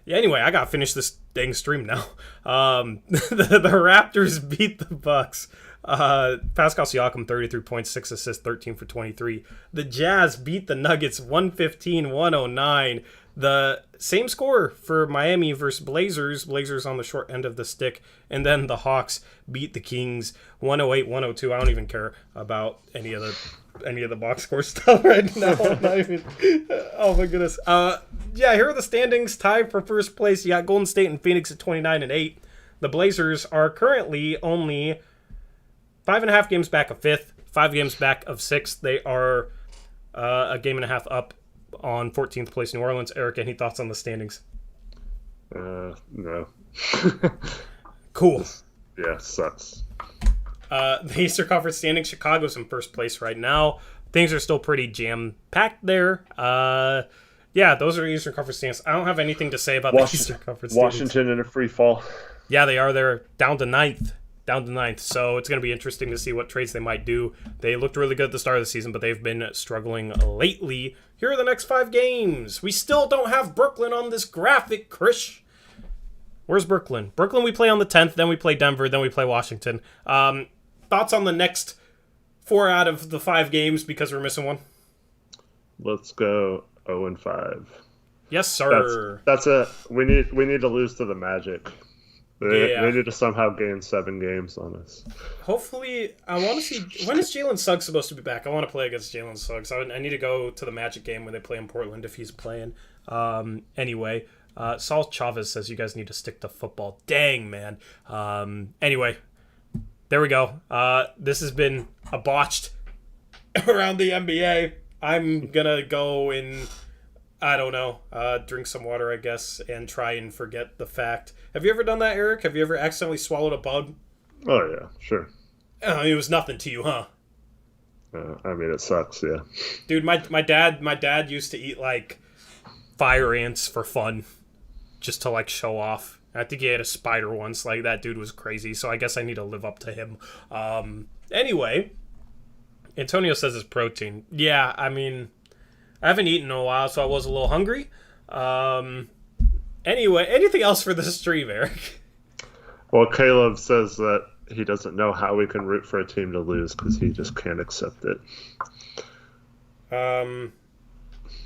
Yeah. Anyway, I gotta finish this dang stream now. The Raptors beat the Bucks. Pascal Siakam, 33 points, 6 assists, 13 for 23. The Jazz beat the Nuggets 115-109. The same score for Miami versus Blazers. Blazers on the short end of the stick. And then the Hawks beat the Kings 108-102. I don't even care about any of the box score stuff right now. Not even, oh my goodness. Here are the standings. Tied for first place. You got Golden State and Phoenix at 29-8. The Blazers are currently only 5.5 games back of 5th, 5 games back of 6th. They are a game and a half up on 14th place New Orleans. Eric, any thoughts on the standings? No. Cool. Yeah, sucks. The Eastern Conference standings, Chicago's in first place right now. Things are still pretty jam-packed there. Those are Eastern Conference standings. I don't have anything to say about the Eastern Conference standings. Washington in a free fall. Yeah, they are. They're down to 9th. So it's going to be interesting to see what trades they might do. They looked really good at the start of the season, but they've been struggling lately. Here are the next 5 games. We still don't have Brooklyn on this graphic, Krish. Where's Brooklyn? Brooklyn we play on the 10th, then we play Denver, then we play Washington. Thoughts on the next 4 out of the 5 games because we're missing one? Let's go 0-5. Yes, sir. We need to lose to the Magic. They need to somehow gain 7 games on us. Hopefully, I want to see... When is Jalen Suggs supposed to be back? I want to play against Jalen Suggs. I need to go to the Magic game when they play in Portland if he's playing. Anyway, Saul Chavez says you guys need to stick to football. Dang, man. Anyway, there we go. This has been a botched around the NBA. I'm going to go and... I don't know, drink some water, I guess, and try and forget the fact. Have you ever done that, Eric? Have you ever accidentally swallowed a bug? Oh, yeah, sure. It was nothing to you, huh? I mean, it sucks, yeah. Dude, my dad used to eat, like, fire ants for fun, just to, like, show off. I think he had a spider once. Like, that dude was crazy, so I guess I need to live up to him. Anyway, Antonio says it's protein. Yeah, I mean, I haven't eaten in a while, so I was a little hungry. Anyway, anything else for this stream, Eric? Well, Caleb says that he doesn't know how we can root for a team to lose because he just can't accept it.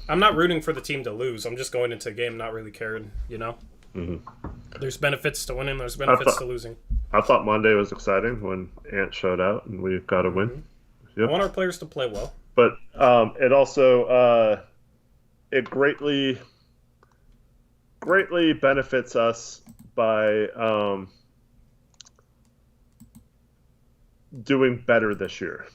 I'm not rooting for the team to lose. I'm just going into a game not really caring, you know? Mm-hmm. There's benefits to winning. There's benefits to losing. I thought Monday was exciting when Ant showed out and we got a win. Mm-hmm. Yep. I want our players to play well. But it also it greatly benefits us by doing better this year.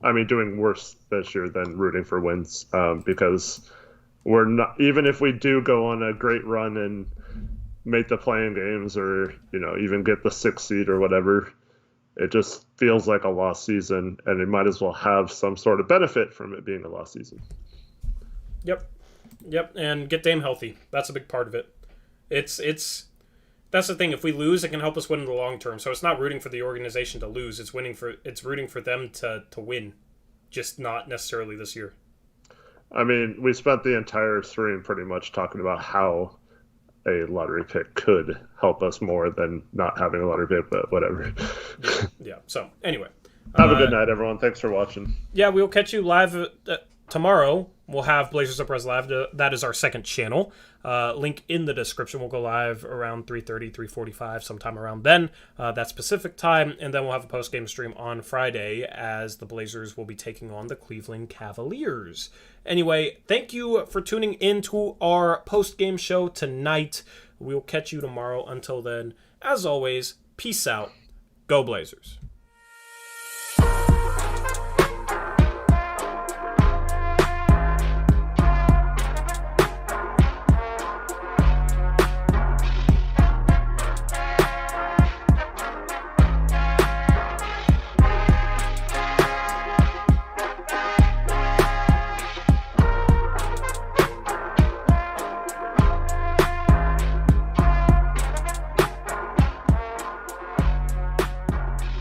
I mean, doing worse this year than rooting for wins, because we're not. Even if we do go on a great run and make the playing games, or even get the 6th seed or whatever, it just feels like a lost season, and it might as well have some sort of benefit from it being a lost season. Yep, and get Dame healthy. That's a big part of it. It's that's the thing. If we lose, it can help us win in the long term. So it's not rooting for the organization to lose. It's rooting for them to win, just not necessarily this year. I mean, we spent the entire stream pretty much talking about how a lottery pick could help us more than not having a lottery pick, but whatever. Yeah. So anyway, have a good night, everyone. Thanks for watching. Yeah, we'll catch you live tomorrow. We'll have Blazers Uprise Live. That is our second channel. Link in the description. We'll go live around 3:30, 3:45, sometime around then. That's Pacific time. And then we'll have a post-game stream on Friday as the Blazers will be taking on the Cleveland Cavaliers. Anyway, thank you for tuning in to our post-game show tonight. We'll catch you tomorrow. Until then, as always, peace out. Go Blazers.